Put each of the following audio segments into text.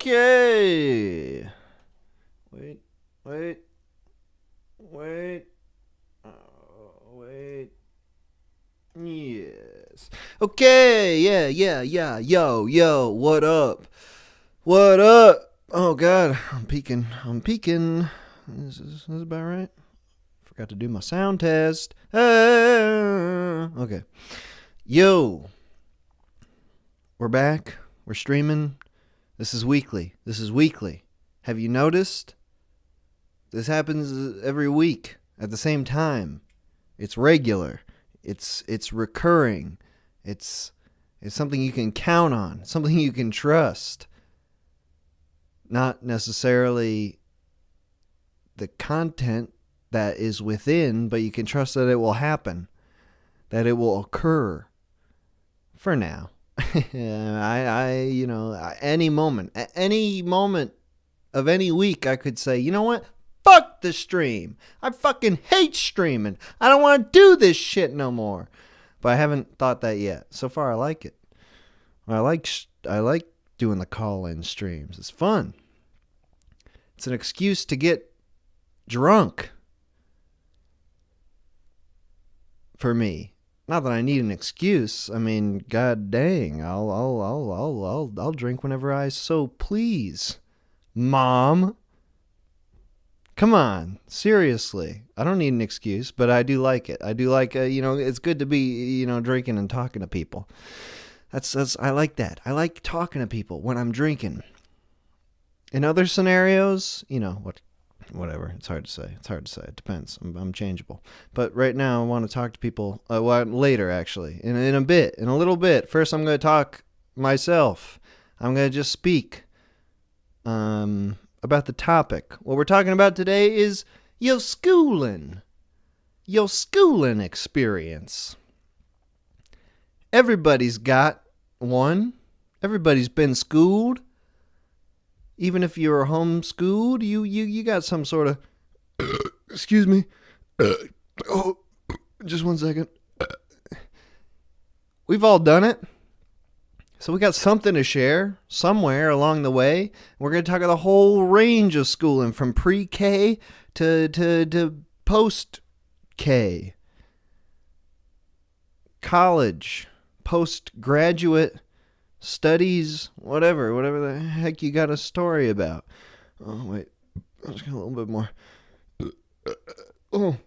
Okay. Wait. Wait. Yes. Okay. Yeah. Yo. What up? Oh, God. I'm peeking. Is this about right? Forgot to do my sound test. Okay. Yo. We're back. We're streaming. This is weekly. Have you noticed? This happens every week at the same time. It's regular. It's recurring. It's something you can count on, something you can trust. Not necessarily the content that is within, but you can trust that it will happen, that it will occur. For now. Any moment of any week, I could say, you know what? Fuck the stream. I fucking hate streaming. I don't want to do this shit no more. But I haven't thought that yet. So far, I like it. I like doing the call-in streams. It's fun. It's an excuse to get drunk. For me. Not that I need an excuse. I mean, god dang, I'll drink whenever I so please. Mom, come on, seriously. I don't need an excuse, but I do like it. I do like, it's good to be, drinking and talking to people. I like that. I like talking to people when I'm drinking. In other scenarios, whatever. It's hard to say. It depends. I'm changeable. But right now, I want to talk to people. Later, actually. In a little bit. First, I'm going to talk myself. I'm going to just speak about the topic. What we're talking about today is your schooling experience. Everybody's got one. Everybody's been schooled. Even if you're homeschooled, you got some sort of... Excuse me. Just 1 second. We've all done it. So we got something to share somewhere along the way. We're going to talk about the whole range of schooling from pre-K to post-K. College, postgraduate studies, whatever the heck you got a story about. Oh, wait. I just got a little bit more. Oh.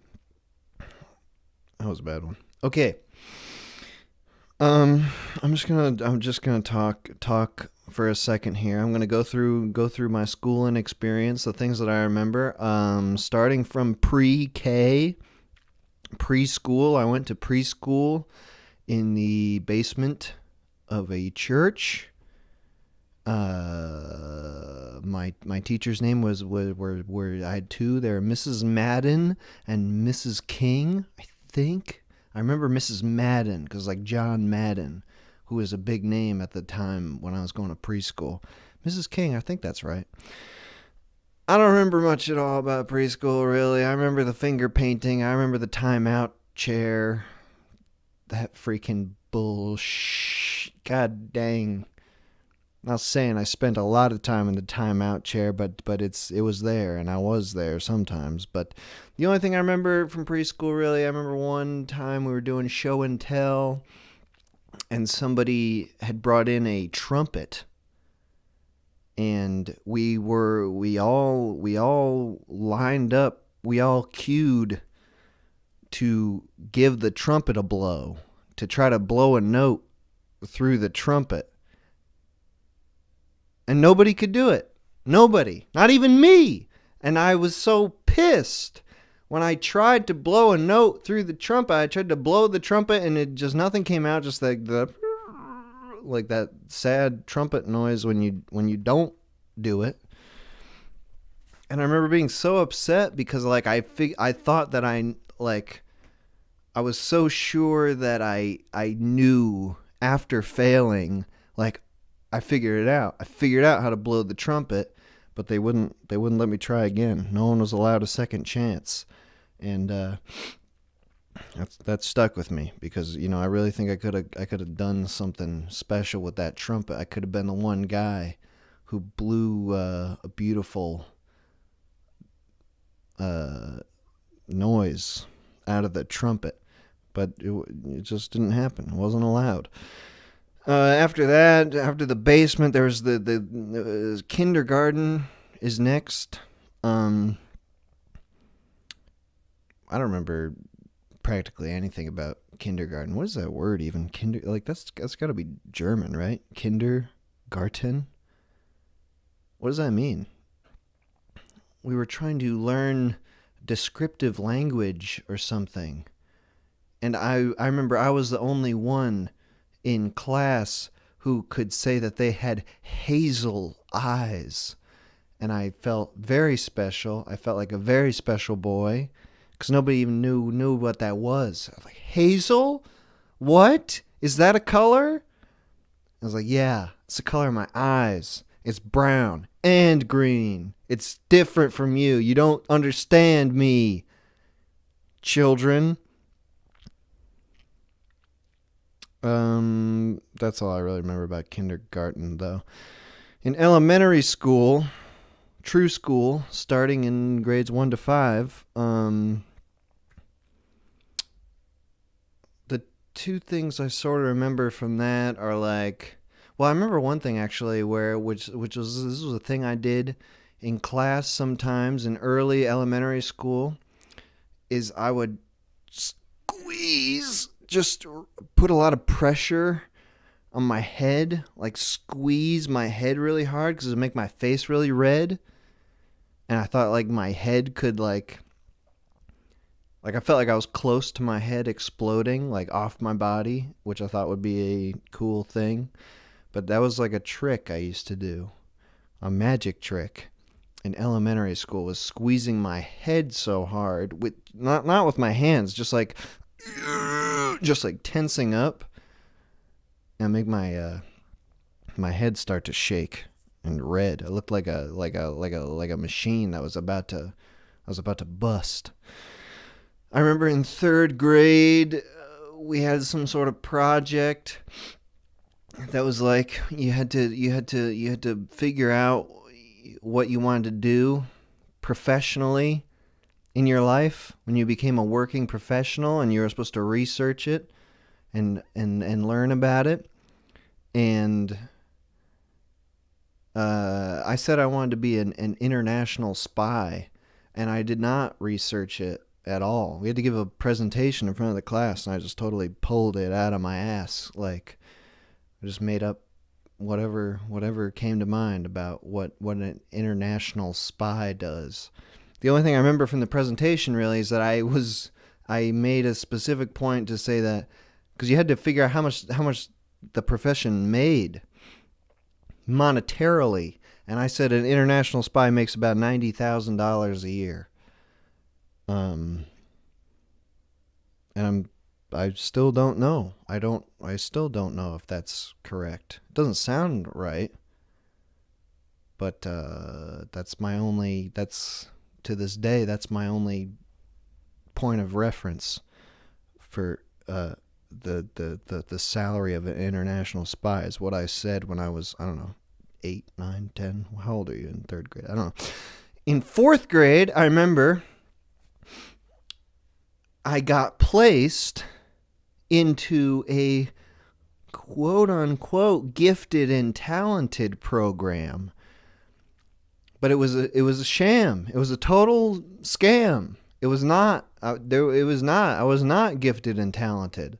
That was a bad one. Okay. I'm just gonna talk for a second here. I'm gonna go through my schooling experience, the things that I remember. Starting from pre-K, preschool. I went to preschool in the basement of a church. My teacher's name were I had two. They were Mrs. Madden and Mrs. King, I think. I remember Mrs. Madden because like John Madden, who was a big name at the time when I was going to preschool. Mrs. King, I think that's right. I don't remember much at all about preschool, really. I remember the finger painting. I remember the timeout chair. That freaking bullshit. God dang. I was saying I spent a lot of time in the timeout chair, but it was there, and I was there sometimes. But the only thing I remember from preschool, really, I remember one time we were doing show and tell, and somebody had brought in a trumpet, and we all lined up, we all queued to give the trumpet a blow, to try to blow a note through the trumpet. And nobody could do it. Nobody. Not even me. And I was so pissed when I tried to blow a note through the trumpet. I tried to blow the trumpet and it just nothing came out, just like that sad trumpet noise when you don't do it. And I remember being so upset because like I thought that I was so sure that I knew after failing, like I figured it out. I figured out how to blow the trumpet, but they wouldn't let me try again. No one was allowed a second chance. And that stuck with me because, I really think I could have done something special with that trumpet. I could have been the one guy who blew a beautiful noise out of the trumpet, but it just didn't happen. It wasn't allowed. After that, after the basement, there was the kindergarten is next. I don't remember practically anything about kindergarten. What is that word even? That's got to be German, right? Kindergarten. What does that mean? We were trying to learn descriptive language or something, and I remember I was the only one in class who could say that they had hazel eyes, and I felt very special. I felt like a very special boy, because nobody even knew what that was. I was like, hazel? What? Is that a color? I was like, yeah, it's the color of my eyes. It's brown and green. It's different from you. You don't understand me, children. That's all I really remember about kindergarten, though. In elementary school, true school, starting in grades 1 to 5, the two things I sort of remember from that are like, well, I remember one thing actually which was, this was a thing I did in class sometimes in early elementary school, is I would just put a lot of pressure on my head, like squeeze my head really hard because it would make my face really red. And I thought like my head could like I felt like I was close to my head exploding, like off my body, which I thought would be a cool thing. But that was like a trick I used to do, a magic trick in elementary school, was squeezing my head so hard with not with my hands, just like tensing up and make my my head start to shake and red. It looked like a machine that was about to bust. I remember in 3rd grade we had some sort of project that was like you had to figure out what you wanted to do professionally in your life when you became a working professional, and you were supposed to research it and learn about it. And I said I wanted to be an international spy, and I did not research it at all. We had to give a presentation in front of the class, and I just totally pulled it out of my ass. Like, I just made up whatever came to mind about what an international spy does. The only thing I remember from the presentation really is that I made a specific point to say that, because you had to figure out how much the profession made monetarily, and I said an international spy makes about $90,000 a year. And I still don't know. I still don't know if that's correct. It doesn't sound right. But to this day, that's my only point of reference for the salary of an international spy, is what I said when I was, I don't know, 8, 9, 10. How old are you in 3rd grade? I don't know. In 4th grade, I remember I got placed into a quote-unquote gifted and talented program. But it was a sham. It was a total scam. It was not. I was not gifted and talented.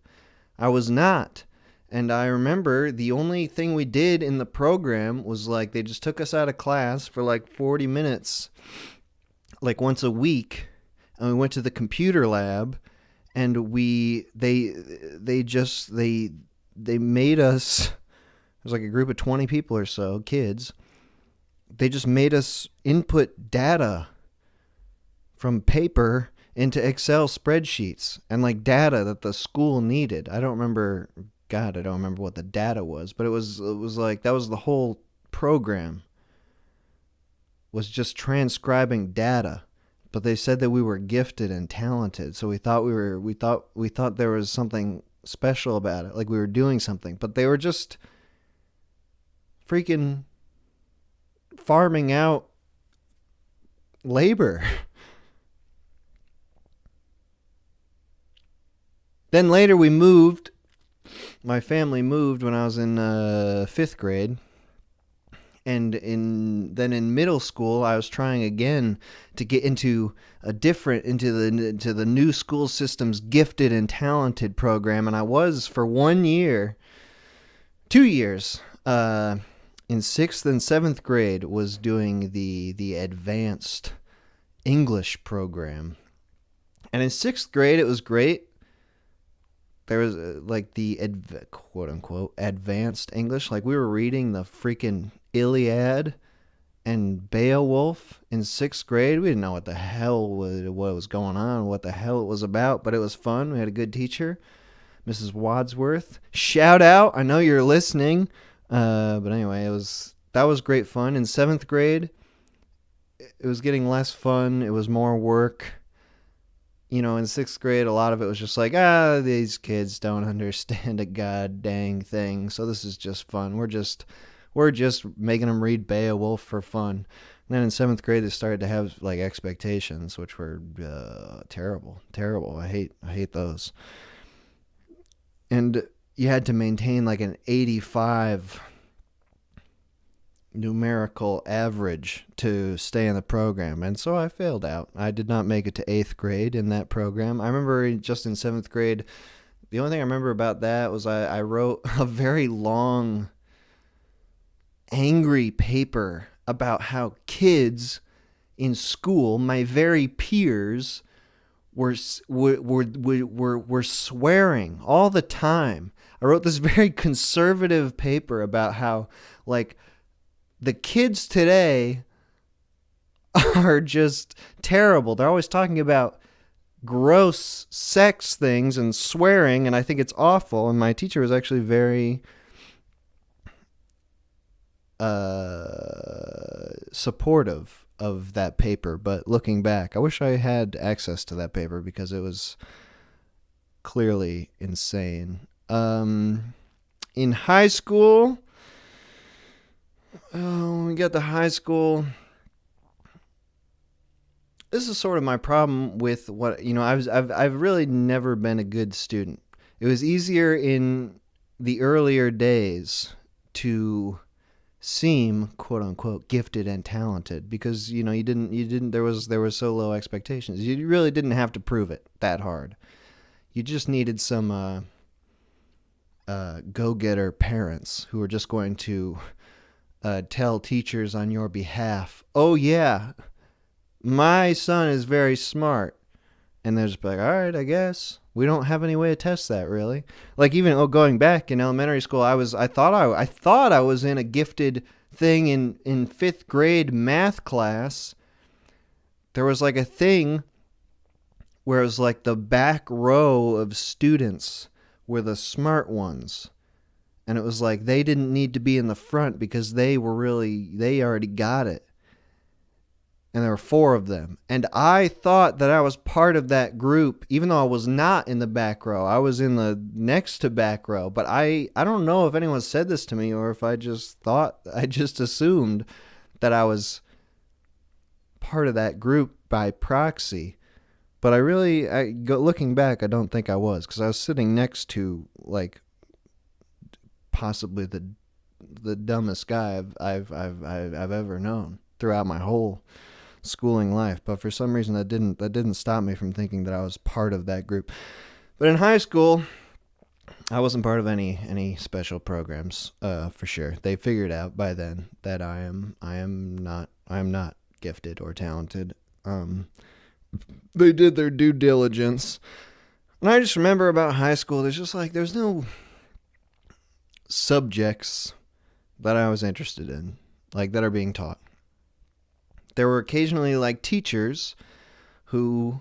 I was not. And I remember the only thing we did in the program was like they just took us out of class for like 40 minutes, like once a week, and we went to the computer lab, and they made us. It was like a group of 20 people or so, kids. They just made us input data from paper into Excel spreadsheets, and like data that the school needed. I don't remember what the data was, but it was like that was the whole program, was just transcribing data. But they said that we were gifted and talented, so we thought there was something special about it, like we were doing something. But they were just freaking farming out labor. Then later we moved. My family moved when I was in 5th grade. And then in middle school, I was trying again to get into the new school system's gifted and talented program. And I was for 1 year, 2 years, in 6th and 7th grade, was doing the advanced English program. And in 6th grade, it was great. There was like the quote unquote advanced English. Like we were reading the freaking Iliad and Beowulf in 6th grade. We didn't know what the hell what was going on, what the hell it was about, but it was fun. We had a good teacher, Mrs. Wadsworth. Shout out! I know you're listening. But anyway, that was great fun. In 7th grade, it was getting less fun. It was more work. In 6th grade, a lot of it was just like, these kids don't understand a god dang thing, so this is just fun. We're just making them read Beowulf for fun. And then in 7th grade, they started to have like expectations, which were terrible. I hate those. And you had to maintain like an 85 numerical average to stay in the program, and so I failed out. I did not make it to 8th grade in that program. I remember just in 7th grade, the only thing I remember about that was I wrote a very long, angry paper about how kids in school, my very peers, were swearing all the time. I wrote this very conservative paper about how, like, the kids today are just terrible. They're always talking about gross sex things and swearing, and I think it's awful. And my teacher was actually very supportive of that paper. But looking back, I wish I had access to that paper because it was clearly insane. In high school, when we got to high school, this is sort of my problem with what, I've really never been a good student. It was easier in the earlier days to seem quote unquote gifted and talented because, there was so low expectations. You really didn't have to prove it that hard. You just needed some go-getter parents who were just going to tell teachers on your behalf, oh yeah, my son is very smart. And they're just like, all right, I guess. We don't have any way to test that, really. Like even going back in elementary school, I thought I was in a gifted thing in 5th grade math class. There was like a thing where it was like the back row of students were the smart ones. And it was like they didn't need to be in the front because they already got it. And there were 4 of them. And I thought that I was part of that group, even though I was not in the back row. I was in the next to back row. But I don't know if anyone said this to me or if I just assumed that I was part of that group by proxy. But looking back, I don't think I was, because I was sitting next to like possibly the dumbest guy I've ever known throughout my whole schooling life. But for some reason that didn't stop me from thinking that I was part of that group. But in high school, I wasn't part of any special programs, for sure. They figured out by then that I am not gifted or talented. They did their due diligence. And I just remember about high school, there's no subjects that I was interested in, like that are being taught. There were occasionally like teachers who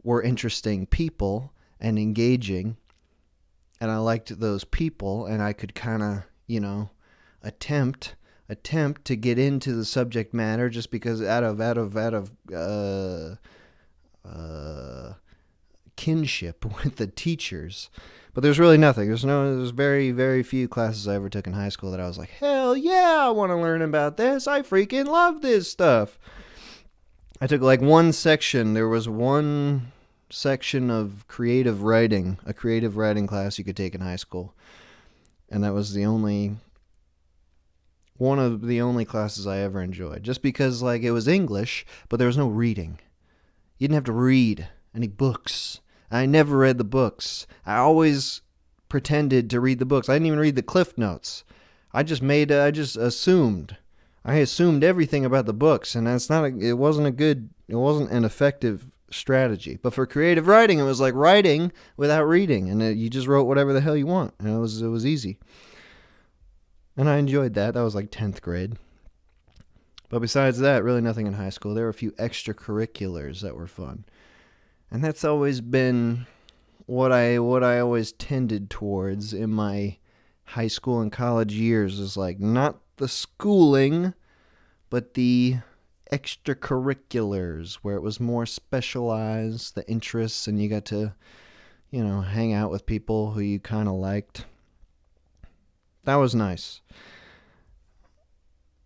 were interesting people and engaging, and I liked those people, and I could kind of, attempt to get into the subject matter just because out of kinship with the teachers. But there's really nothing. There's very, very few classes I ever took in high school that I was like, hell yeah, I want to learn about this. I freaking love this stuff. I took like one section. There was one section of creative writing, a creative writing class you could take in high school. And that was one of the only classes I ever enjoyed. Just because like it was English, but there was no reading. You didn't have to read any books. I never read the books. I always pretended to read the books. I didn't even read the Cliff Notes. I just assumed. I assumed everything about the books, and it wasn't an effective strategy. But for creative writing, it was like writing without reading, and you just wrote whatever the hell you want, and it was easy. And I enjoyed that. That was like 10th grade. But besides that, really nothing in high school. There were a few extracurriculars that were fun. And that's always been what I always tended towards in my high school and college years, is like not the schooling, but the extracurriculars, where it was more specialized, the interests, and you got to, hang out with people who you kind of liked. That was nice.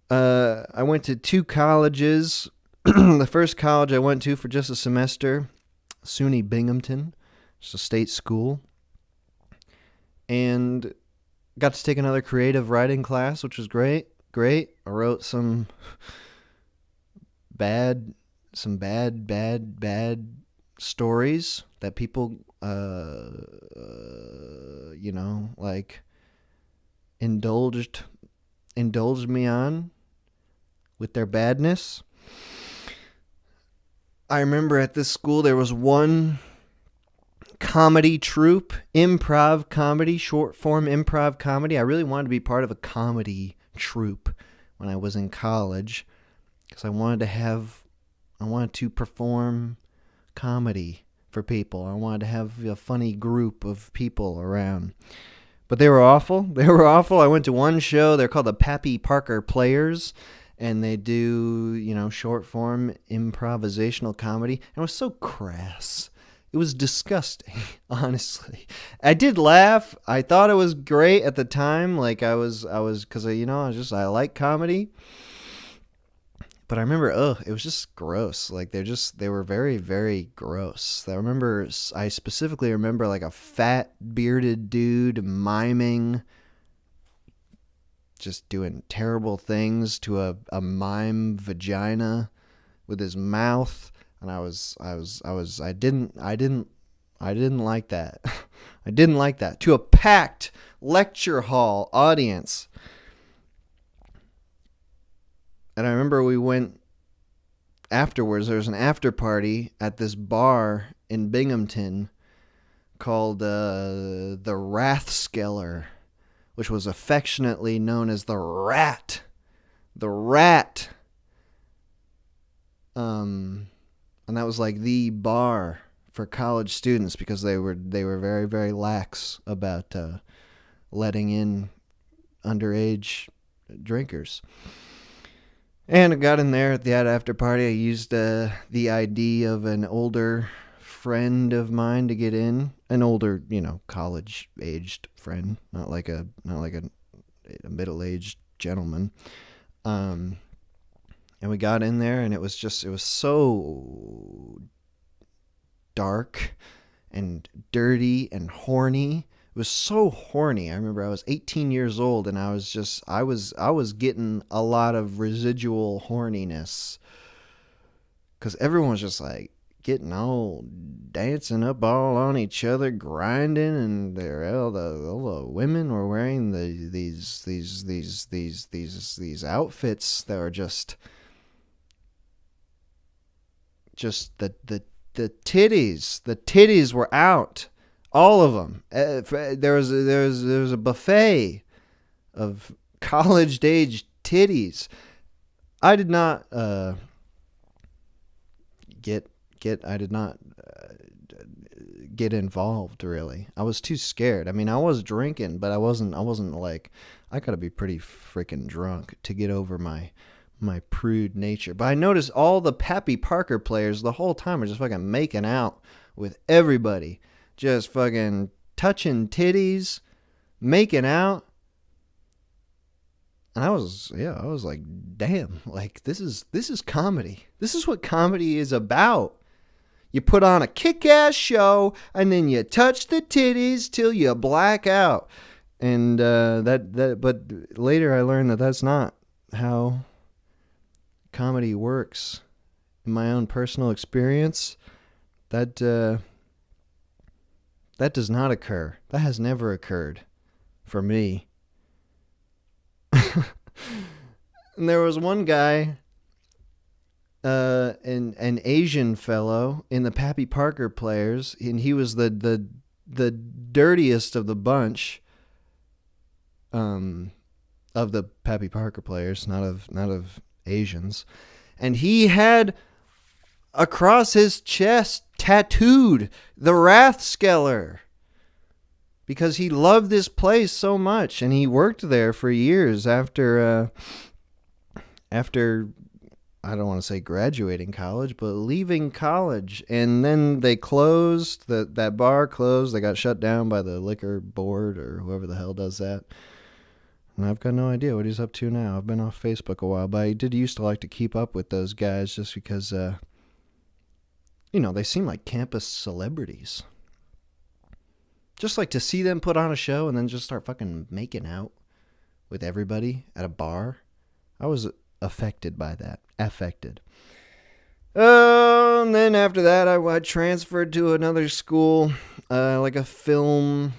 I went to 2 colleges. The first college I went to for just a semester, SUNY Binghamton. It's a state school. And got to take another creative writing class, which was great. I wrote some bad stories that people, like indulged me on with their badness. I remember at this school there was one comedy troupe, improv comedy, short form improv comedy. I really wanted to be part of a comedy troupe when I was in college, because I wanted to perform comedy for people. I wanted to have a funny group of people around. But they were awful. I went to one show. They're called the Pappy Parker Players, and they do, short form improvisational comedy. And it was so crass. It was disgusting, honestly. I did laugh. I thought it was great at the time. Like I like comedy. But I remember, it was just gross. Like they were very, very gross. I specifically remember like a fat bearded dude miming, just doing terrible things to a mime vagina with his mouth. And I didn't like that. I didn't like that. To a packed lecture hall audience. And I remember we went afterwards. There was an after party at this bar in Binghamton called the Rathskeller, which was affectionately known as the Rat. The Rat. And that was like the bar for college students, because they were very, very lax about letting in underage drinkers. And I got in there at that after party. I used the ID of an older friend of mine to get in. An older, college-aged friend, not like a middle-aged gentleman. And we got in there, and it was so dark and dirty and horny. It was so horny. I remember I was 18 years old, and I was getting a lot of residual horniness, because everyone was just like getting all dancing up all on each other, grinding, and all the women were wearing these outfits that were just the titties. The titties were out. All of them. There was a buffet of college-age titties. I did not get involved, really. I was too scared. I mean, I was drinking, but I wasn't like, I gotta be pretty freaking drunk to get over my my prude nature. But I noticed all the Pappy Parker players the whole time are just fucking making out with everybody. Just fucking touching titties, making out. And I was like, damn, like this is comedy. This is what comedy is about. You put on a kick-ass show and then you touch the titties till you black out. And but later I learned that that's not how comedy works. In my own personal experience, that does not occur. That has never occurred for me. And there was one guy, an Asian fellow in the Pappy Parker players, and he was the dirtiest of the bunch. Of the Pappy Parker players, not of Asians, and he had across his chest tattooed the Rathskeller because he loved this place so much, and he worked there for years after I don't want to say graduating college, but leaving college. And then they closed, that bar closed. They got shut down by the liquor board or whoever the hell does that. And I've got no idea what he's up to now. I've been off Facebook a while, but I did used to like to keep up with those guys just because, they seem like campus celebrities. Just like to see them put on a show and then just start fucking making out with everybody at a bar. I was affected by that. Affected. And then after that, I transferred to another school, like a film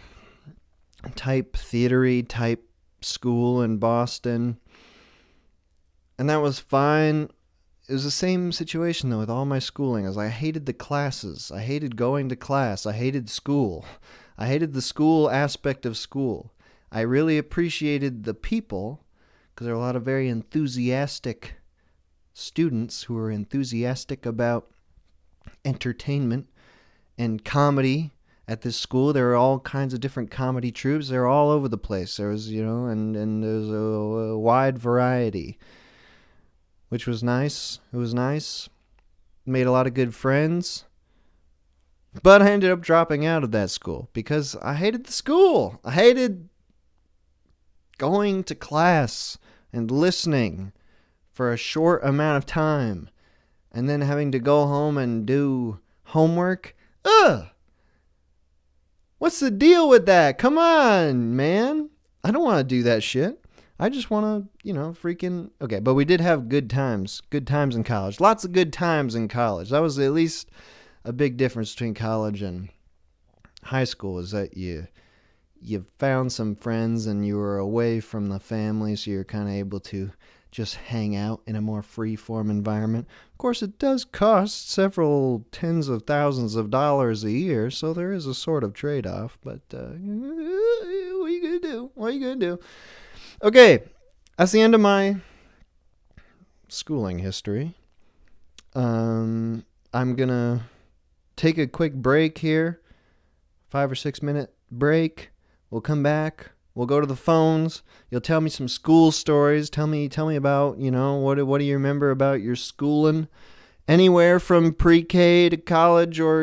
type, theatery type school in Boston. And that was fine. It was the same situation, though, with all my schooling. I hated the classes. I hated going to class. I hated school. I hated the school aspect of school. I really appreciated the people, because there are a lot of very enthusiastic students who are enthusiastic about entertainment and comedy at this school. There are all kinds of different comedy troupes. They're all over the place. There was, and there's a wide variety, which was nice. It was nice. Made a lot of good friends. But I ended up dropping out of that school because I hated the school. I hated going to class and listening for a short amount of time and then having to go home and do homework. Ugh! What's the deal with that? Come on, man. I don't want to do that shit. I just want to, freaking... Okay, but we did have good times. Good times in college. Lots of good times in college. That was at least a big difference between college and high school, is that you found some friends and you were away from the family, so you're kind of able to just hang out in a more free-form environment. Of course, it does cost several tens of thousands of dollars a year, so there is a sort of trade-off, but what are you going to do? What are you going to do? Okay, that's the end of my schooling history. I'm going to take a quick break here, 5 or 6 minute break. We'll come back. We'll go to the phones. You'll tell me some school stories. Tell me about, what do you remember about your schooling? Anywhere from pre-K to college or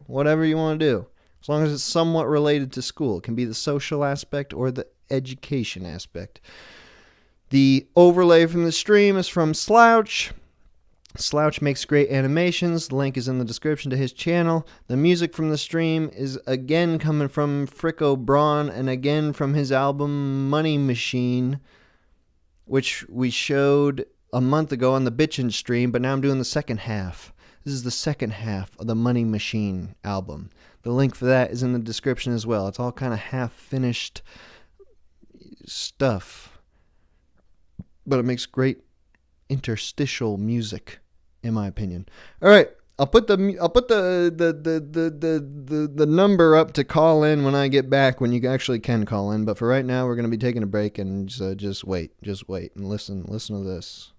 whatever you want to do. As long as it's somewhat related to school. It can be the social aspect or the education aspect. The overlay from the stream is from Slouch. Slouch makes great animations. The link is in the description to his channel. The music from the stream is again coming from Fricko Braun and again from his album Money Machine, which we showed a month ago on the Bitchin' stream, but now I'm doing the second half. This is the second half of the Money Machine album. The link for that is in the description as well. It's all kind of half-finished stuff, but it makes great interstitial music, in my opinion. All right, I'll put the number up to call in when I get back, when you actually can call in. But for right now, we're going to be taking a break, and just wait and listen to this.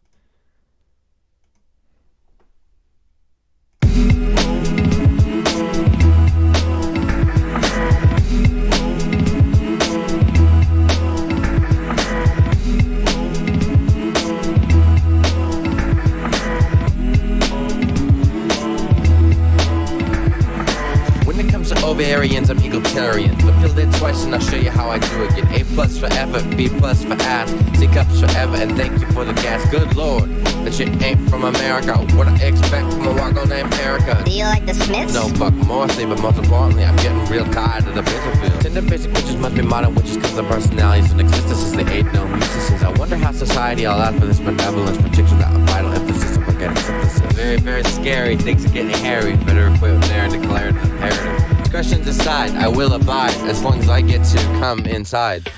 ovarians, I'm egalitarian. Fulfill it twice and I'll show you how I do it. Get A plus for effort, B plus for ass. C cups forever and thank you for the gas. Good lord, that shit ain't from America. What I expect from a wacko named Erica. Do you like the Smiths? No, fuck Morrissey, but most importantly, I'm getting real tired of the battlefield. Tender basic bitches must be modern witches cause their personalities and existences they ain't no nuisances. I wonder how society allowed for this benevolence for chicks without a vital emphasis on forgetting synthesis. Very, very scary, things are getting hairy. Better equipped there and declared an imperative. Discretions aside, I will abide as long as I get to come inside.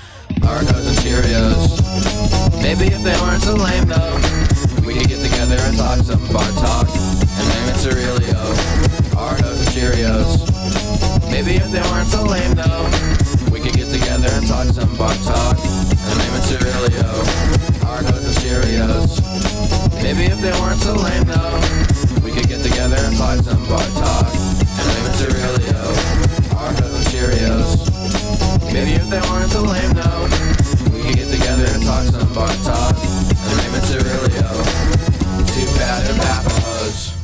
Argos and Cheerios. Maybe if they weren't so lame though, we could get together and talk some bar talk and name it Cerelio. Argos and Cheerios. Maybe if they weren't so lame though, we could get together and talk some bar talk and name it Cerelio. Argos and Cheerios. Maybe if they weren't so lame though, we could get together and talk some bar talk and name it Cerelio. Argos and Cheerios. Maybe if they weren't so lame though, we could get together and talk some bar talk and name it Cerelio. Too bad they're Papos.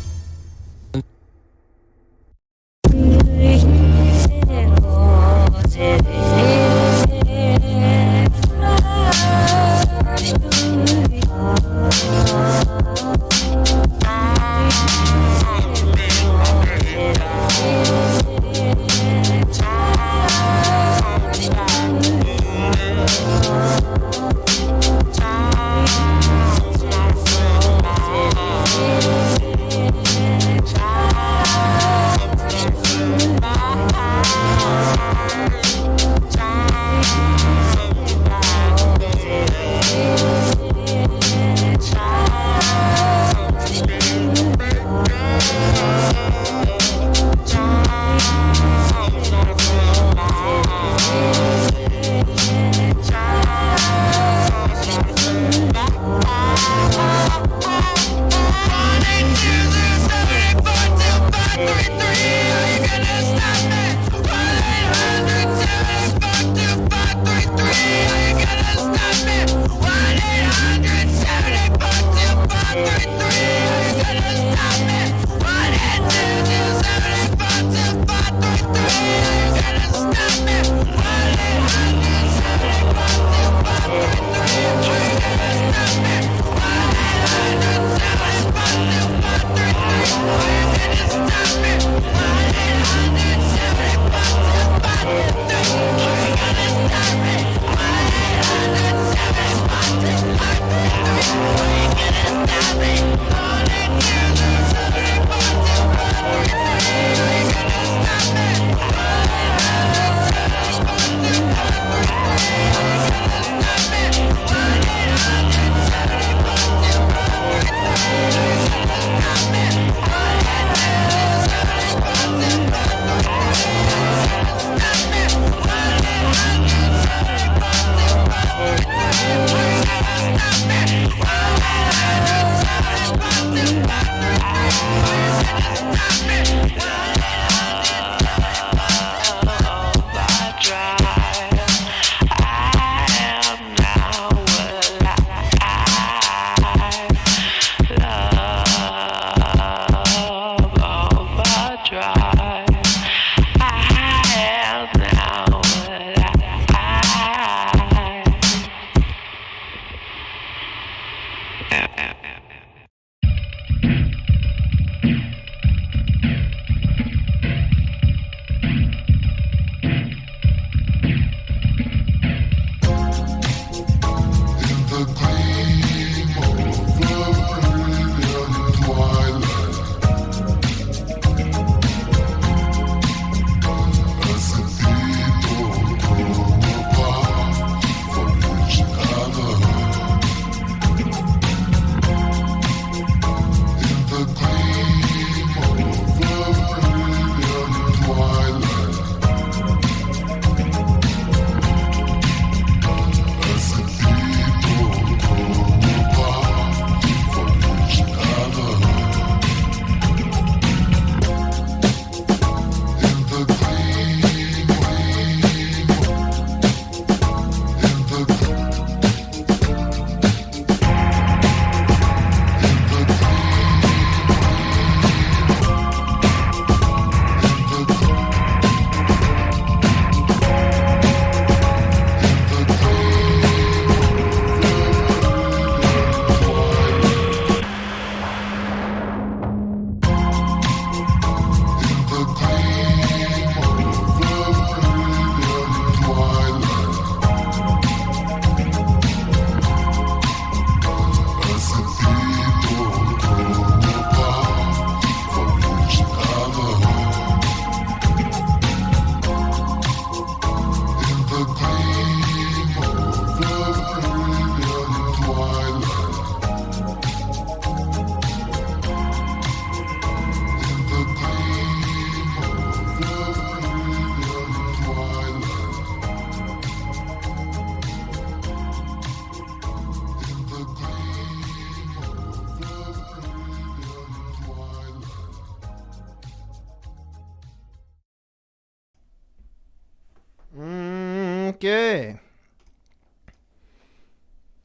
Okay.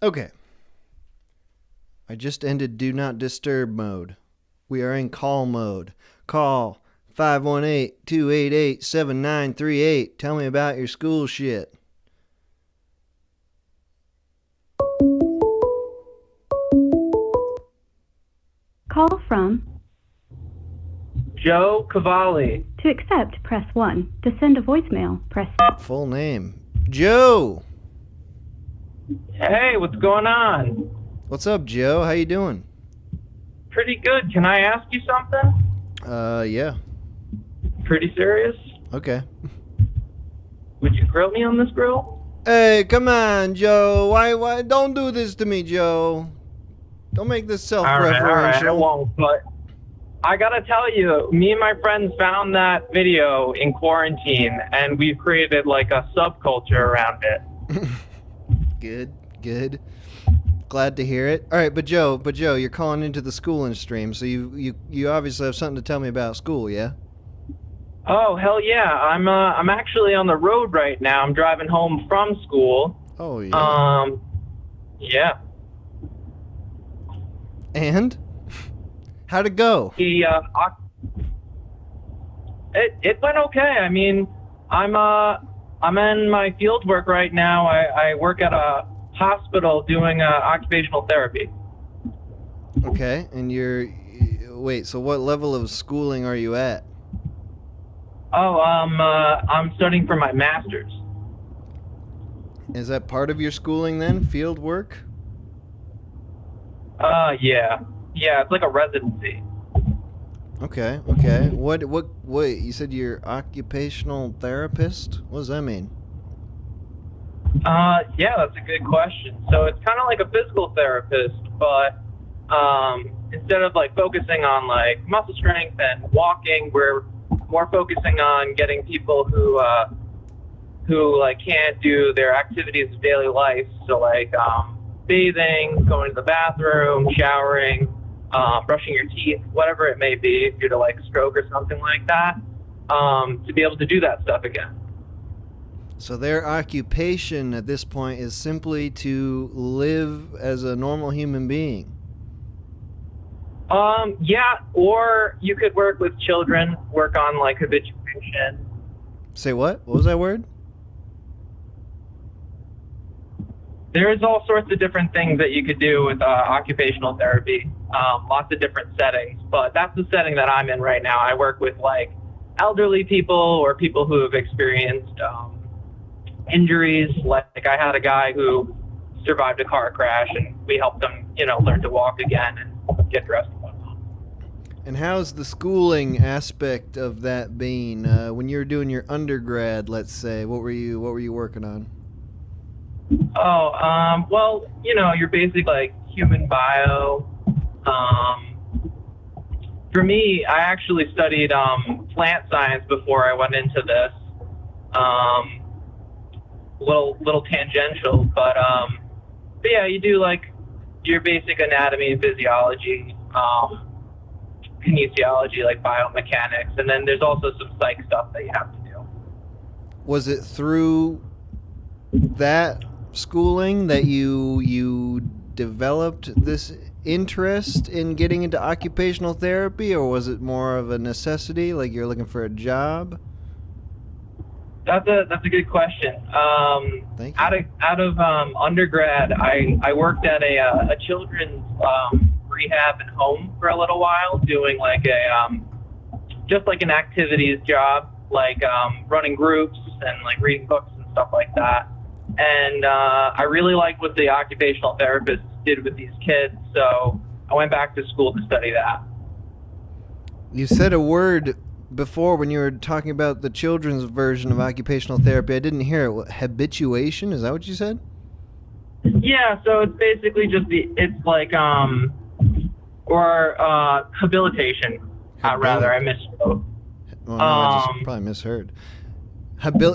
Okay. I just ended Do Not Disturb mode. We are in call mode. Call 518-288-7938. Tell me about your school shit. Call from Joe Cavalli. To accept, press 1. To send a voicemail, press... Full name. Joe! Hey, what's going on? What's up, Joe? How you doing? Pretty good. Can I ask you something? Yeah. Pretty serious? Okay. Would you grill me on this grill? Hey, come on, Joe. Why? Don't do this to me, Joe. Don't make this self-referential. All right, I won't, but I gotta tell you, me and my friends found that video in quarantine, and we've created like a subculture around it. Good. Glad to hear it. All right, but Joe, you're calling into the SCHOOLIN stream, so you obviously have something to tell me about school, yeah? Oh, hell yeah. I'm actually on the road right now. I'm driving home from school. Oh, yeah. Yeah. And? How'd it go? It went okay. I mean, I'm in my field work right now. I work at a hospital doing occupational therapy. Okay, and wait, so what level of schooling are you at? Oh, I'm studying for my master's. Is that part of your schooling then, field work? Yeah, it's like a residency. Okay. What, you said you're occupational therapist? What does that mean? Yeah, that's a good question. So it's kind of like a physical therapist, but instead of like focusing on like muscle strength and walking, we're more focusing on getting people who like can't do their activities of daily life. So like bathing, going to the bathroom, showering, brushing your teeth, whatever it may be, due to like a stroke or something like that, to be able to do that stuff again. So their occupation at this point is simply to live as a normal human being. Yeah, or you could work with children, work on like habituation. Say what? What was that word? There's all sorts of different things that you could do with occupational therapy, lots of different settings, but that's the setting that I'm in right now. I work with like elderly people or people who have experienced injuries. Like I had a guy who survived a car crash, and we helped him, learn to walk again and get dressed and whatnot. And how's the schooling aspect of that been? When you were doing your undergrad, let's say, what were you working on? Oh, well, your basic like human bio. For me, I actually studied plant science before I went into this. Little tangential, but yeah, you do like your basic anatomy, physiology, kinesiology, like biomechanics, and then there's also some psych stuff that you have to do. Was it through that schooling that you developed this interest in getting into occupational therapy, or was it more of a necessity, like you're looking for a job? That's a good question. Thank you. Out of undergrad, I worked at a children's rehab and home for a little while, doing like just like an activities job, like running groups and like reading books and stuff like that. And I really liked what the occupational therapists did with these kids, so I went back to school to study that. You said a word before when you were talking about the children's version of occupational therapy. I didn't hear it. Habituation? Is that what you said? Yeah, so it's basically just it's like habilitation. Rather, I misspoke. Oh, no, I just probably misheard.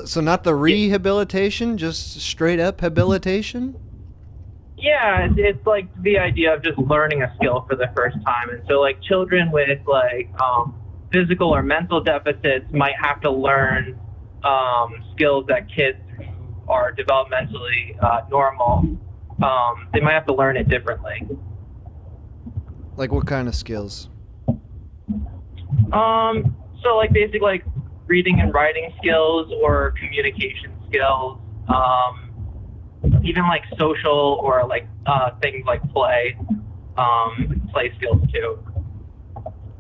So not the rehabilitation, just straight up habilitation? Yeah, it's like the idea of just learning a skill for the first time. And so like children with like physical or mental deficits might have to learn skills that kids who are developmentally normal, they might have to learn it differently. Like what kind of skills? So like basic like reading and writing skills or communication skills, even like social or like things like play skills too.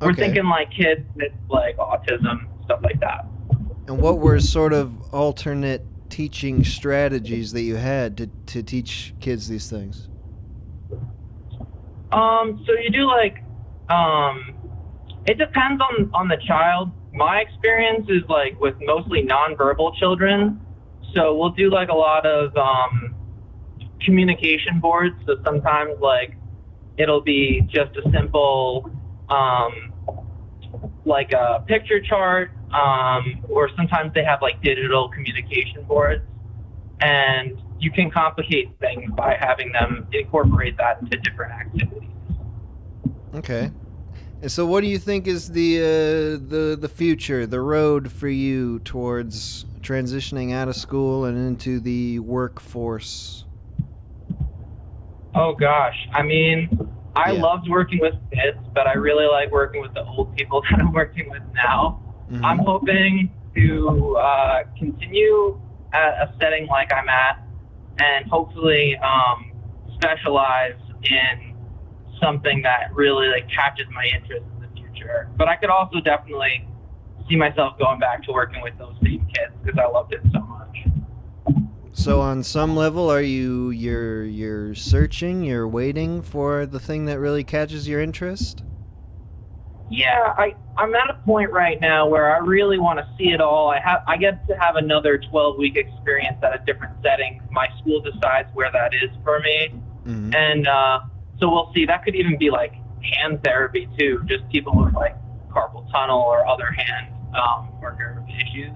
We're Okay. thinking like kids with like autism, stuff like that. And what were sort of alternate teaching strategies that you had to teach kids these things? So you do like, it depends on the child. My experience is like with mostly nonverbal children. So we'll do like a lot of communication boards. So sometimes like it'll be just a simple like a picture chart, or sometimes they have like digital communication boards, and you can complicate things by having them incorporate that into different activities. Okay. And so what do you think is the future, the road for you towards transitioning out of school and into the workforce? Oh gosh, I mean, I Yeah. loved working with kids, but I really like working with the old people that I'm working with now. Mhm. I'm hoping to continue at a setting like I'm at, and hopefully specialize in something that really like catches my interest in the future. But I could also definitely see myself going back to working with those same kids because I loved it so much. So on some level, you're searching, you're waiting for the thing that really catches your interest? Yeah, I'm at a point right now where I really want to see it all. I get to have another 12-week experience at a different setting. My school decides where that is for me. Mm-hmm. And so we'll see. That could even be like hand therapy too, just people with like carpal tunnel or other hand or nerve issues.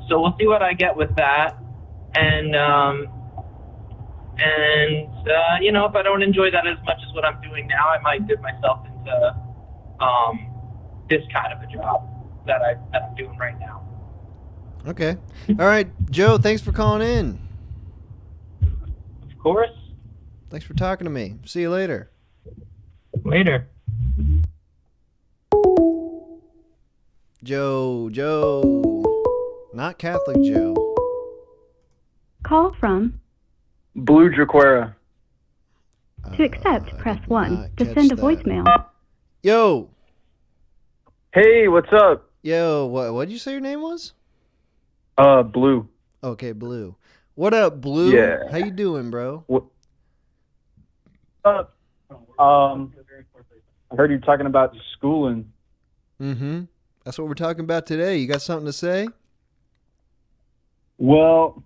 So we'll see what I get with that. And you know, if I don't enjoy that as much as what I'm doing now, I might dip myself into this kind of a job that I'm doing right now. Okay. All right, Joe, thanks for calling in. Of course. Thanks for talking to me. See you later. Later. Joe. Not Catholic Joe. Call from. Blue Jaquera. To accept, press did 1. not To catch send a that. voicemail. Yo, Hey, what's up? what'd you say your name was? Blue. Okay, Blue. What up, Blue? Yeah. How you doing, bro? What? I heard you talking about schooling. Mm-hmm. That's what we're talking about today. You got something to say? Well,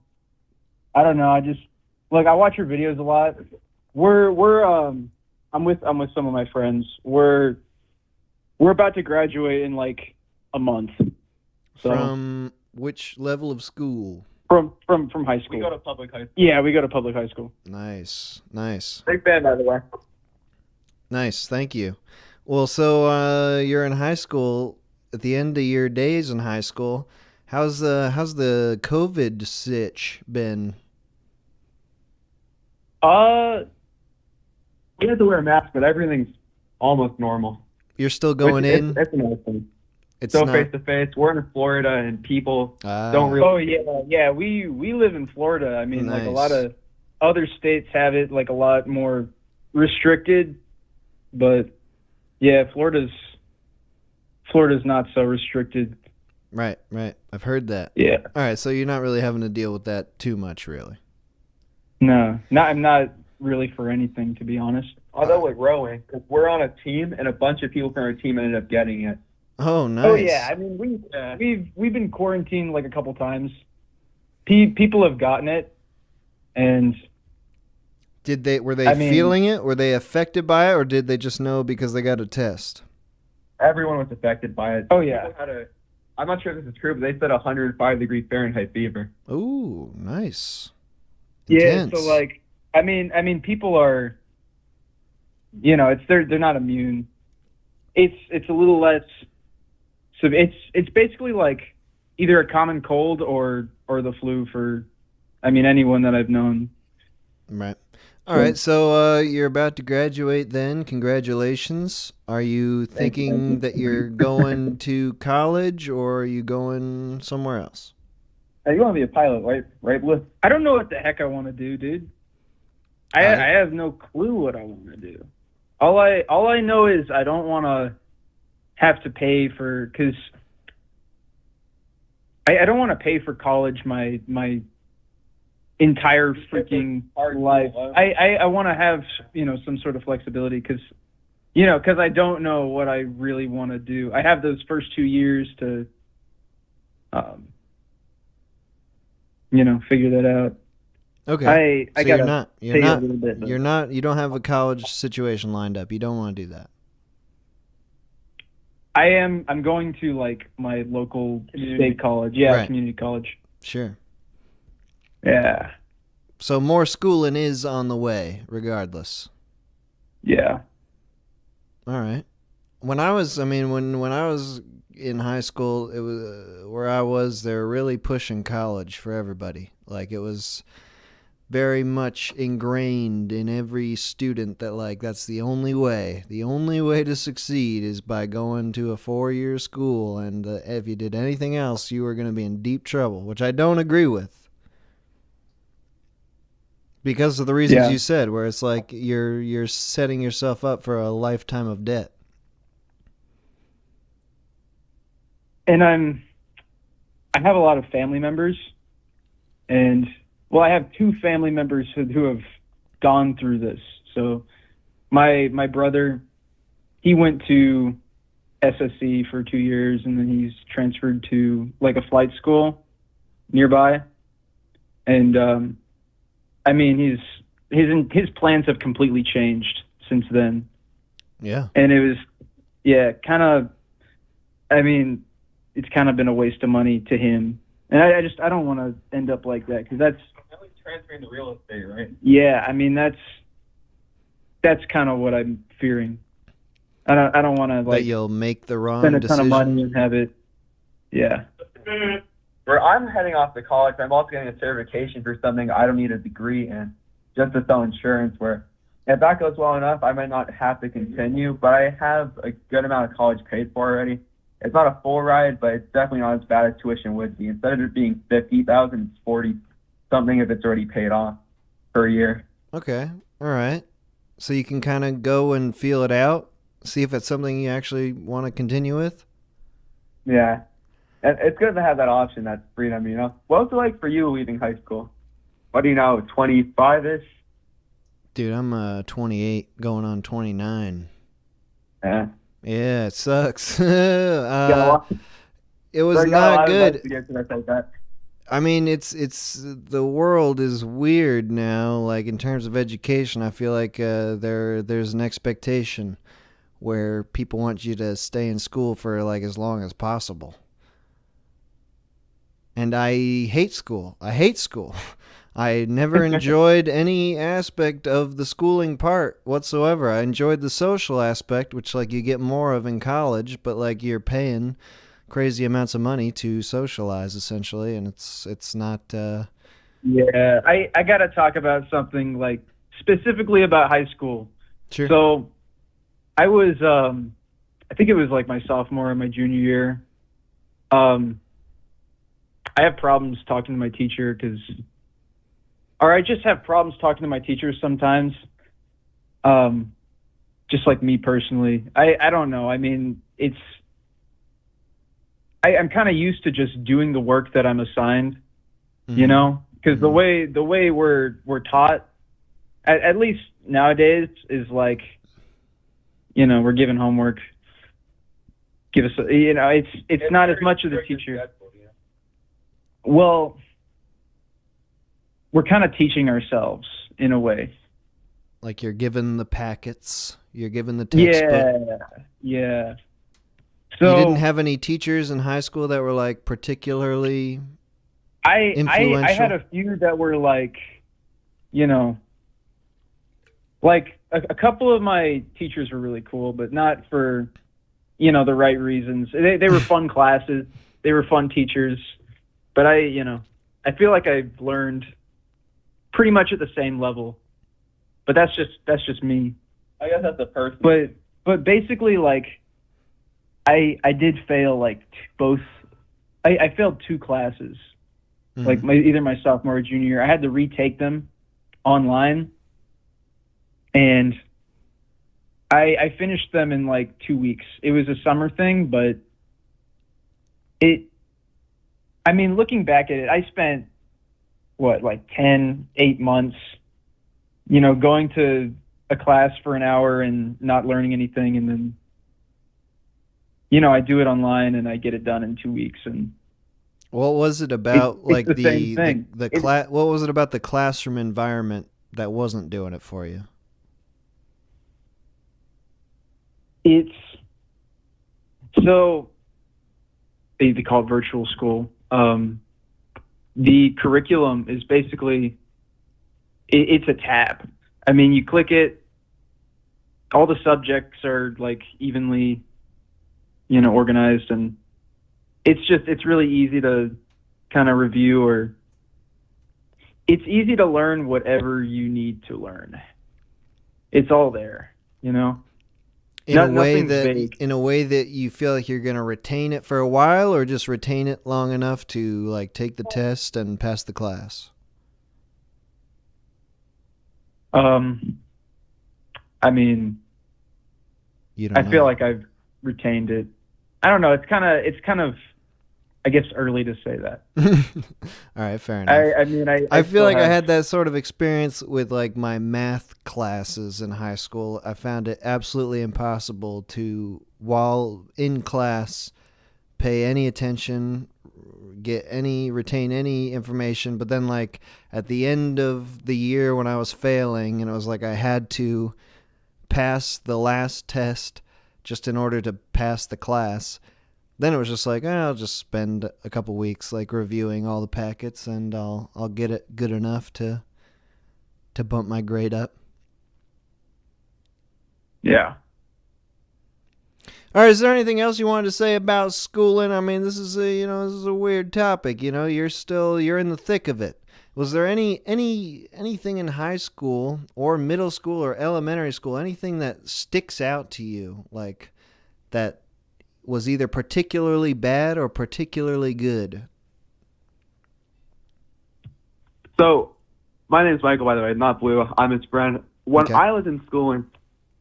I don't know. I just I watch your videos a lot. I'm with some of my friends. We're about to graduate in like a month. So From which level of school? from high school. We go to public high school. Yeah, we go to public high school. Nice. Big fan, by the way. Nice, thank you. Well, so you're in high school. At the end of your days in high school, how's the COVID sitch been? We have to wear a mask, but everything's almost normal. You're still going in? It's another thing. It's So not. face to face. We're in Florida, and people Ah, don't really. Oh yeah. We live in Florida. I mean, like a Nice. lot of other states have it like a lot more restricted, but yeah, Florida's not so restricted. Right. I've heard that. Yeah. All right, so you're not really having to deal with that too much, really. No, I'm not really for anything, to be honest. Although with rowing, 'cause we're on a team, and a bunch of people from our team ended up getting it. Oh, nice. Oh yeah, I mean we've been quarantined like a couple times. People have gotten it, and Were they I mean- feeling it? Were they affected by it, or did they just know because they got a test? Everyone was affected by it. Oh, yeah. People had I'm not sure if this is true, but they said 105-degree Fahrenheit fever. Ooh, nice. yeah. Intense. So like, I mean people are, you know, they're not immune. It's a little less. So it's basically like either a common cold or the flu for, I mean, anyone that I've known. Right. All right. So you're about to graduate then. Congratulations. Are you thinking that you're going to college or are you going somewhere else? Hey, you want to be a pilot, right? Right, Blue? I don't know what the heck I want to do, dude. I have no clue what I want to do. All I know is I don't want to have to pay for, because I don't want to pay for college my entire freaking life. I want to have, some sort of flexibility because I don't know what I really want to do. I have those first 2 years to, figure that out. Okay. I So gotta pay a little bit. you don't have a college situation lined up. You don't want to do that. I'm going to like my local state college. Yeah, Right. community college. Sure. Yeah. So more schooling is on the way, regardless. Yeah. All right. When I was in high school, it was where I was. They were really pushing college for everybody. Like it was very much ingrained in every student that like that's the only way. The only way to succeed is by going to a 4-year school, and if you did anything else, you were going to be in deep trouble, which I don't agree with. Because of the reasons you said, where it's like you're setting yourself up for a lifetime of debt. And I have a lot of family members, and I have 2 family members who have gone through this. So my brother, he went to SSC for 2 years, and then he's transferred to like a flight school nearby. And I mean, his plans have completely changed since then. Yeah. And it was, kind of, I mean, it's kind of been a waste of money to him. And I don't want to end up like that, because that's Transferring to real estate, right? Yeah, I mean that's kind of what I'm fearing. I don't want to That you'll make the wrong spend a decision. ton of money and have it. Yeah. Where I'm heading off to college, I'm also getting a certification for something I don't need a degree in, just to sell insurance. Where if that goes well enough, I might not have to continue, but I have a good amount of college paid for already. It's not a full ride, but it's definitely not as bad as tuition would be. Instead of it being $50,000, it's 40 something if it's already paid off per year. Okay. All right. So you can kind of go and feel it out, see if it's something you actually want to continue with. Yeah. And it's good to have that option, that freedom, What was it like for you leaving high school? What do you know, 25-ish? Dude, I'm 28 going on 29. Yeah. Yeah, it sucks. It It was not good. Like that. I mean, it's the world is weird now. Like in terms of education, I feel like there's an expectation where people want you to stay in school for like as long as possible. And I hate school. I never enjoyed any aspect of the schooling part whatsoever. I enjoyed the social aspect, which like you get more of in college, but like you're paying crazy amounts of money to socialize essentially, and it's not Yeah, I got to talk about something like specifically about high school. Sure. So I was I think it was like my sophomore or my junior year. I have problems talking to my teacher I just have problems talking to my teachers sometimes. Just like me personally. I don't know. I mean, I'm kind of used to just doing the work that I'm assigned, because the way we're taught, at least nowadays, is like, we're given homework. Give us, it's not as much of the teacher. Well, we're kind of teaching ourselves in a way. Like you're given the packets, you're given the textbook. Yeah. So you didn't have any teachers in high school that were like particularly influential? I had a few that were like, like a couple of my teachers were really cool, but not for, the right reasons. They were fun classes. They were fun teachers, but I feel like I've learned pretty much at the same level. But that's just me. I guess that's a person. But basically, like, I did fail like both. I failed 2 classes, like either my sophomore or junior year. I had to retake them online, and I finished them in like 2 weeks. It was a summer thing, but looking back at it, I spent like 8 months, going to a class for an hour and not learning anything, and then I do it online and I get it done in 2 weeks. And what was it about it's the same thing. What was it about the classroom environment that wasn't doing it for you? They call it virtual school. The curriculum is basically, it's a tab. I mean, you click it, all the subjects are like evenly, organized, and it's really easy to kind of review, or it's easy to learn whatever you need to learn. It's all there, In a way that you feel like you're going to retain it for a while, or just retain it long enough to like take the test and pass the class? I feel like I've retained it. I don't know. It's kind of, I guess, early to say that. All right, fair enough. I feel like I had that sort of experience with like my math classes in high school. I found it absolutely impossible to, while in class, pay any attention, retain any information. But then like at the end of the year when I was failing, and it was like I had to pass the last test just in order to pass the class, then it was just like, I'll just spend a couple weeks like reviewing all the packets, and I'll get it good enough to bump my grade up. Yeah. All right, is there anything else you wanted to say about schooling? I mean, this is a weird topic. You're in the thick of it. Was there anything in high school or middle school or elementary school, anything that sticks out to you, like that was either particularly bad or particularly good? So, my name is Michael, by the way, not Blue. I'm his friend. When I was in school, and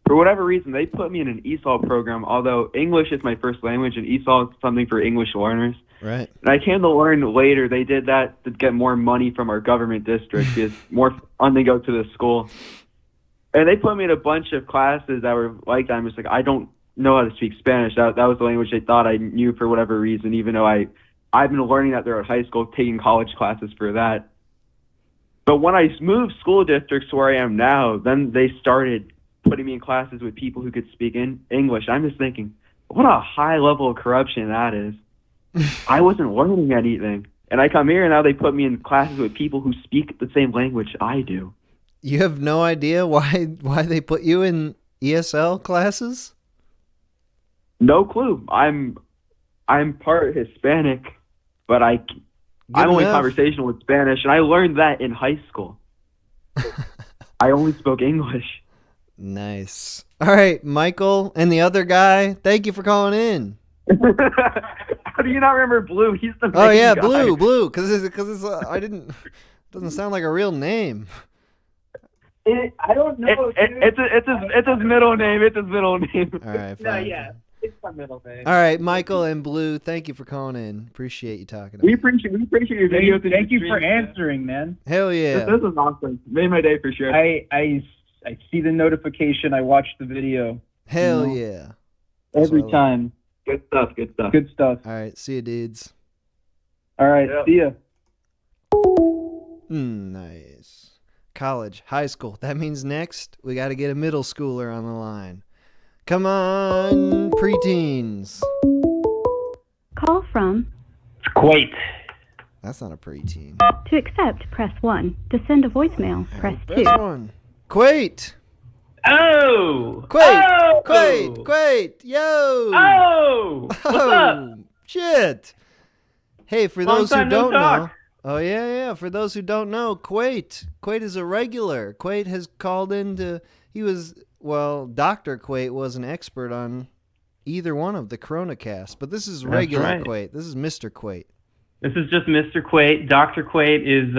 for whatever reason, they put me in an ESOL program, although English is my first language, and ESOL is something for English learners. Right. And I came to learn later they did that to get more money from our government district, because more funding go to the school. And they put me in a bunch of classes that were like that. I'm just like, I don't know how to speak Spanish. That was the language they thought I knew for whatever reason, even though I've been learning that throughout high school, taking college classes for that. But when I moved school districts to where I am now, then they started putting me in classes with people who could speak in English. I'm just thinking, what a high level of corruption that is. I wasn't learning anything. And I come here, and now they put me in classes with people who speak the same language I do. You have no idea why they put you in ESL classes? No clue. I'm part Hispanic, but I'm only conversational with Spanish, and I learned that in high school. I only spoke English. Nice. All right, Michael and the other guy, thank you for calling in. How do you not remember Blue? He's the main guy. Blue, because doesn't sound like a real name. I don't know. It's his middle name. It's his middle name. All right, fine. No, yeah, it's my middle name. All right, Michael and Blue, thank you for calling in. Appreciate you talking to me. We appreciate your video. Thank you for answering, man. Hell yeah. This is awesome. Made my day for sure. I see the notification. I watch the video. Hell yeah. Every time. Good stuff. Good stuff. All right, see you, dudes. All right, see ya. Nice. College, high school. That means next we got to get a middle schooler on the line. Come on, preteens. Call from Kuwait. That's not a preteen. To accept, press 1. To send a voicemail, press 2. Press 1. Kuwait. Oh! Kuwait! Yo! Oh! What's up? Shit! Hey, for Long those who time no don't talk. know, oh yeah. For those who don't know, Quate is a regular. Quate has called into. He was Dr. Quate was an expert on either one of the Coronacast, but this is regular right. Quate. This is Mr. Quate. This is just Mr. Quate. Dr. Quate is,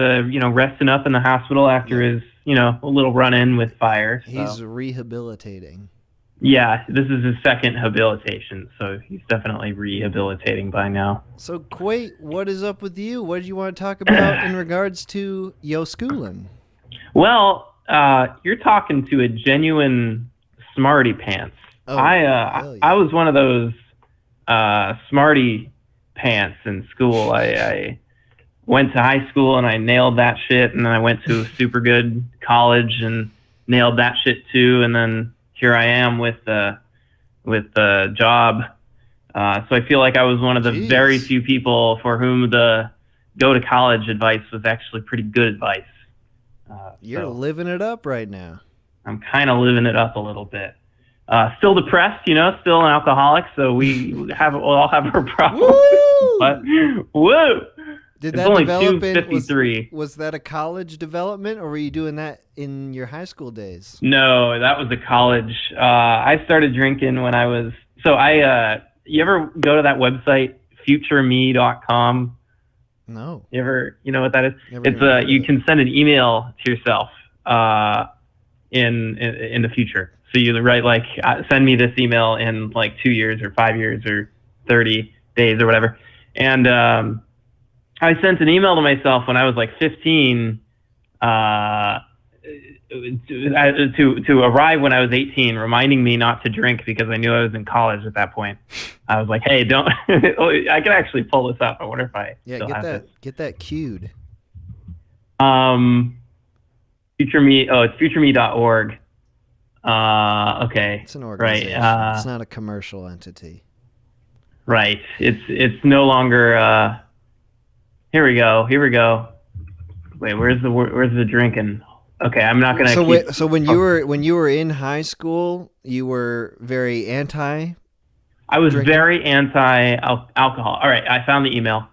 resting up in the hospital after his, a little run-in with fire. So. He's rehabilitating. Yeah, this is his second habilitation, so he's definitely rehabilitating by now. So, Quate, what is up with you? What did you want to talk about in regards to yo SCHOOLIN? Well, you're talking to a genuine smarty pants. Oh, I was one of those smarty pants in school. I went to high school and I nailed that shit, and then I went to a super good college and nailed that shit too, and then here I am with a job. So I feel like I was one of the very few people for whom the go to college advice was actually pretty good advice. You're living it up right now. I'm kind of living it up a little bit. Still depressed, still an alcoholic, so we'll all have our problems. Woo! But woo! Did it's that only develop 2:53. Was that a college development, or were you doing that in your high school days? No, that was a college. I started drinking when I was you ever go to that website futureme.com? No. You know what that is? Never You can send an email to yourself in the future. So you write send me this email in 2 years or 5 years or 30 days or whatever. And I sent an email to myself when I was 15 to arrive when I was 18, reminding me not to drink because I knew I was in college at that point. I was like, hey, don't. I can actually pull this up. I wonder if I still have this. Get that queued. Future Me. Oh, it's futureme.org. Okay. It's an organization. Right. It's not a commercial entity. Right. It's no longer. Here we go. Wait, where's the drinking? Okay, I'm not gonna. So when you were in high school, you were very anti. I was drinking? very anti-alcohol. All right, I found the email.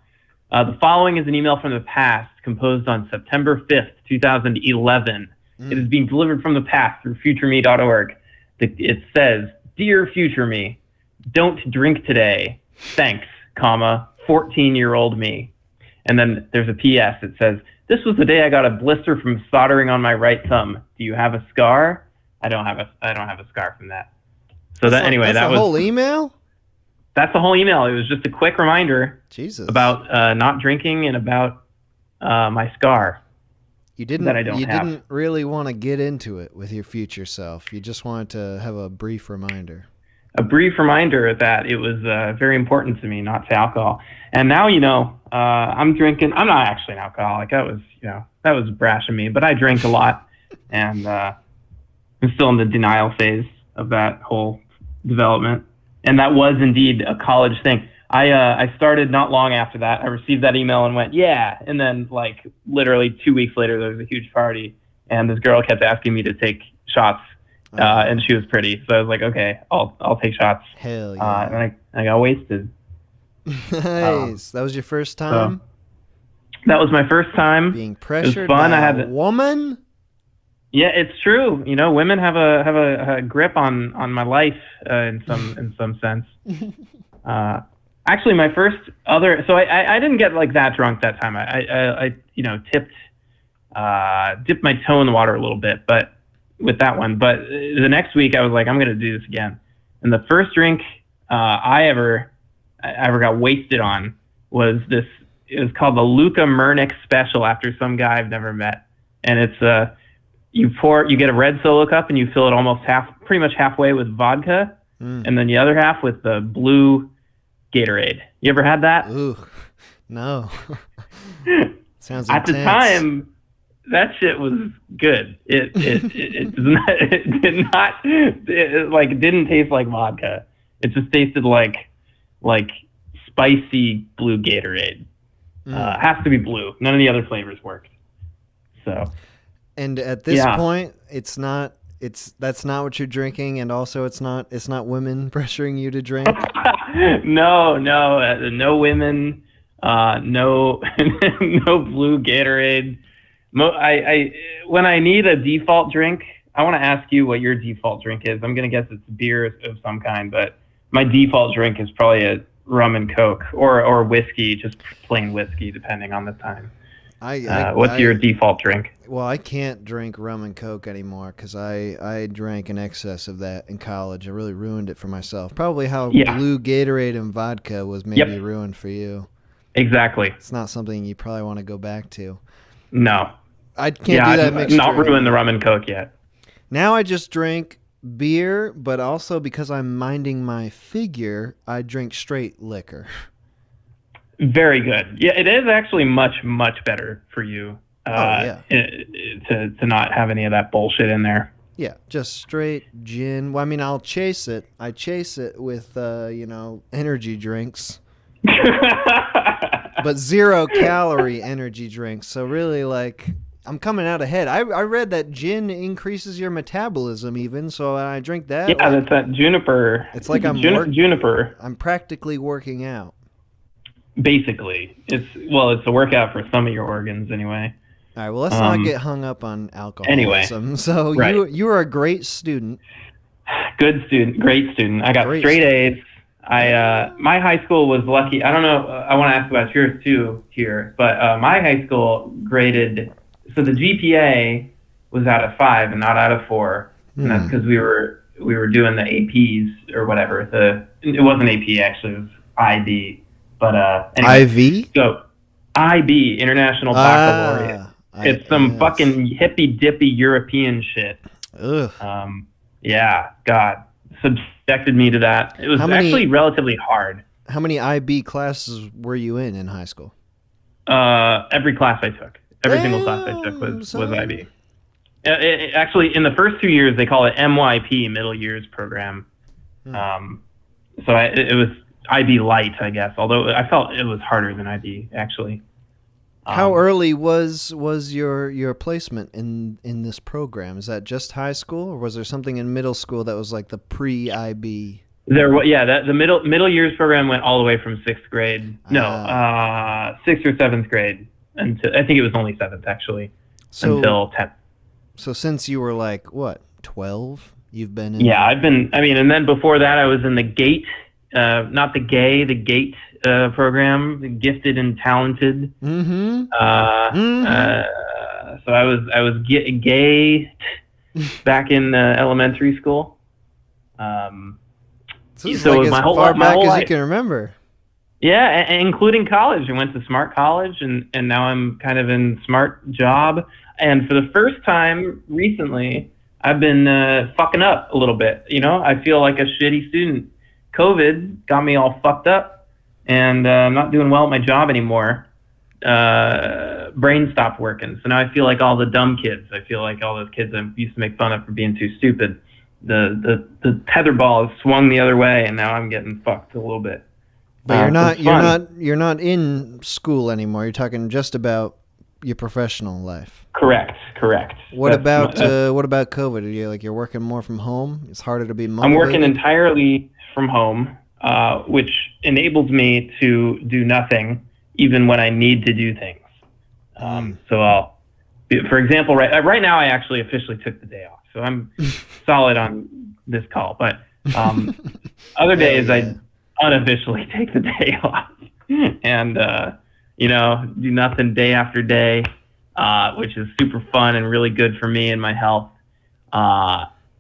The following is an email from the past, composed on September 5th, 2011. It is being delivered from the past through futureme.org. It says, "Dear Future Me, don't drink today. Thanks, 14-year-old me." And then there's a PS. It says, "This was the day I got a blister from soldering on my right thumb. Do you have a scar?" I don't have a scar from that. So that was the whole email. That's the whole email. It was just a quick reminder about not drinking and about my scar. You didn't. That I don't have. Didn't really want to get into it with your future self. You just wanted to have a brief reminder. A brief reminder that it was very important to me not to alcohol. And now I'm drinking. I'm not actually an alcoholic. That was brash of me. But I drink a lot, and I'm still in the denial phase of that whole development. And that was indeed a college thing. I started not long after that. I received that email and went, yeah. And then literally 2 weeks later, there was a huge party, and this girl kept asking me to take shots, and she was pretty. So I was like, okay, I'll take shots. Hell yeah. And I got wasted. Nice. That was your first time? So that was my first time. Being pressured it was fun. by I had a woman? Yeah, it's true. Women have a grip on my life in some sense. Actually, my first so I didn't get that drunk that time. I dipped my toe in the water a little bit, but with that one. But the next week I was like, I'm gonna do this again. And the first drink I ever got wasted on was this. It was called the Luka Mernick Special after some guy I've never met, and it's you get a red Solo cup and you fill it pretty much halfway with vodka, and then the other half with the blue Gatorade. You ever had that? Ooh, no. Sounds intense. At the time, that shit was good. It didn't taste like vodka. It just tasted like spicy blue Gatorade. Has to be blue. None of the other flavors worked. So. And at this point, that's not what you're drinking, and also it's not women pressuring you to drink. No women. No, no blue Gatorade. When I need a default drink, I want to ask you what your default drink is. I'm gonna guess it's beer of some kind, but my default drink is probably a rum and Coke or whiskey, just plain whiskey, depending on the time. What's your default drink? Well, I can't drink rum and Coke anymore because I drank in excess of that in college. I really ruined it for myself. Probably how blue Gatorade and vodka was maybe ruined for you. Exactly. It's not something you probably want to go back to. No. I can't do that mixture. Not ruin the rum and Coke yet. Now I just drink beer, but also because I'm minding my figure, I drink straight liquor. Very good. Yeah, it is actually much, much better for you to not have any of that bullshit in there. Yeah, just straight gin. Well, I mean, I'll chase it. I chase it with, energy drinks. But 0-calorie energy drinks. So really, like, I'm coming out ahead. I read that gin increases your metabolism even, so when I drink that. Yeah, that's that juniper. It's like juniper. I'm practically working out. Basically, it's a workout for some of your organs anyway. All right, well, let's not get hung up on alcoholism. Anyway, so right. you are a great student. Good student, great student. I got straight A's. My high school was lucky. I don't know. I want to ask about yours too here, but my high school graded. So the GPA was out of 5 and not out of 4, and that's because we were doing the APs or whatever. It wasn't AP actually. It was IB. But anyway, IV? So IB, International Baccalaureate. It's some fucking hippy dippy European shit. Ugh. Yeah, God. Subjected me to that. It was actually relatively hard. How many IB classes were you in high school? Every class I took. Every single class I took was IB. Actually, in the first 2 years, they call it MYP, Middle Years Program. So it was IB light, I guess. Although I felt it was harder than IB actually. How early was your placement in this program? Is that just high school, or was there something in middle school that was like the pre-IB? The middle years program went all the way from 6th grade. No, 6th or 7th grade until I think it was only 7th actually, until 10th. So since you were like what 12, you've been in? Yeah, I've been. I mean, and then before that, I was in the GATE. Not the GATE program, the gifted and talented. Mm-hmm. So I was gay back in elementary school. So like my whole back as you can remember. Yeah, including college. I went to Smart College, and now I'm kind of in Smart Job. And for the first time recently, I've been fucking up a little bit. You know, I feel like a shitty student. COVID got me all fucked up, and I'm not doing well at my job anymore. Brain stopped working, so now I feel like all the dumb kids. I feel like all those kids I used to make fun of for being too stupid. The tetherball has swung the other way, and now I'm getting fucked a little bit. But you're not in school anymore. You're talking just about your professional life. Correct. What about COVID? You're working more from home? It's harder to be motivated? I'm working entirely from home, which enables me to do nothing even when I need to do things. So I'll, for example, right now I actually officially took the day off. So I'm solid on this call. But other days I unofficially take the day off and, do nothing day after day, which is super fun and really good for me and my health.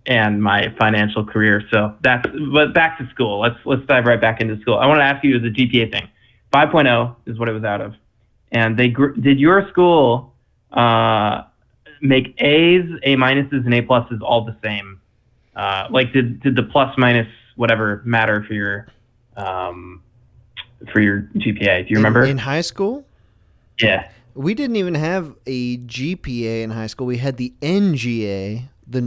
And my financial career. So but back to school. Let's dive right back into school. I want to ask you the GPA thing. 5.0 is what it was out of. And did your school make A's, A minuses, and A pluses all the same? Did the plus minus whatever matter for your GPA? Do you remember? In high school? Yeah. We didn't even have a GPA in high school. We had the NGA. The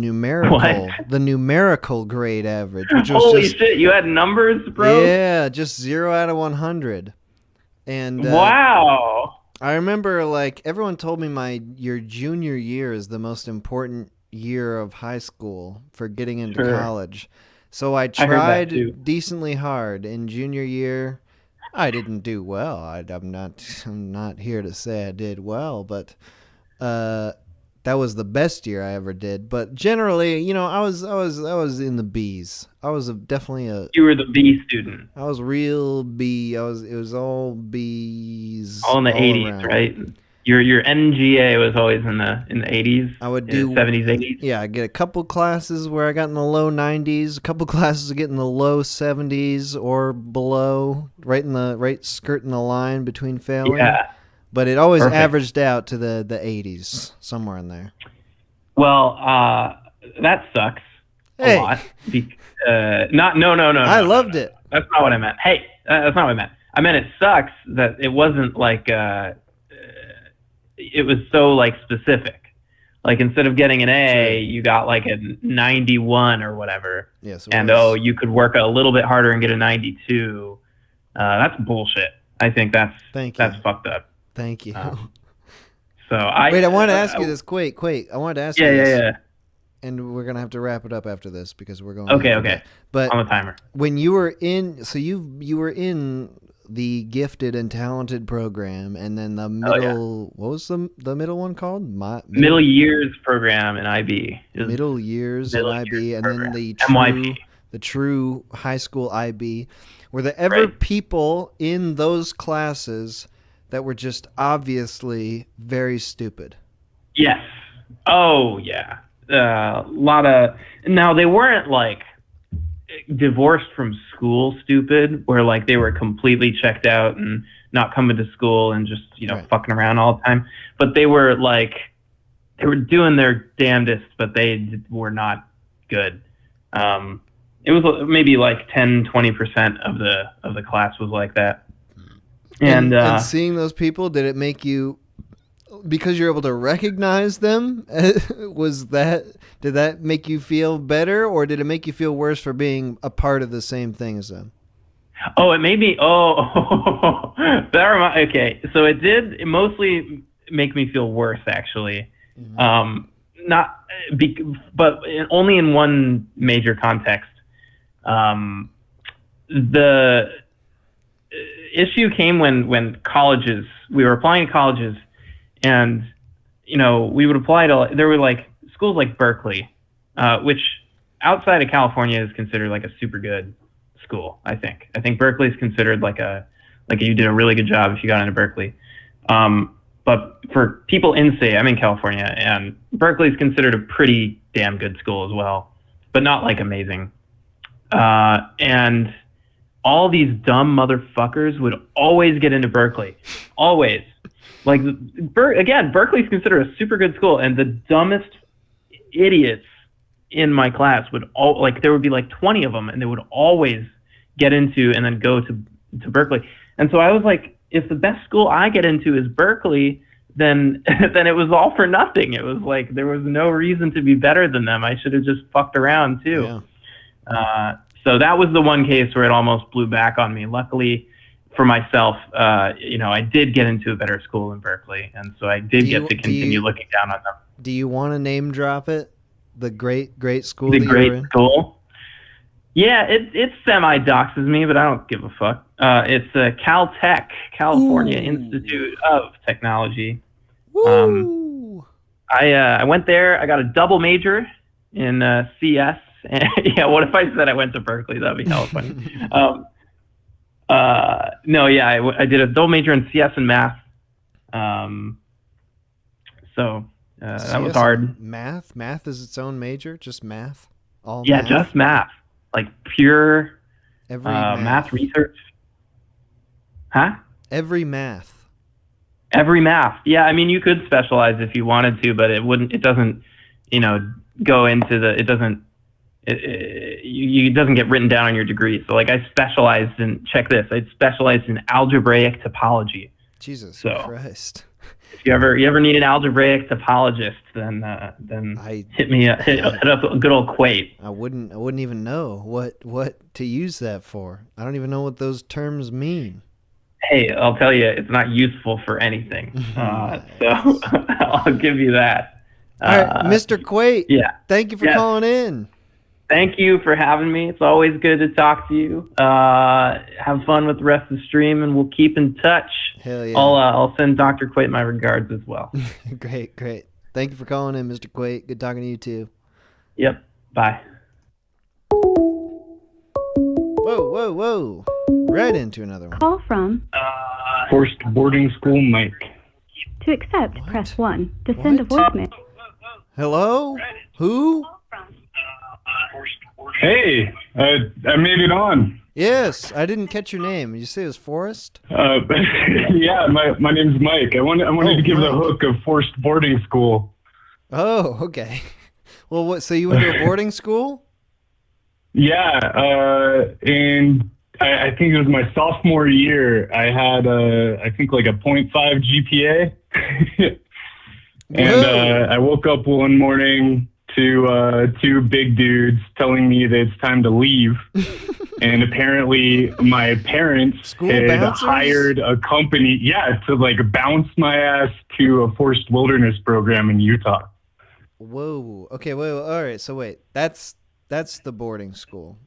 numerical grade average, which was holy shit! You had numbers, bro. Yeah, just 0 out of 100. And wow, I remember everyone told me your junior year is the most important year of high school for getting into college. So I tried decently hard in junior year, I didn't do well. I'm not here to say I did well, but that was the best year I ever did. But generally, you know, I was in the B's. I was definitely a. You were the B student. I was real B. It was all B's. All in the 80s, around. right? Your NGA was always in the 80s. I would do 70s, 80s. Yeah, I get a couple classes where I got in the low 90s, a couple classes I get in the low 70s or below, right skirting the line between failing. Yeah. But it always Perfect. averaged out to the 80s, somewhere in there. Well, that sucks Hey. a lot. No. I loved it. That's not what I meant. Hey, that's not what I meant. I meant it sucks that it wasn't like it was so like specific. Like instead of getting an A, you got like a 91 or whatever. Yes. And you could work a little bit harder and get a 92. That's bullshit. I think that's fucked up. Thank you. So Wait, I wanted to ask you this. Wait. I wanted to ask you this. Yeah. And we're gonna have to wrap it up after this because we're going. Okay. But on the timer. When you were in, so you were in the gifted and talented program, and then the middle. What was the middle one called? Middle years program in IB. Middle years in IB, and program. then the MYP. true high school IB. Were there ever people in those classes that were just obviously very stupid? Yes. Oh, yeah. A lot of... Now, they weren't, like, divorced from school stupid, where, like, they were completely checked out and not coming to school and just, fucking around all the time. But they were, like... They were doing their damnedest, but they were not good. It was maybe, like, 10-20% of the class was like that. And seeing those people, did it make you, because you're able to recognize them, did that make you feel better, or did it make you feel worse for being a part of the same thing as them? Oh, it made me, okay. So it mostly make me feel worse, actually. Mm-hmm. But only in one major context. The issue came when colleges, we were applying to colleges, and we would apply to, there were like schools like Berkeley, which outside of California is considered like a super good school. I think Berkeley is considered like you did a really good job if you got into Berkeley. But for people in state, I'm in California, and Berkeley is considered a pretty damn good school as well, but not like amazing. And all these dumb motherfuckers would always get into Berkeley. Always. Like, again, Berkeley's considered a super good school, and the dumbest idiots in my class there would be like 20 of them, and they would always get into and then go to Berkeley. And so I was like, if the best school I get into is Berkeley, then it was all for nothing. It was like there was no reason to be better than them. I should have just fucked around too. Yeah. So that was the one case where it almost blew back on me. Luckily for myself, I did get into a better school in Berkeley, and so I did get to continue looking down on them. Do you want to name drop it? The great school. The great school. Yeah, it semi-doxes me, but I don't give a fuck. It's Caltech, California Institute of Technology. Woo! I went there. I got a double major in CS. Yeah, what if I said I went to Berkeley? That'd be hella funny. I did a double major in CS and math. That was hard. Math is its own major, just math. All yeah, math? just math, like pure math research. Huh? Every math. Yeah, I mean, you could specialize if you wanted to, but it doesn't, go into the, it doesn't get written down on your degree. So like I specialized in algebraic topology. Jesus Christ. If you ever need an algebraic topologist, then hit up a good old Quate. I wouldn't even know what to use that for. I don't even know what those terms mean. Hey, I'll tell you, it's not useful for anything. So I'll give you that. All right, Mr. Quate. Yeah. Thank you for calling in. Thank you for having me. It's always good to talk to you. Have fun with the rest of the stream, and we'll keep in touch. Hell yeah. I'll send Dr. Quate my regards as well. Great. Thank you for calling in, Mr. Quate. Good talking to you too. Yep. Bye. Whoa. Right into another one. Call from. Forced boarding school Mike. To accept, What? press 1. To send a voicemail. Hello? Who? Hey, I made it on. Yes, I didn't catch your name. Did you say it was Forrest? Yeah, my name's Mike. I wanted to give the Mike. hook of forced boarding school. Oh, okay. Well, what? So you went to a boarding school? Yeah, and I think it was my sophomore year. I had I think like a 0.5 GPA, and I woke up one morning to two big dudes telling me that it's time to leave. And apparently my parents School had bouncers? hired a company, to like bounce my ass to a forced wilderness program in Utah. Whoa. Okay, wait. All right, so wait. That's the boarding school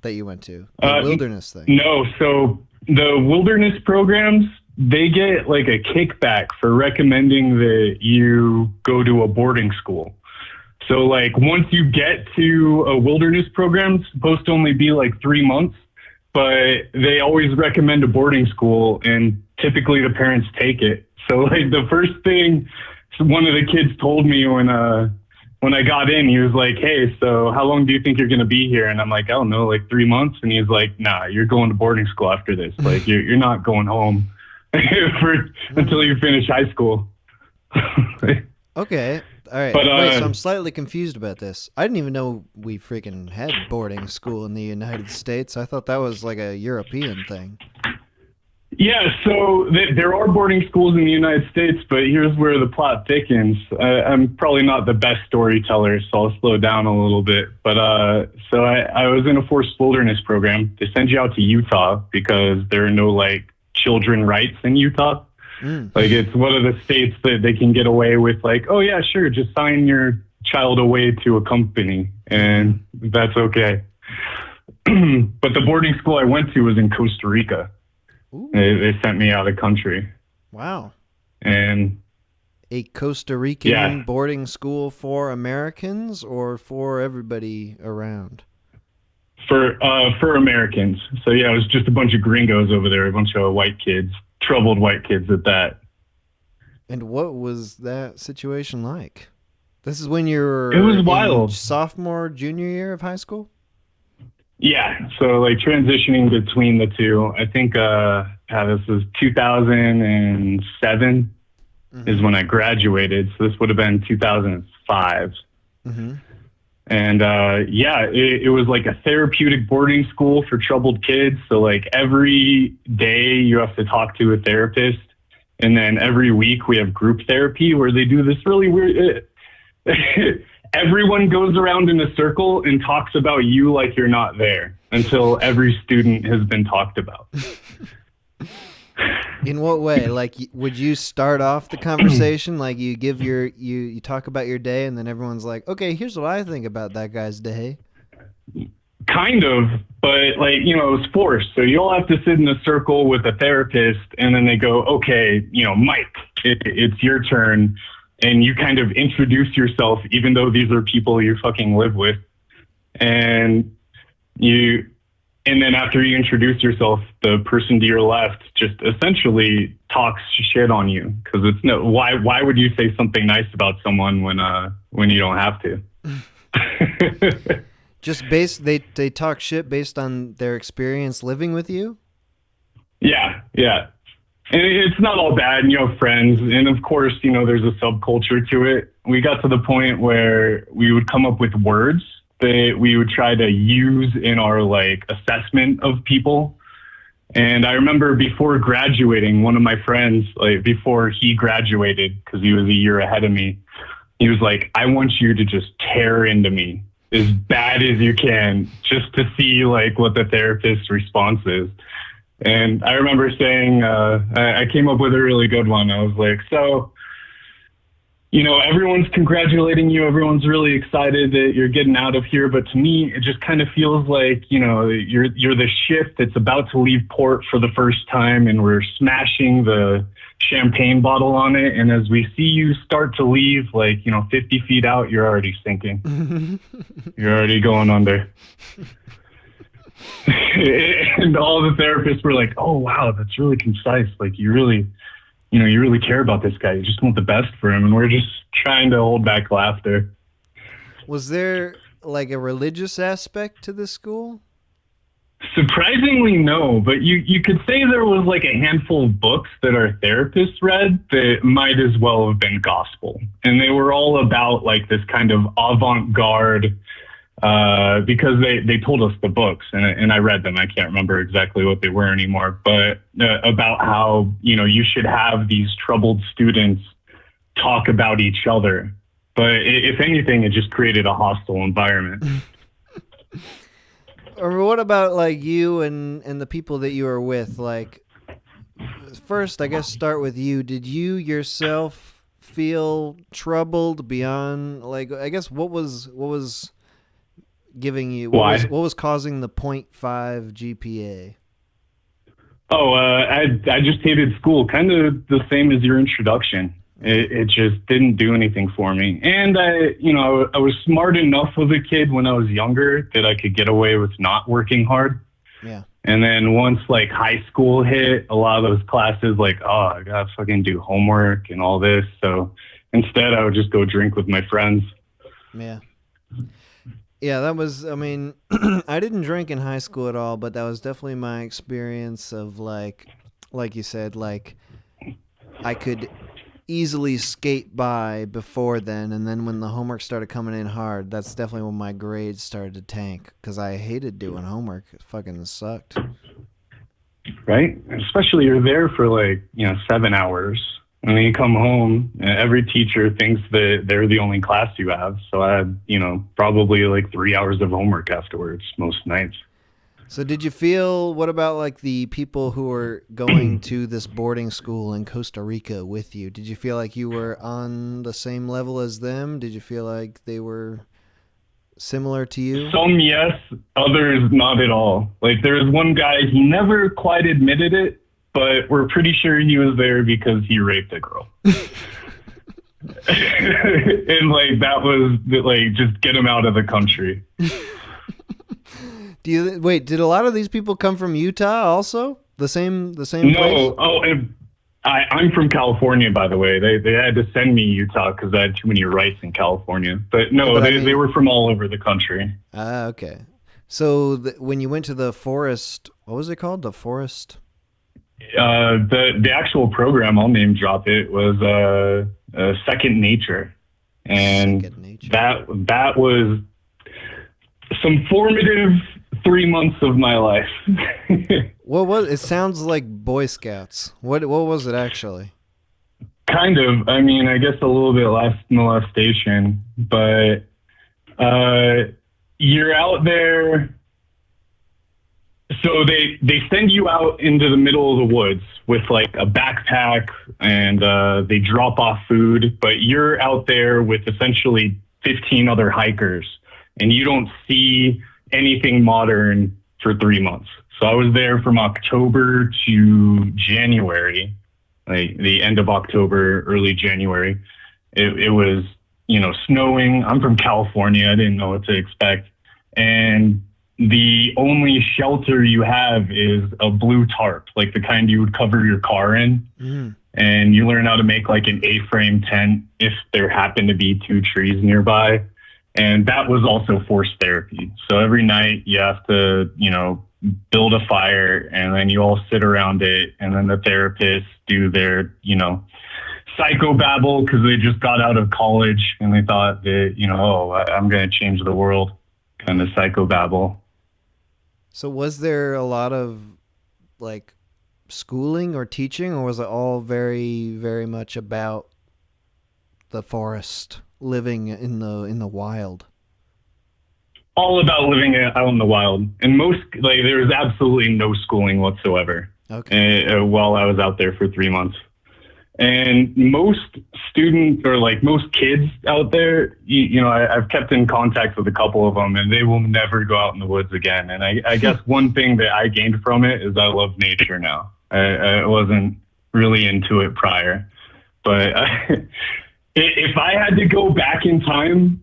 that you went to. The wilderness thing. No, so the wilderness programs, they get like a kickback for recommending that you go to a boarding school. So like once you get to a wilderness program, it's supposed to only be like 3 months, but they always recommend a boarding school, and typically the parents take it. So like the first thing one of the kids told me when I got in, he was like, "Hey, so how long do you think you're going to be here?" And I'm like, "I don't know, like 3 months." And he's like, "Nah, you're going to boarding school after this. Like you're not going home until you finish high school." Okay. All right. But, wait, so I'm slightly confused about this. I didn't even know we freaking had boarding school in the United States. I thought that was like a European thing. Yeah, so there are boarding schools in the United States, but here's where the plot thickens. I'm probably not the best storyteller, so I'll slow down a little bit. But so I was in a forced wilderness program. They send you out to Utah because there are no like children rights in Utah. Like it's one of the states that they can get away with like, oh yeah, sure, just sign your child away to a company and that's okay. But the boarding school I went to was in Costa Rica. They sent me out of the country. Wow. And a Costa Rican boarding school for Americans or for everybody around? For Americans. So yeah, it was just a bunch of gringos over there, a bunch of white kids. Troubled white kids at that. And what was that situation like? This is when you were It was wild. Sophomore, junior year of high school? Yeah, so like transitioning between the two. I think this was 2007 is when I graduated. So this would have been 2005. Mm-hmm. And it was like a therapeutic boarding school for troubled kids. So like every day you have to talk to a therapist. And then every week we have group therapy where they do this really weird... Everyone goes around in a circle and talks about you like you're not there until every student has been talked about. In what way? Like, would you start off the conversation like you give you talk about your day, and then everyone's like, "Okay, here's what I think about that guy's day." Kind of, but like it was forced. So you all have to sit in a circle with a therapist, and then they go, "Okay, Mike, it's your turn." And you kind of introduce yourself, even though these are people you fucking live with. And then after you introduce yourself, the person to your left just essentially talks shit on you. Cause why would you say something nice about someone when you don't have to? Just they talk shit based on their experience living with you? Yeah. And it's not all bad, and you have friends. And of course, there's a subculture to it. We got to the point where we would come up with words that we would try to use in our like assessment of people. And I remember before graduating, one of my friends, like before he graduated, because he was a year ahead of me, he was like, "I want you to just tear into me as bad as you can, just to see like what the therapist's response is." And I remember saying, I came up with a really good one. I was like, "So you know, everyone's congratulating you. Everyone's really excited that you're getting out of here. But to me, it just kind of feels like, you know, you're the ship that's about to leave port for the first time, and we're smashing the champagne bottle on it. And as we see you start to leave, like, you know, 50 feet out, you're already sinking. You're already going under. And all the therapists were like, oh, wow, that's really concise. Like, you really care about this guy. You just want the best for him. And we're just trying to hold back laughter. Was there like a religious aspect to this school? Surprisingly, no. But you could say there was like a handful of books that our therapists read that might as well have been gospel. And they were all about like this kind of avant-garde, because they told us the books and I read them. I can't remember exactly what they were anymore, but about how, you know, you should have these troubled students talk about each other. But if anything, it just created a hostile environment. Or what about like you and the people that you were with? Like, first, I guess start with you. Did you yourself feel troubled beyond, like, I guess what was giving you, what was causing the 0.5 GPA? Oh, I just hated school, kind of the same as your introduction. It just didn't do anything for me. And I was smart enough as a kid when I was younger that I could get away with not working hard. Yeah. And then once like high school hit, a lot of those classes, like, oh, I gotta fucking do homework and all this. So instead I would just go drink with my friends. Yeah. Yeah, that was, I mean, I didn't drink in high school at all, but that was definitely my experience of like you said, like I could easily skate by before then, and then when the homework started coming in hard, that's definitely when my grades started to tank, because I hated doing homework. It fucking sucked. Right? Especially you're there for like, 7 hours. And then you come home, and every teacher thinks that they're the only class you have. So I had, probably like 3 hours of homework afterwards most nights. So did you feel, what about like the people who were going to this boarding school in Costa Rica with you? Did you feel like you were on the same level as them? Did you feel like they were similar to you? Some yes, others not at all. Like there was one guy, he never quite admitted it, but we're pretty sure he was there because he raped a girl. And like that was like, just get him out of the country. Did a lot of these people come from Utah also? The same place? No. Oh, and I'm from California, by the way. They had to send me Utah because I had too many rights in California. But no, they were from all over the country. Ah, okay. So when you went to the forest, what was it called? The forest? The actual program, I'll name drop it, was Second Nature. And Second Nature. That was some formative 3 months of my life. What was it? Sounds like Boy Scouts. What was it actually? Kind of. I mean, I guess a little bit less molestation, but you're out there. So they send you out into the middle of the woods with like a backpack, and they drop off food, but you're out there with essentially 15 other hikers, and you don't see anything modern for 3 months. So I was there from October to January, like the end of October, early January. It was, snowing. I'm from California. I didn't know what to expect. And the only shelter you have is a blue tarp, like the kind you would cover your car in. Mm. And you learn how to make like an A-frame tent if there happen to be 2 trees nearby. And that was also forced therapy. So every night you have to, build a fire, and then you all sit around it, and then the therapists do their, psychobabble because they just got out of college and they thought that, I'm going to change the world, kind of psychobabble. So was there a lot of like schooling or teaching, or was it all very, very much about the forest, living in the wild? All about living out in the wild. And there was absolutely no schooling whatsoever. Okay. While I was out there for 3 months. And most students or like most kids out there, I've kept in contact with a couple of them, and they will never go out in the woods again. And I guess one thing that I gained from it is I love nature now. I wasn't really into it prior, but if I had to go back in time,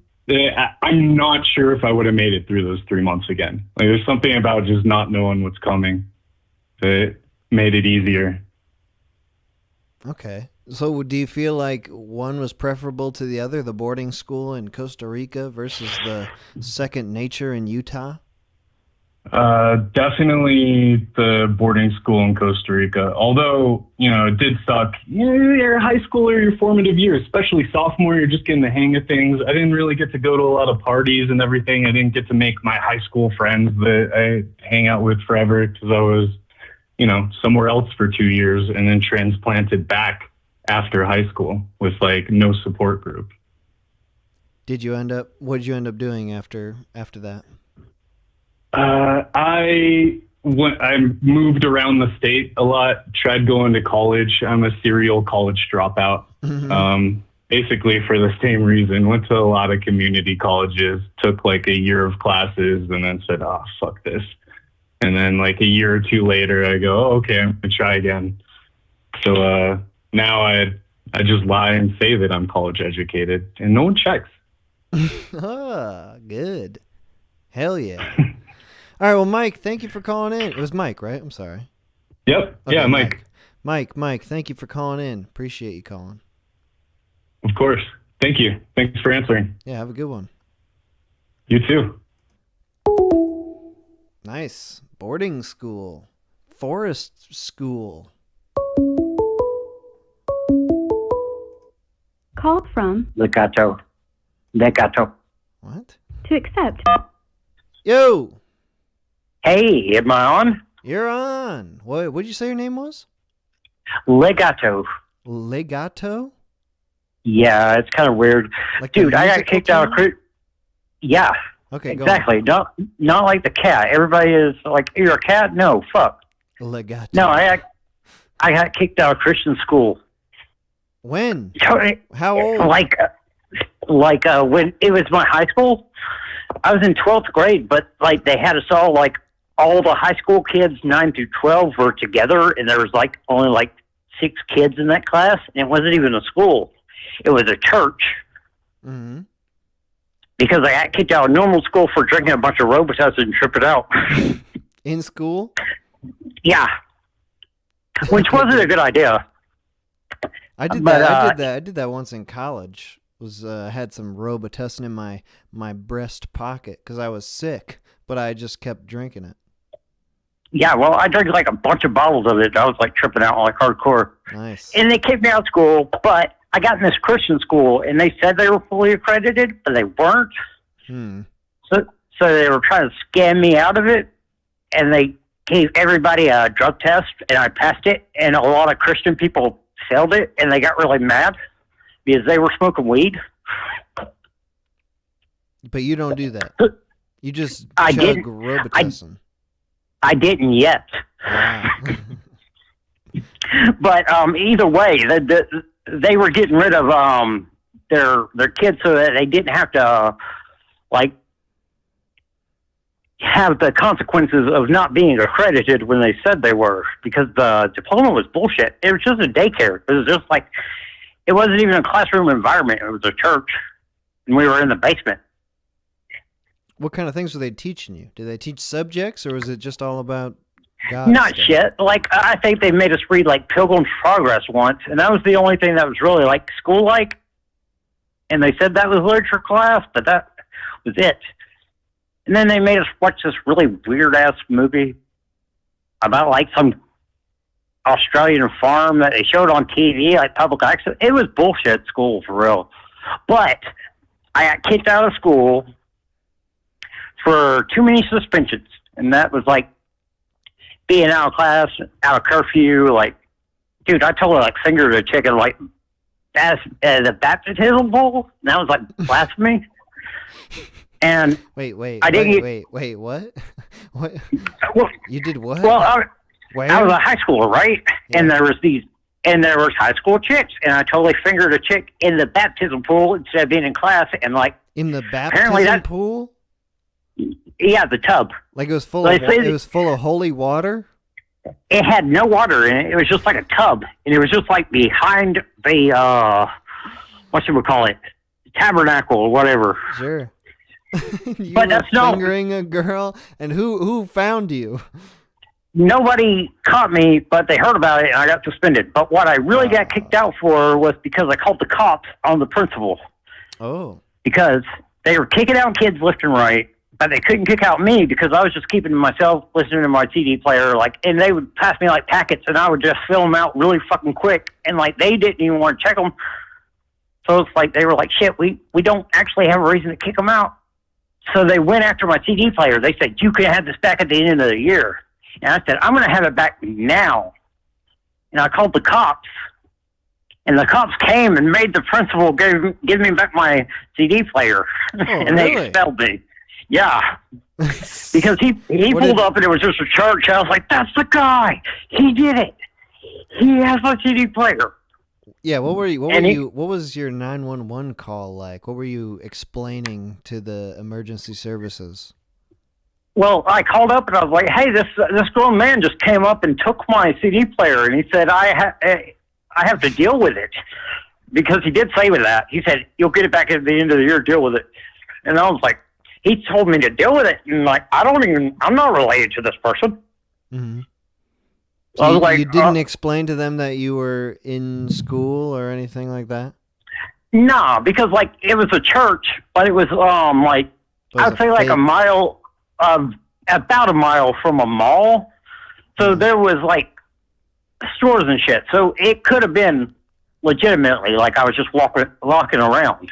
I'm not sure if I would have made it through those 3 months again. Like, there's something about just not knowing what's coming that made it easier. Okay. So do you feel like one was preferable to the other, the boarding school in Costa Rica versus the second nature in Utah? Definitely the boarding school in Costa Rica. Although, it did suck. You're high school or your formative years, especially sophomore, you're just getting the hang of things. I didn't really get to go to a lot of parties and everything. I didn't get to make my high school friends that I hang out with forever because I was, somewhere else for 2 years and then transplanted back after high school with like no support group. What did you end up doing after that? I moved around the state a lot, tried going to college. I'm a serial college dropout. Mm-hmm. Basically for the same reason. Went to a lot of community colleges, took like a year of classes, and then said, oh, fuck this. And then like a year or two later, I go, oh, okay, I'm going to try again. So now I just lie and say that I'm college educated, and no one checks. Ah, good. Hell yeah. All right, well, Mike, thank you for calling in. It was Mike, right? I'm sorry. Yep. Okay, yeah, Mike. Mike, thank you for calling in. Appreciate you calling. Of course. Thank you. Thanks for answering. Yeah, have a good one. You too. Nice. Boarding school. Forest school. Call from Legato. What? to accept. Yo! Hey, am I on? You're on. What did you say your name was? Legato. Legato? Yeah, it's kind of weird. Like dude, I got kicked out of Yeah. Okay, exactly. Not like the cat. Everybody is like, you're a cat? No, fuck. Legato. No, I got kicked out of Christian school. When? How old? Like when it was my high school. I was in 12th grade, but like they had us all the high school kids 9 through 12 were together, and there was like only like 6 kids in that class, and it wasn't even a school. It was a church. Mm-hmm. Because I got kicked out of normal school for drinking a bunch of Robitussin and tripping out. In school? Yeah. Which wasn't a good idea. I did that. I did that once in college. Had some Robitussin in my breast pocket because I was sick, but I just kept drinking it. Yeah, well, I drank like a bunch of bottles of it. I was like tripping out like hardcore. Nice. And they kicked me out of school, but I got in this Christian school, and they said they were fully accredited, but they weren't. So they were trying to scam me out of it, and they gave everybody a drug test, and I passed it, and a lot of Christian people failed it, and they got really mad because they were smoking weed. But you don't do that. You just chug Robitussin. I didn't yet. Wow. But either way, they were getting rid of their kids so that they didn't have to have the consequences of not being accredited when they said they were, because the diploma was bullshit. It was just a daycare. It was just it wasn't even a classroom environment. It was a church, and we were in the basement. What kind of things were they teaching you? Did they teach subjects, or was it just all about God Not stuff? shit. I think they made us read Pilgrim's Progress once, and that was the only thing that was really school-like. And they said that was literature class, but that was it. And then they made us watch this really weird-ass movie about some Australian farm that they showed on TV, public access. It was bullshit school, for real. But I got kicked out of school for too many suspensions, and that was being out of class, out of curfew. Dude, I told her finger to a chicken that's the baptism bowl. And that was blasphemy. And wait, what? What? Well, You did what? Well, I was a high schooler, right? Yeah. And there was these and there was high school chicks, and I totally fingered a chick in the baptism pool instead of being in class, and like in the baptism pool. Yeah, the tub. Like it was full of holy water. It had no water in it. It was just like a tub, and it was just like behind the what should we call it, tabernacle or whatever. Sure. You but were that's not fingering a girl, and who found you? Nobody caught me, but they heard about it, and I got suspended. But what I really got kicked out for was because I called the cops on the principal. Oh. Because they were kicking out kids left and right, but they couldn't kick out me because I was just keeping to myself, listening to my CD player, and they would pass me like packets, and I would just fill them out really fucking quick, and like they didn't even want to check them. So it's like they were like, shit, we don't actually have a reason to kick them out. So they went after my CD player. They said, you can have this back at the end of the year. And I said, I'm going to have it back now. And I called the cops. And the cops came and made the principal give me back my CD player. Oh, and they expelled me. Yeah. Because he pulled up and it was just a church. I was like, that's the guy. He did it. He has my CD player. Yeah, what was your 911 call like? What were you explaining to the emergency services? Well, I called up and I was like, hey, this grown man just came up and took my CD player, and he said, I have to deal with it. Because he did say with that. He said, you'll get it back at the end of the year, deal with it. And I was like, he told me to deal with it, and like, I'm not related to this person. Mm-hmm. So you didn't explain to them that you were in school or anything like that? No, because like it was a church, but it was like I'd say like about a mile from a mall. So there was like stores and shit. So it could have been legitimately like I was just walking around,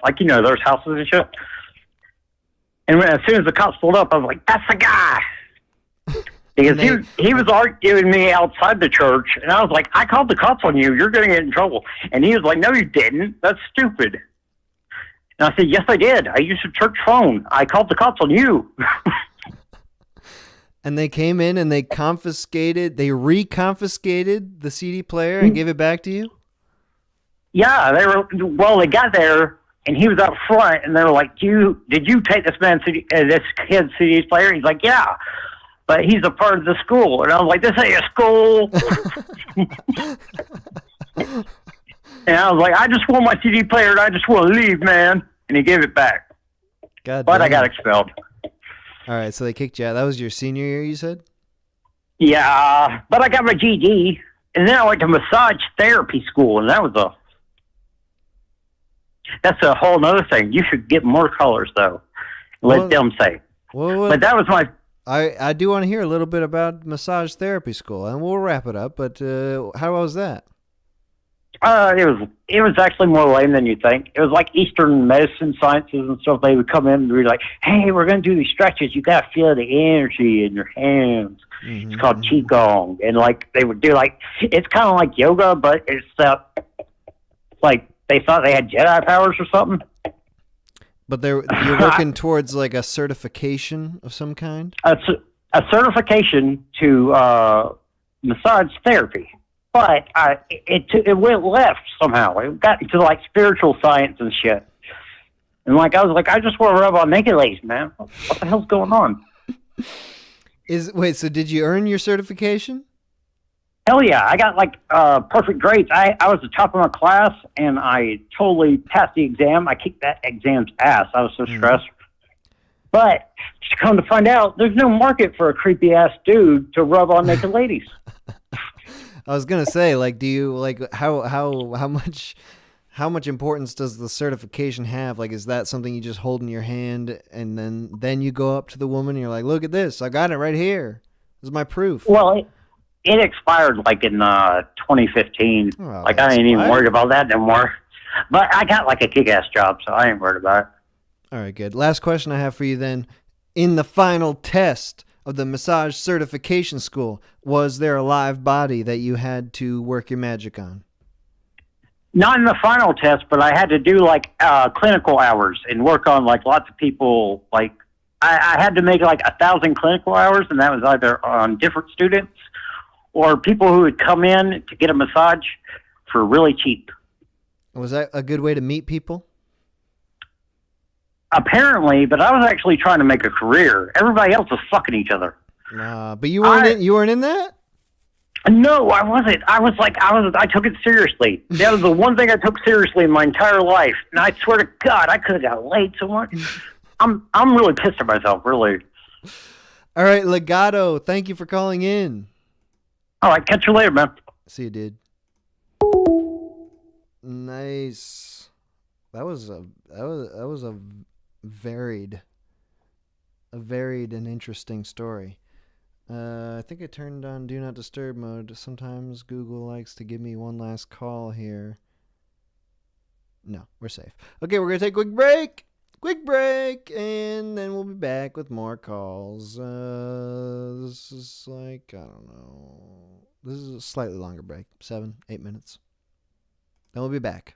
like there's houses and shit. And as soon as the cops pulled up, I was like, "That's the guy." Because he was arguing me outside the church, and I was like, I called the cops on you. You're going to get in trouble. And he was like, no, you didn't. That's stupid. And I said, yes, I did. I used a church phone. I called the cops on you. And they came in and they reconfiscated the CD player and gave it back to you? Yeah, they got there, and he was up front, and they were like, did you take this kid's CD player? He's like, yeah. But he's a part of the school. And I was like, this ain't a school. And I was like, I just want my CD player and I just want to leave, man. And he gave it back. But I got expelled. All right, so they kicked you out. That was your senior year, you said? Yeah, but I got my GED. And then I went to massage therapy school. And that's a whole other thing. You should get more colors, though. Let them say. But that was my... I do want to hear a little bit about massage therapy school, and we'll wrap it up. But how was that? It was actually more lame than you think. It was like Eastern medicine sciences and stuff. They would come in and be like, "Hey, we're going to do these stretches. You got to feel the energy in your hands." Mm-hmm. It's called qigong, and like they would do it's kind of like yoga, but it's like they thought they had Jedi powers or something. But you're working towards like a certification of some kind? A certification to massage therapy. But it went left somehow. It got into like spiritual science and shit. And like I was like, I just want to rub on naked ladies, man. What the hell's going on? So did you earn your certification? Hell yeah, I got like perfect grades. I was the top of my class, and I totally passed the exam. I kicked that exam's ass. I was so stressed. But to come to find out, there's no market for a creepy ass dude to rub on naked ladies. I was gonna say, like, do you like how much importance does the certification have? Like, is that something you just hold in your hand, and then you go up to the woman and you're like, look at this, I got it right here. This is my proof. Well. It expired like in 2015. Oh, like I ain't even worried about that anymore. But I got like a kick-ass job, so I ain't worried about it. All right, good. Last question I have for you then. In the final test of the massage certification school, was there a live body that you had to work your magic on? Not in the final test, but I had to do like clinical hours and work on like lots of people. Like I had to make like 1,000 clinical hours, and that was either on different students or people who would come in to get a massage for really cheap. Was that a good way to meet people? Apparently, but I was actually trying to make a career. Everybody else was fucking each other. But you weren't. You weren't in that. No, I wasn't. I took it seriously. That was the one thing I took seriously in my entire life. And I swear to God, I could have got laid so much. I'm really pissed at myself, really. All right, Legato, thank you for calling in. All right, catch you later, man. See you, dude. Nice. That was a varied and interesting story. I think I turned on Do Not Disturb mode. Sometimes Google likes to give me one last call here. No, we're safe. Okay, we're going to take a quick break. And then we'll be back with more calls. This is like, I don't know. This is a slightly longer break. 7-8 minutes. Then we'll be back.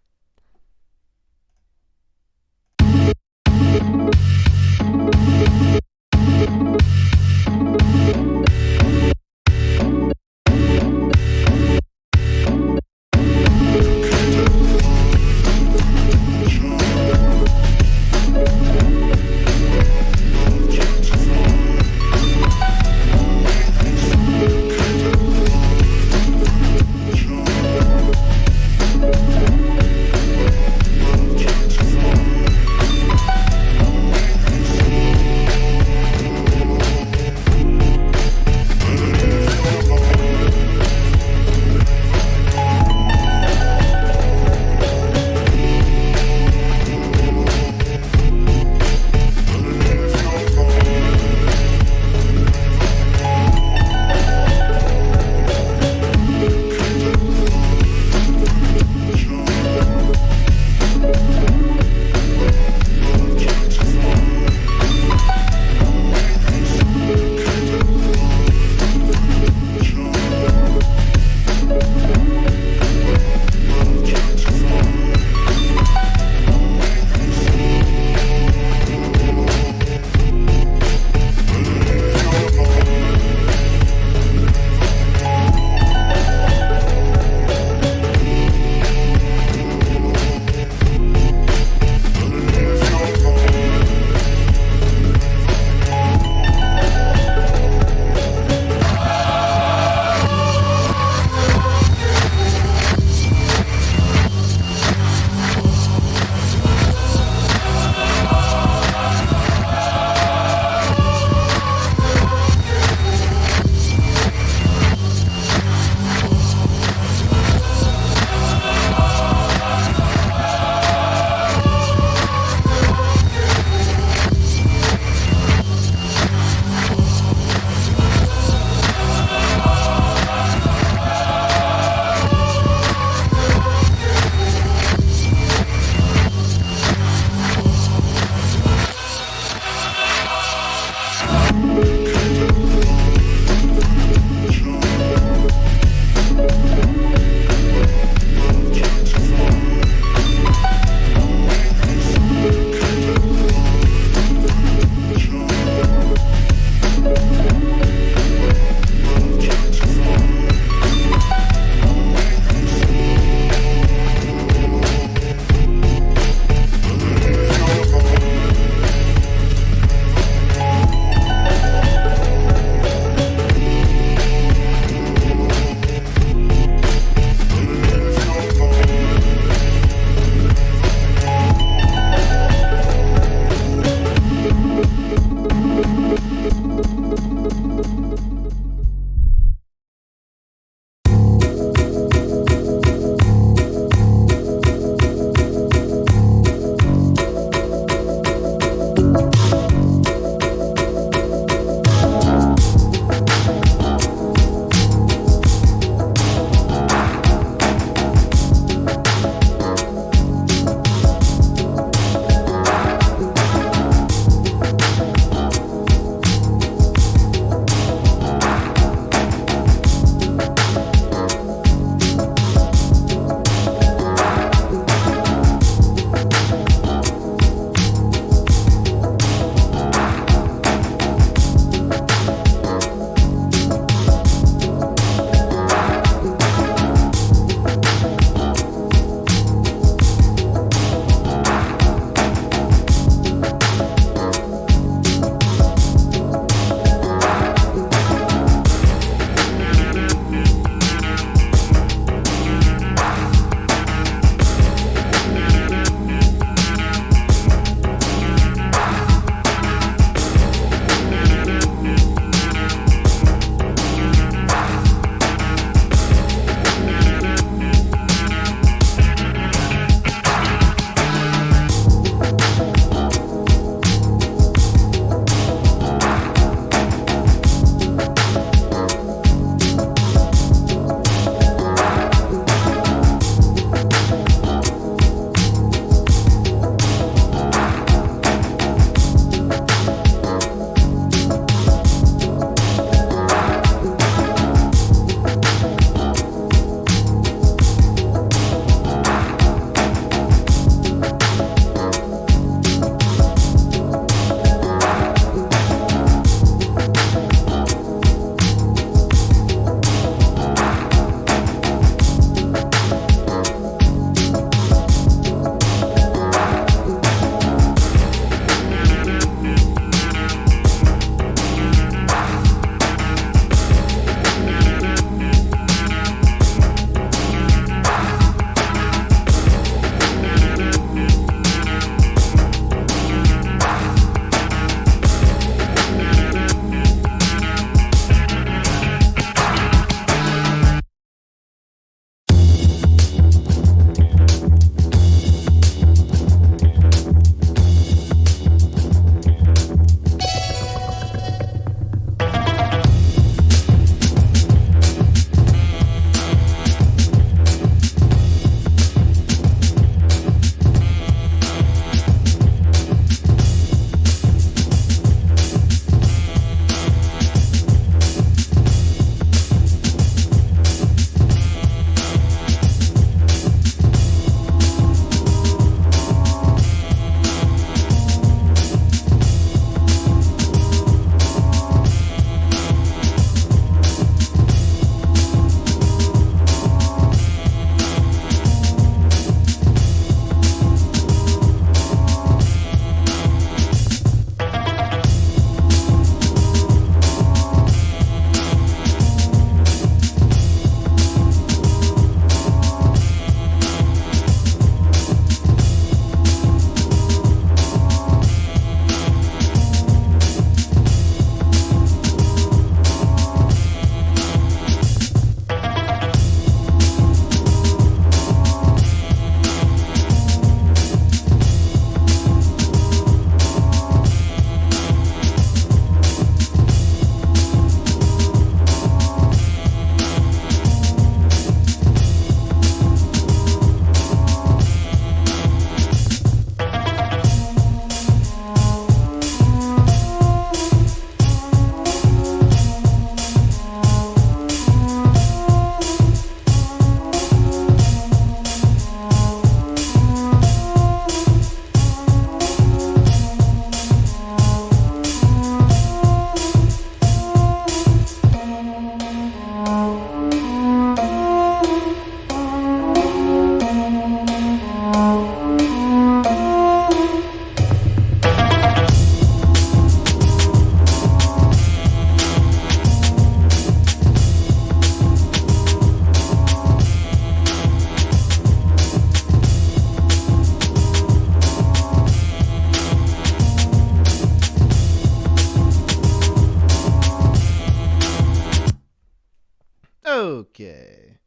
Okay,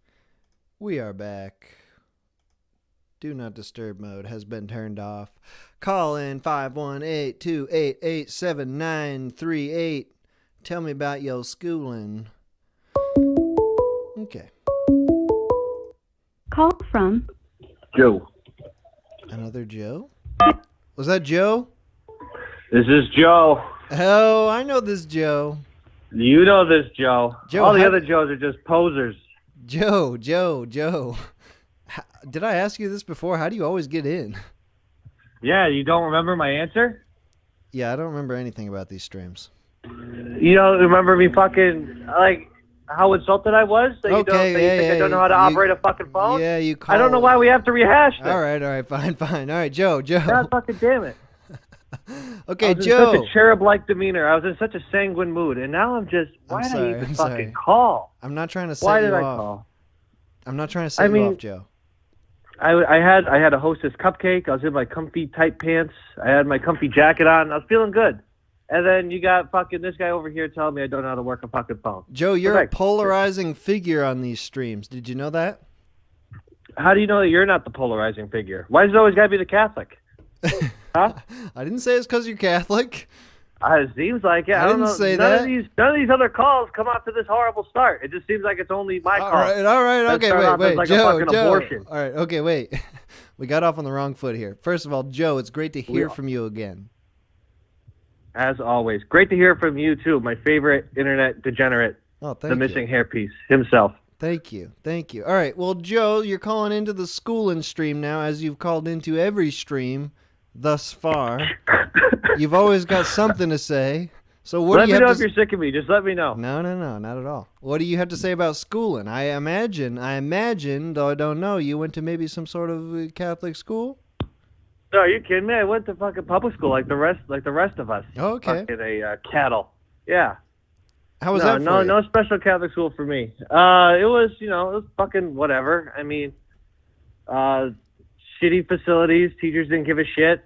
we are back. Do not disturb mode has been turned off. Call in 518-288-7938. Tell me about your schooling. Okay. Call from Joe. Another Joe? Was that Joe? This is Joe. Oh, I know this Joe. You know this Joe. Joe, All the other Joes are just posers. Joe. Did I ask you this before? How do you always get in? Yeah, you don't remember my answer? Yeah, I don't remember anything about these streams. You don't remember me fucking, like, how insulted I was? That you think I don't know how to operate a fucking phone? Yeah, you I don't know why we have to rehash this. All right, fine. All right, Joe. God fucking damn it. Okay, I was Joe. in such a cherub-like demeanor. I was in such a sanguine mood, and now I'm just, why did I even fucking call? I'm not trying to set Why you did I off. call? I'm not trying to set you off, Joe. I had a Hostess cupcake. I was in my comfy tight pants. I had my comfy jacket on. I was feeling good. And then you got fucking this guy over here telling me I don't know how to work a fucking phone. Joe, you're a polarizing figure on these streams. Did you know that? How do you know that you're not the polarizing figure? Why does it always got to be the Catholic? Huh? I didn't say it's because you're Catholic. It seems like it. I don't didn't know. say none that. Of these other calls come out to this horrible start. It just seems like it's only my call. All right. that Okay, start off as wait. like Joe, a fucking abortion. All right, okay, wait. We got off on the wrong foot here. First of all, Joe, it's great to hear from you again. As always. Great to hear from you, too. My favorite internet degenerate. Oh, thank the missing hairpiece himself. Thank you. All right, well, Joe, you're calling into the Schoolin stream now, as you've called into every stream thus far. You've always got something to say. So what Let do you me have know to if you're sick of me. Just let me know. No, not at all. What do you have to say about schooling? I imagine, though I don't know, you went to maybe some sort of Catholic school? No, are you kidding me? I went to fucking public school like the rest of us. Oh, okay. Fucking a cattle. Yeah. How was that for you? No special Catholic school for me. It was fucking whatever. I mean, shitty facilities. Teachers didn't give a shit.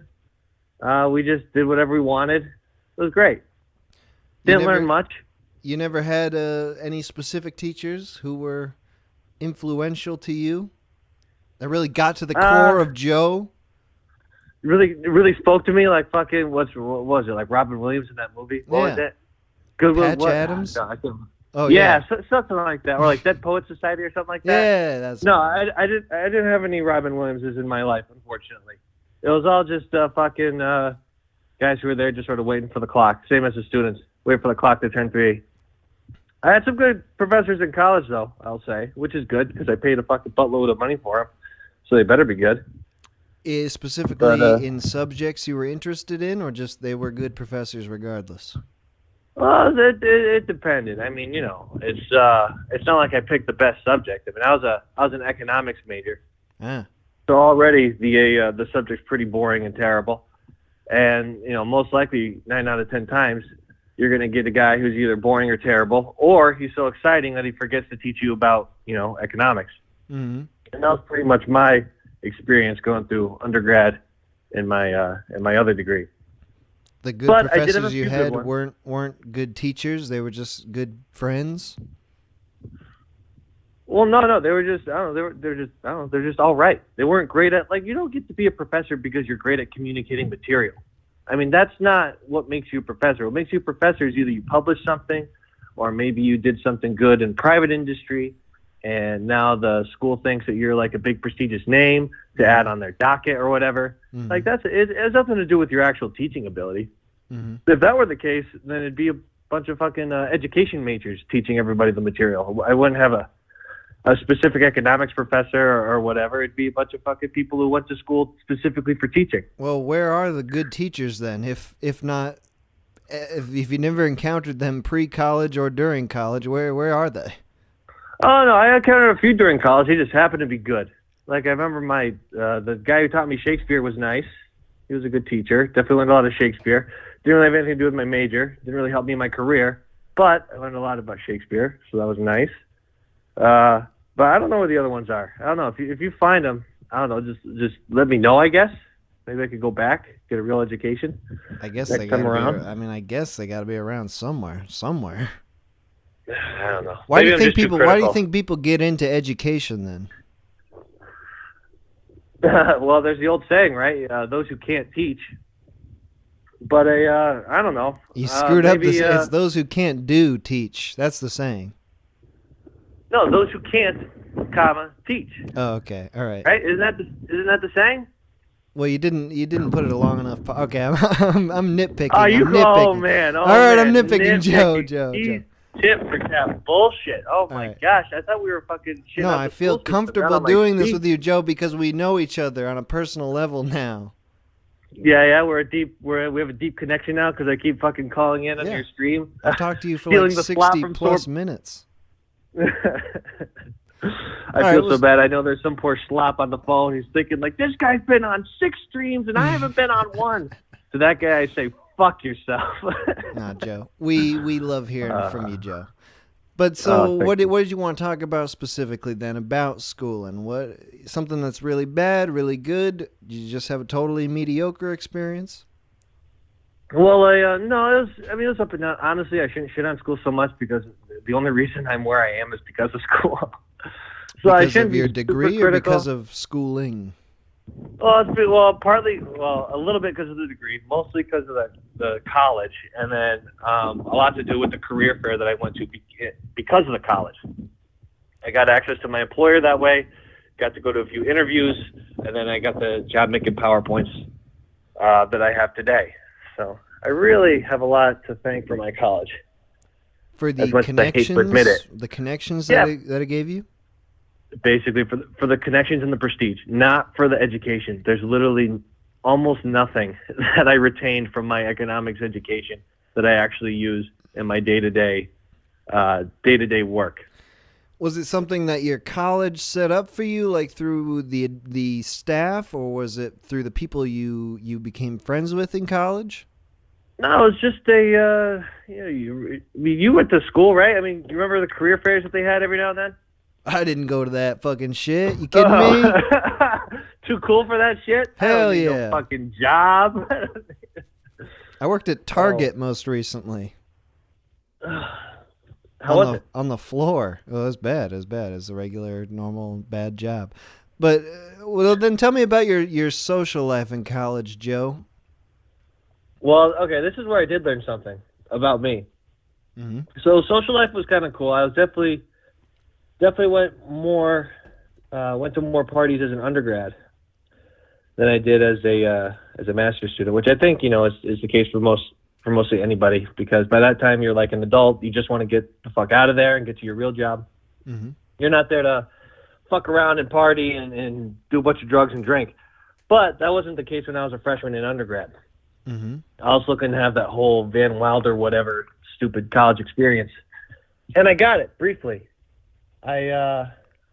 We just did whatever we wanted. It was great. Didn't learn much. You never had any specific teachers who were influential to you? That really got to the core of Joe? Really spoke to me like fucking, what was it, like Robin Williams in that movie? What was it? Patch Adams? Oh yeah, something like that, or like Dead Poets Society or something like that. Yeah, that's no. I didn't have any Robin Williamses in my life, unfortunately. It was all just fucking guys who were there just sort of waiting for the clock, same as the students, waiting for the clock to turn 3. I had some good professors in college, though, I'll say, which is good because I paid a fucking buttload of money for them, so they better be good. Specifically in subjects you were interested in, or just they were good professors regardless? Well, it depended. I mean, it's not like I picked the best subject. I mean, I was an economics major, so already the subject's pretty boring and terrible. And most likely 9 out of 10 times you're going to get a guy who's either boring or terrible, or he's so exciting that he forgets to teach you about economics. Mm-hmm. And that was pretty much my experience going through undergrad in my other degree. The good professors you had weren't good teachers. They were just good friends. Well, no, they were just they're just all right. They weren't great at, like, you don't get to be a professor because you're great at communicating material. I mean, that's not what makes you a professor. What makes you a professor is either you publish something, or maybe you did something good in private industry, and now the school thinks that you're like a big prestigious name to add on their docket or whatever. Mm-hmm. Like it has nothing to do with your actual teaching ability. Mm-hmm. If that were the case, then it'd be a bunch of fucking education majors teaching everybody the material. I wouldn't have a specific economics professor or whatever. It'd be a bunch of fucking people who went to school specifically for teaching. Well, where are the good teachers then, if not if you never encountered them pre-college or during college, where are they? Oh, no, I encountered a few during college. He just happened to be good. Like, I remember the guy who taught me Shakespeare was nice. He was a good teacher. Definitely learned a lot of Shakespeare. Didn't really have anything to do with my major. Didn't really help me in my career. But I learned a lot about Shakespeare, so that was nice. But I don't know where the other ones are. I don't know. If you find them, I don't know, just let me know, I guess. Maybe I could go back, get a real education. I guess next they got time to around. be. I mean, I guess they got to be around somewhere. I don't know. Why Maybe do you I'm think just too people? Why do you critical. think people get into education then? Well, there's the old saying, right? Those who can't teach. But I don't know. You screwed up. Maybe, It's those who can't do teach. That's the saying. No, those who can't, teach. Oh, okay. All right. Right? Isn't that the saying? Well, you didn't put it a long enough. Okay, I'm nitpicking. Oh, I'm nitpicking. Oh man! All right, man. I'm nitpicking. Joe. He's tip for that bullshit. Oh my gosh! I thought we were fucking shit. No, I feel comfortable doing this with you, Joe, because we know each other on a personal level now. Yeah, we have a deep connection now because I keep fucking calling in on your stream. I've talked to you for Stealing like the slot 60 from plus minutes. I feel so bad. I know there's some poor slop on the phone. He's thinking like, this guy's been on 6 streams and I haven't been on 1. To that guy, I say, fuck yourself. Nah, Joe. We love hearing from you, Joe. But so, what did you want to talk about specifically then about schooling? What something that's really bad, really good? Did you just have a totally mediocre experience? Well, no, it was up and down. Honestly, I shouldn't shit on school so much because the only reason I'm where I am is because of school. So I Because shouldn't of your be degree super or critical. because of schooling? Well, a little bit because of the degree, mostly because of the college, and then a lot to do with the career fair that I went to because of the college. I got access to my employer that way, got to go to a few interviews, and then I got the job making PowerPoints that I have today. So I really have a lot to thank for my college. For the as much as I hate to admit it. the connections that it gave you? Basically, for the connections and the prestige, not for the education. There's literally almost nothing that I retained from my economics education that I actually use in my day-to-day work. Was it something that your college set up for you, like through the staff, or was it through the people you became friends with in college? No, it's just you went to school, right? I mean, you remember the career fairs that they had every now and then? I didn't go to that fucking shit. You kidding me? Too cool for that shit? Hell I don't need yeah. no fucking job. I worked at Target most recently. How was it? On the floor. Well, it was bad. It was bad. It was a regular, normal, bad job. But, well, then tell me about your social life in college, Joe. Well, okay, this is where I did learn something about me. Mm-hmm. So social life was kind of cool. I was definitely went to more parties as an undergrad than I did as a master's student, which I think is the case for mostly anybody, because by that time you're like an adult, you just want to get the fuck out of there and get to your real job. Mm-hmm. You're not there to fuck around and party and do a bunch of drugs and drink. But that wasn't the case when I was a freshman in undergrad. Mm-hmm. I was looking to have that whole Van Wilder whatever stupid college experience, and I got it briefly. I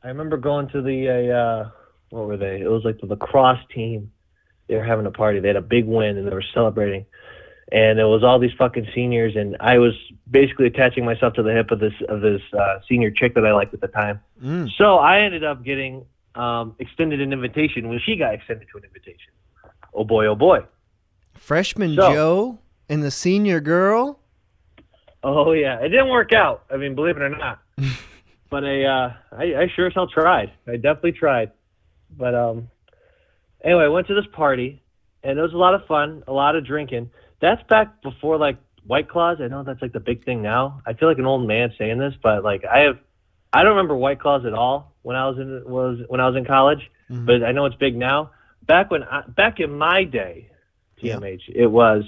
remember going to the what were they? It was like the lacrosse team. They were having a party. They had a big win and they were celebrating. And it was all these fucking seniors, and I was basically attaching myself to the hip of this senior chick that I liked at the time. Mm. So I ended up getting extended an invitation when she got extended to an invitation. Oh boy, oh boy. Freshman Joe and the senior girl? Oh yeah, it didn't work out. I mean, believe it or not. But I sure as hell tried. I definitely tried. But anyway, I went to this party, and it was a lot of fun, a lot of drinking. That's back before like White Claws. I know that's like the big thing now. I feel like an old man saying this, but like I don't remember White Claws at all when I was in college. Mm-hmm. But I know it's big now. Back in my day, TMH, it was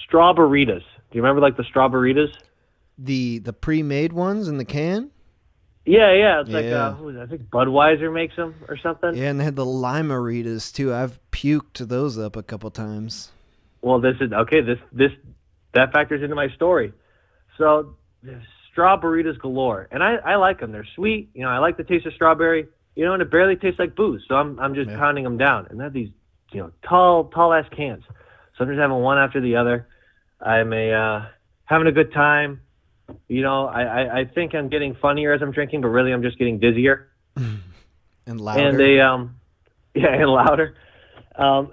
Strawberritas. Do you remember like the Strawberritas? The pre-made ones in the can? Yeah. It's like I think Budweiser makes them or something. Yeah, and they had the Limeritas too. I've puked those up a couple times. Well, this is okay. That factors into my story. So there's straw burritos galore, and I like them. They're sweet. You know, I like the taste of strawberry. You know, and it barely tastes like booze. So I'm just pounding them down, and they're these tall ass cans. So I'm just having one after the other. I'm having a good time. You know, I think I'm getting funnier as I'm drinking, but really I'm just getting dizzier and louder. And and louder.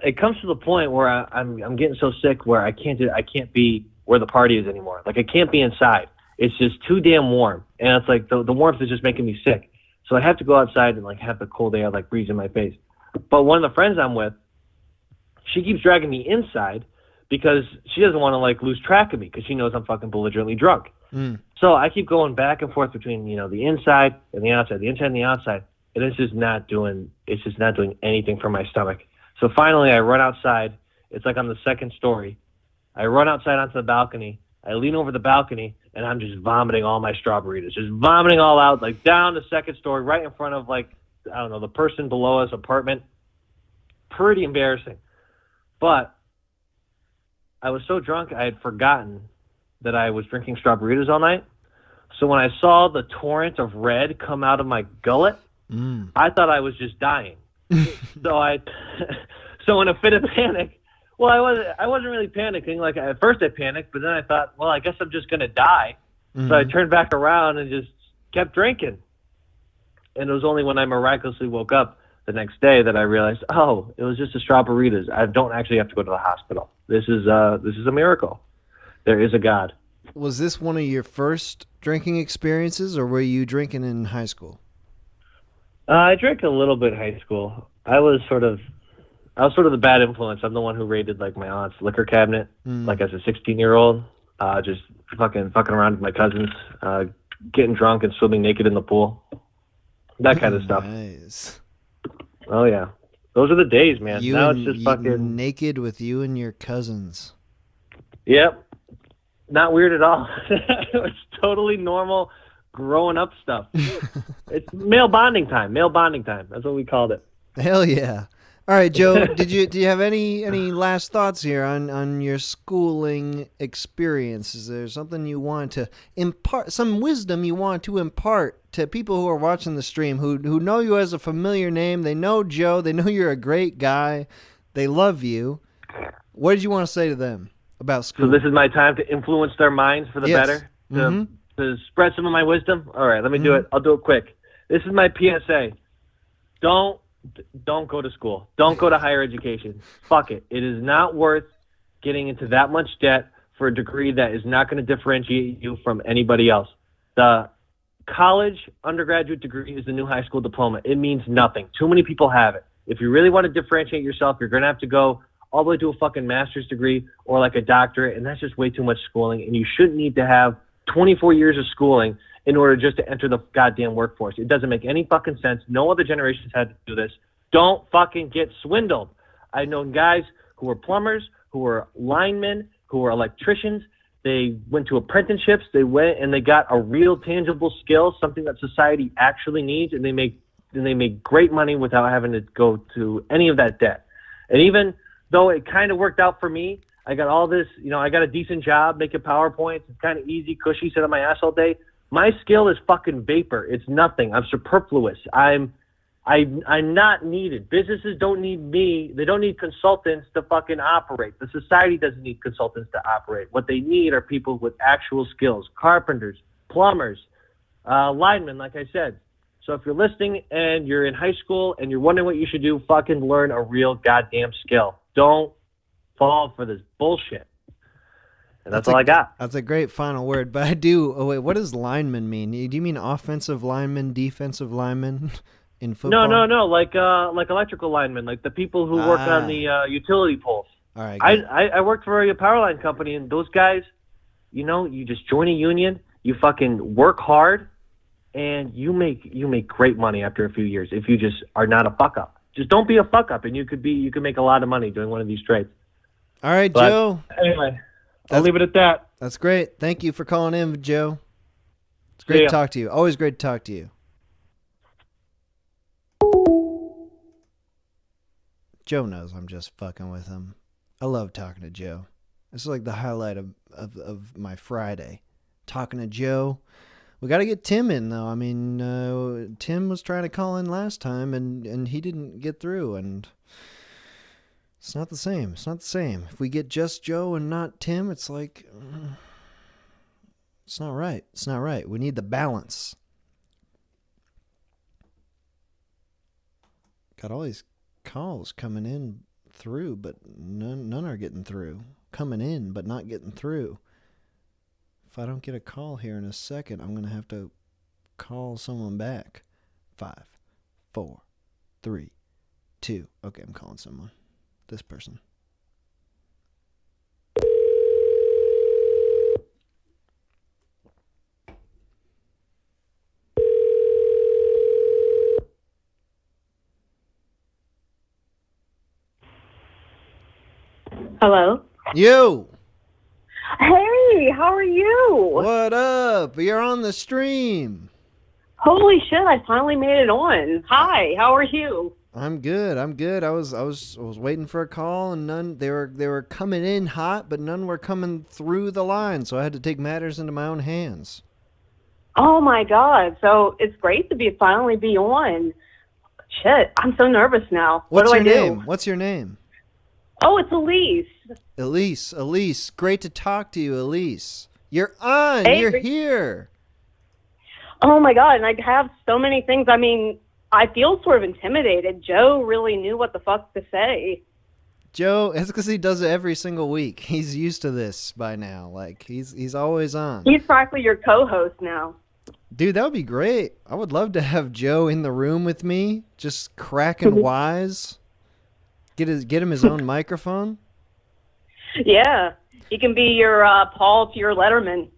It comes to the point where I'm getting so sick where I can't be where the party is anymore. Like I can't be inside. It's just too damn warm, and it's like the warmth is just making me sick. So I have to go outside and like have the cold air like breeze in my face. But one of the friends I'm with, she keeps dragging me inside because she doesn't want to like lose track of me because she knows I'm fucking belligerently drunk. So I keep going back and forth between the inside and the outside, the inside and the outside, and it's just not doing anything for my stomach. So finally I run outside. It's like on the second story. I run outside onto the balcony. I lean over the balcony and I'm just vomiting all my straw burritos, just vomiting all out, like down the second story, right in front of like, I don't know, the person below us apartment. Pretty embarrassing. But I was so drunk I had forgotten that I was drinking straw burritos all night. So when I saw the torrent of red come out of my gullet, I thought I was just dying. So in a fit of panic, well, I wasn't really panicking. Like at first I panicked, but then I thought, well, I guess I'm just gonna die. So I turned back around and just kept drinking. And it was only when I miraculously woke up the next day that I realized, oh, it was just a straw burritos. I don't actually have to go to the hospital. This is a miracle. There is a God. Was this one of your first drinking experiences, or were you drinking in high school? I drank a little bit in high school. I was sort of the bad influence. I'm the one who raided like my aunt's liquor cabinet, like as a 16-year-old, just fucking around with my cousins, getting drunk and swimming naked in the pool, that kind of stuff. Nice. Oh yeah, those are the days, man. Now it's just fucking naked with you and your cousins. Yep, not weird at all. It was totally normal, growing up stuff. It's male bonding time. That's what we called it. Hell yeah. All right, Joe, do you have any last thoughts here on your schooling experience? Is there something you want to impart, some wisdom you want to impart to people who are watching the stream, who know you as a familiar name? They know Joe. They know you're a great guy. They love you. What did you want to say to them about school? So this is my time to influence their minds for the better, to spread some of my wisdom? All right, let me do it. I'll do it quick. This is my PSA. Don't go to school. Don't go to higher education. Fuck it. It is not worth getting into that much debt for a degree that is not going to differentiate you from anybody else. The college undergraduate degree is the new high school diploma. It means nothing. Too many people have it. If you really want to differentiate yourself, you're going to have to go all the way to a fucking master's degree or like a doctorate, and that's just way too much schooling, and you shouldn't need to have 24 years of schooling in order just to enter the goddamn workforce. It doesn't make any fucking sense. No other generations had to do this. Don't fucking get swindled. I've known guys who were plumbers, who were linemen, who were electricians. They went to apprenticeships. They went and they got a real tangible skill, something that society actually needs, and they make great money without having to go to any of that debt. And even though it kind of worked out for me, I got all this, I got a decent job making PowerPoints. It's kind of easy, cushy, sit on my ass all day. My skill is fucking vapor. It's nothing. I'm superfluous. I'm not needed. Businesses don't need me. They don't need consultants to fucking operate. The society doesn't need consultants to operate. What they need are people with actual skills. Carpenters, plumbers, linemen, like I said. So if you're listening and you're in high school and you're wondering what you should do, fucking learn a real goddamn skill. Don't fall for this bullshit. And that's all I got. That's a great final word. But I do. Oh wait, what does lineman mean? Do you mean offensive lineman, defensive lineman in football? No. Like electrical linemen, like the people who work on the utility poles. All right. I worked for a power line company, and those guys, you just join a union, you fucking work hard, and you make great money after a few years if you just are not a fuck up. Just don't be a fuck up, and you could make a lot of money doing one of these trades. All right, Joe. Anyway. I'll leave it at that. That's great. Thank you for calling in, Joe. It's great to talk to you. Always great to talk to you. Joe knows I'm just fucking with him. I love talking to Joe. This is like the highlight of my Friday. Talking to Joe. We got to get Tim in, though. I mean, Tim was trying to call in last time, and he didn't get through, and it's not the same. It's not the same. If we get just Joe and not Tim, it's like, it's not right. It's not right. We need the balance. Got all these calls coming in through, but none are getting through. Coming in, but not getting through. If I don't get a call here in a second, I'm going to have to call someone back. 5, 4, 3, 2. Okay, I'm calling someone. This person. Hello? You! Hey, how are you? What up? You're on the stream. Holy shit, I finally made it on. Hi, how are you? I'm good. I was waiting for a call, and none. They were coming in hot, but none were coming through the line, so I had to take matters into my own hands. Oh my god, so it's great to finally be on. Shit, I'm so nervous now. What's what your do I name? do? What's your name? Oh, it's Elise. Elise, great to talk to you, Elise. You're on. Hey, You're here. Oh my god, and I have so many things. I mean, I feel sort of intimidated. Joe really knew what the fuck to say. Joe, it's because he does it every single week. He's used to this by now. Like, he's always on. He's practically your co-host now. Dude, that would be great. I would love to have Joe in the room with me, just cracking wise. Get him his own microphone. Yeah, he can be your Paul to your Letterman.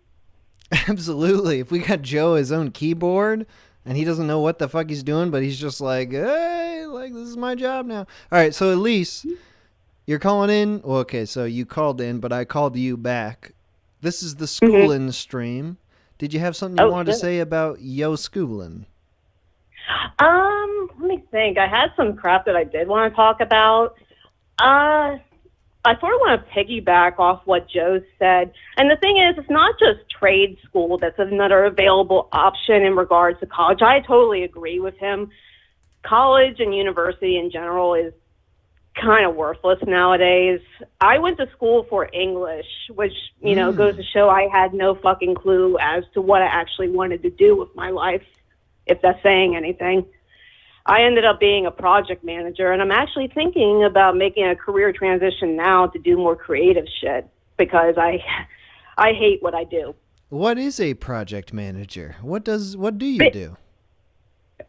Absolutely. If we got Joe his own keyboard and he doesn't know what the fuck he's doing, but he's just like, hey, like, this is my job now. All right, so Elise, you're calling in. Well, okay, so you called in, but I called you back. This is the SCHOOLIN stream. Did you have something you wanted to say about Yo SCHOOLIN? Let me think. I had some crap that I did want to talk about. I sort of want to piggyback off what Joe said. And the thing is, it's not just trade school that's another available option in regards to college. I totally agree with him. College and university in general is kind of worthless nowadays. I went to school for English, which, you know, goes to show I had no fucking clue as to what I actually wanted to do with my life, if that's saying anything. I ended up being a project manager, and I'm actually thinking about making a career transition now to do more creative shit because I hate what I do. What is a project manager? What do you do?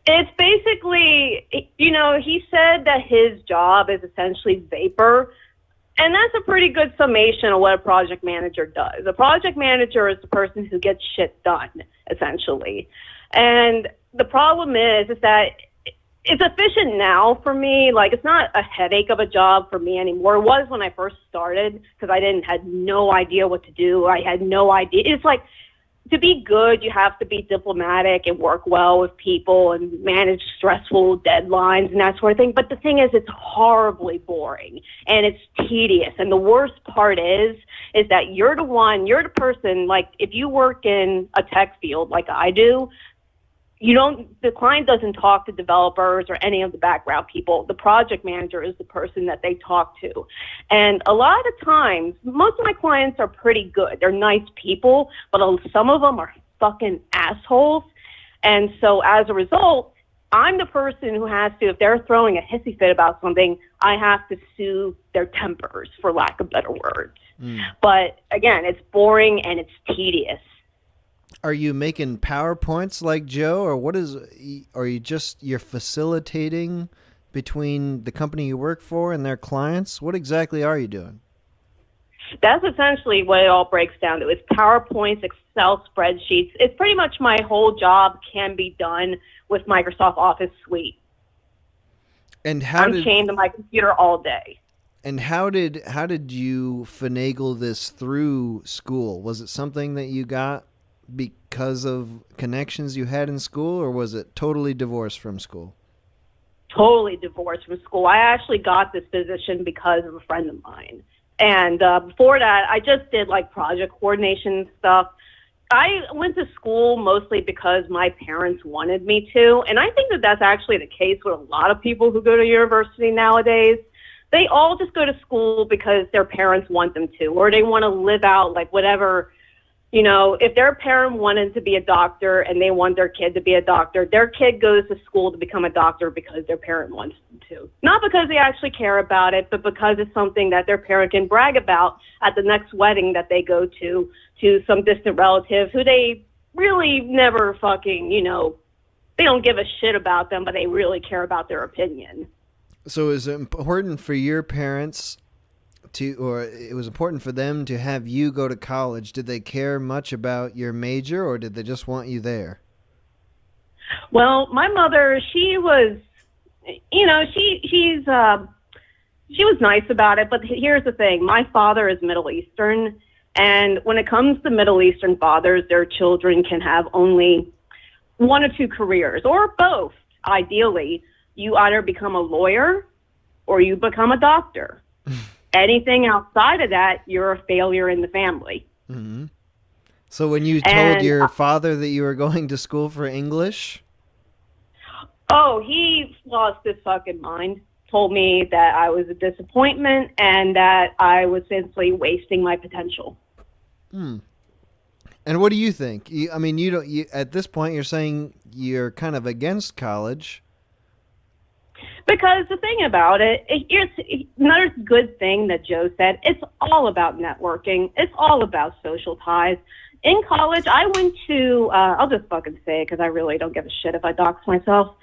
It's basically, you know, he said that his job is essentially vapor, and that's a pretty good summation of what a project manager does. A project manager is the person who gets shit done, essentially. And the problem is that it's efficient now for me. Like, it's not a headache of a job for me anymore. It was when I first started because I had no idea what to do. I had no idea. It's like, to be good, you have to be diplomatic and work well with people and manage stressful deadlines and that sort of thing. But the thing is, it's horribly boring and it's tedious. And the worst part is that you're the person, like, if you work in a tech field like I do, the client doesn't talk to developers or any of the background people. The project manager is the person that they talk to. And a lot of times, most of my clients are pretty good. They're nice people, but some of them are fucking assholes. And so as a result, I'm the person who has to, if they're throwing a hissy fit about something, I have to soothe their tempers, for lack of better words. But again, it's boring and it's tedious. Are you making PowerPoints like Joe, or you're facilitating between the company you work for and their clients? What exactly are you doing? That's essentially what it all breaks down to. It's PowerPoints, Excel spreadsheets. It's pretty much my whole job can be done with Microsoft Office Suite. And I'm chained to my computer all day. And how did you finagle this through school? Was it something that you got because of connections you had in school, or was it totally divorced from school? Totally divorced from school. I actually got this position because of a friend of mine. And before that, I just did like project coordination stuff. I went to school mostly because my parents wanted me to, and I think that that's actually the case with a lot of people who go to university nowadays. They all just go to school because their parents want them to, or they want to live out like whatever, you know, if their parent wanted to be a doctor and they want their kid to be a doctor, their kid goes to school to become a doctor because their parent wants them to. Not because they actually care about it, but because it's something that their parent can brag about at the next wedding that they go to some distant relative who they really never fucking, you know, they don't give a shit about them, but they really care about their opinion. So is it important for your parents or it was important for them to have you go to college? Did they care much about your major, or did they just want you there? Well, my mother, she was, you know, she was nice about it, but here's the thing. My father is Middle Eastern, and when it comes to Middle Eastern fathers, their children can have only one or two careers, or both, ideally. You either become a lawyer or you become a doctor. Anything outside of that, you're a failure in the family. Mm-hmm. So when you told your father that you were going to school for English? Oh, he lost his fucking mind. Told me that I was a disappointment and that I was simply wasting my potential. And what do you think? I mean, you at this point, you're saying you're kind of against college. Because the thing about it's another good thing that Joe said, it's all about networking. It's all about social ties. In college, I went to, I'll just fucking say it because I really don't give a shit if I dox myself.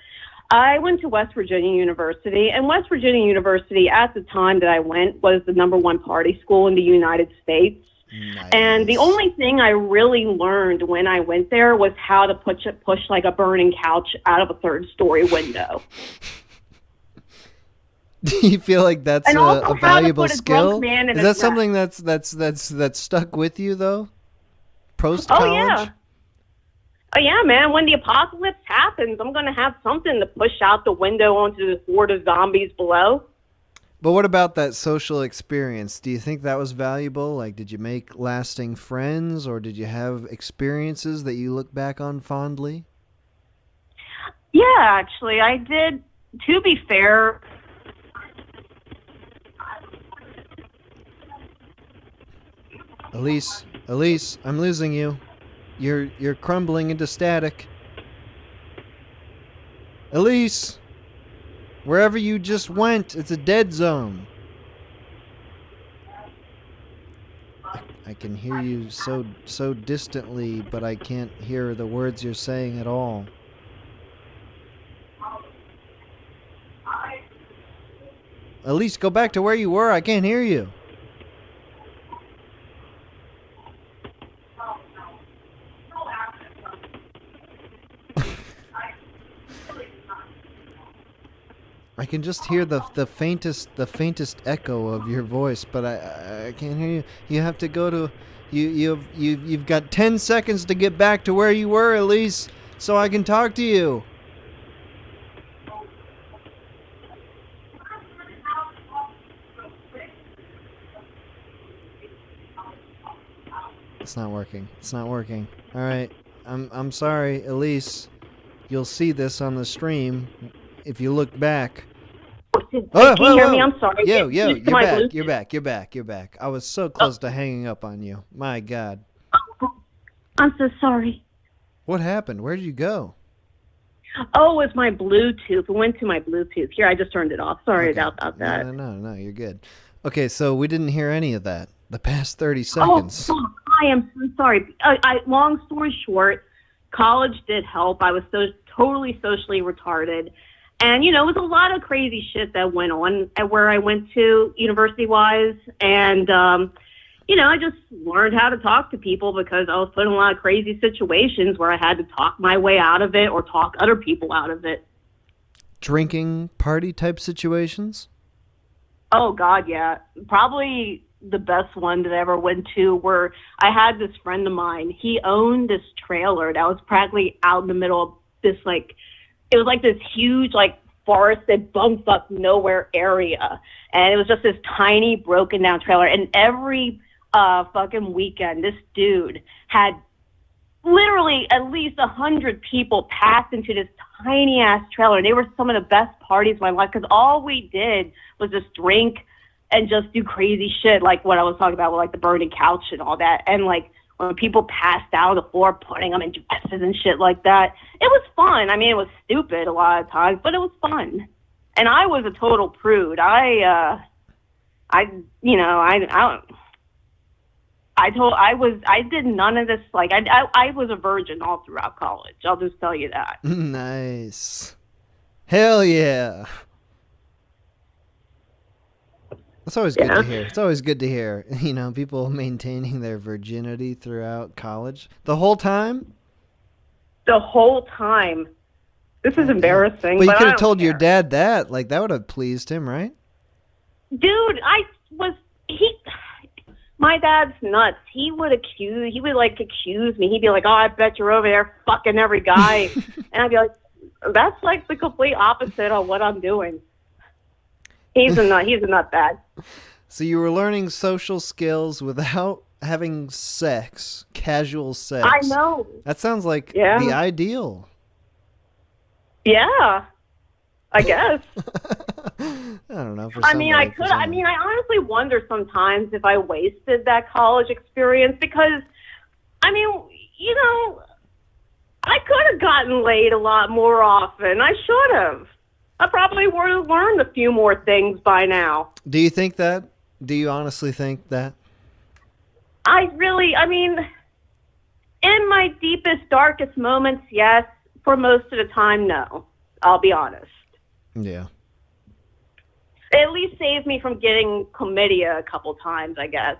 I went to West Virginia University, and West Virginia University at the time that I went was the #1 party school in the United States. Nice. And the only thing I really learned when I went there was how to push like a burning couch out of a 3rd-story window. Do you feel like that's a valuable skill? Is that something that's stuck with you though? Post college? Oh yeah. Oh yeah, man. When the apocalypse happens, I'm gonna have something to push out the window onto the horde of zombies below. But what about that social experience? Do you think that was valuable? Like, did you make lasting friends, or did you have experiences that you look back on fondly? Yeah, actually, I did. To be fair, Elise, I'm losing you. You're crumbling into static. Elise, wherever you just went, it's a dead zone. I can hear you so distantly, but I can't hear the words you're saying at all. Elise, go back to where you were. I can't hear you. I can just hear the faintest echo of your voice, but I can't hear you. You have to go to you've got 10 seconds to get back to where you were, Elise, so I can talk to you. It's not working. It's not working. All right. I'm sorry, Elise. You'll see this on the stream if you look back. Can you hear me? I'm sorry. You're back. I was so close to hanging up on you. My God. I'm so sorry. What happened? Where did you go? Oh, it's my Bluetooth. It went to my Bluetooth. Here, I just turned it off. Sorry about that. No, you're good. Okay, so we didn't hear any of that. The past 30 seconds. Oh, I am so sorry. Long story short, college did help. I was totally socially retarded. And, it was a lot of crazy shit that went on at where I went to university-wise. And, I just learned how to talk to people because I was put in a lot of crazy situations where I had to talk my way out of it or talk other people out of it. Drinking party-type situations? Oh, God, yeah. Probably the best one that I ever went to where I had this friend of mine. He owned this trailer that was practically out in the middle of this, it was like this huge, forested bumfuck nowhere area, and it was just this tiny broken down trailer. And every fucking weekend, this dude had literally at least 100 people packed into this tiny ass trailer. They were some of the best parties of my life because all we did was just drink and just do crazy shit, like what I was talking about with like the burning couch and all that. And like when people passed out on the floor, putting them in dresses and shit like that. It was fun. I mean, it was stupid a lot of times, but it was fun. And I was a total prude. I did none of this. Like I was a virgin all throughout college. I'll just tell you that. Nice. Hell yeah. That's always good to hear. It's always good to hear, you know, people maintaining their virginity throughout college. The whole time? The whole time. This is embarrassing. But you but could I have don't told your care. dad that. Like, that would have pleased him, right? Dude, my dad's nuts. He would accuse me. He'd be like, oh, I bet you're over there fucking every guy. And I'd be like, that's like the complete opposite of what I'm doing. He's a nutbag. So you were learning social skills without having sex, casual sex. I know. That sounds like the ideal. Yeah, I guess. I don't know. I honestly wonder sometimes if I wasted that college experience because, I mean, you know, I could have gotten laid a lot more often. I should have. I probably would have learned a few more things by now. Do you think that? Do you honestly think that? In my deepest, darkest moments, yes. For most of the time, no. I'll be honest. Yeah. It at least saved me from getting chlamydia a couple times, I guess.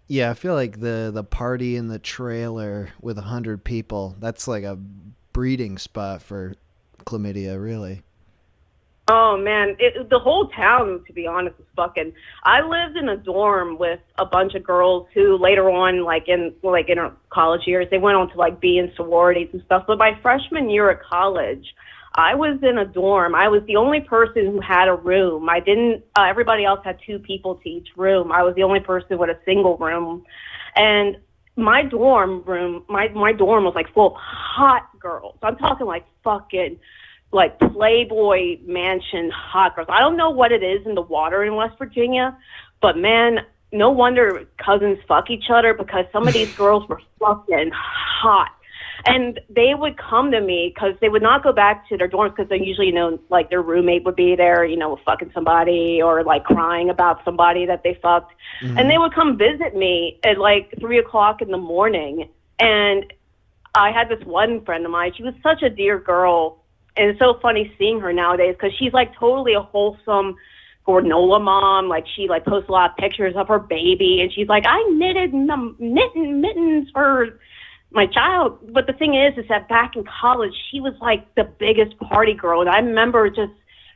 Yeah, I feel like the party in the trailer with 100 people, that's like a breeding spot for chlamydia, really. Oh, man. The whole town, to be honest, is fucking... I lived in a dorm with a bunch of girls who later on, in our college years, they went on to, be in sororities and stuff. But my freshman year at college, I was in a dorm. I was the only person who had a room. I didn't... everybody else had 2 people to each room. I was the only person with a single room. And my dorm room, my dorm was, full of hot girls. I'm talking, fucking... Playboy mansion hot girls. I don't know what it is in the water in West Virginia, but man, no wonder cousins fuck each other because some of these girls were fucking hot. And they would come to me because they would not go back to their dorms because they usually, their roommate would be there, fucking somebody or crying about somebody that they fucked. Mm-hmm. And they would come visit me at 3 o'clock in the morning. And I had this one friend of mine. She was such a dear girl. And it's so funny seeing her nowadays because she's totally a wholesome granola mom. She posts a lot of pictures of her baby, and she's I knitted mittens for my child. But the thing is that back in college, she was the biggest party girl, and I remember just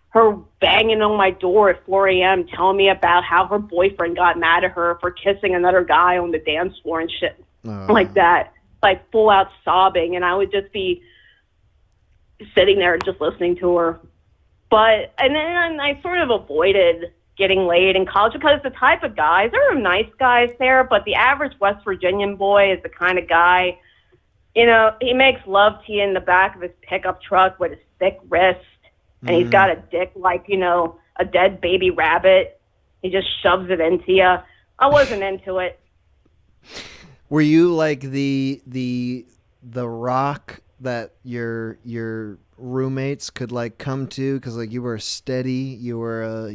her banging on my door at 4 a.m. telling me about how her boyfriend got mad at her for kissing another guy on the dance floor and shit like that, full out sobbing, and I would just be sitting there just listening to her. And then I sort of avoided getting laid in college because the type of guys, there are nice guys there, but the average West Virginian boy is the kind of guy, he makes love to you in the back of his pickup truck with his thick wrist, and he's got a dick a dead baby rabbit. He just shoves it into you. I wasn't into it. Were you the rock that your roommates could come to because you were steady, you were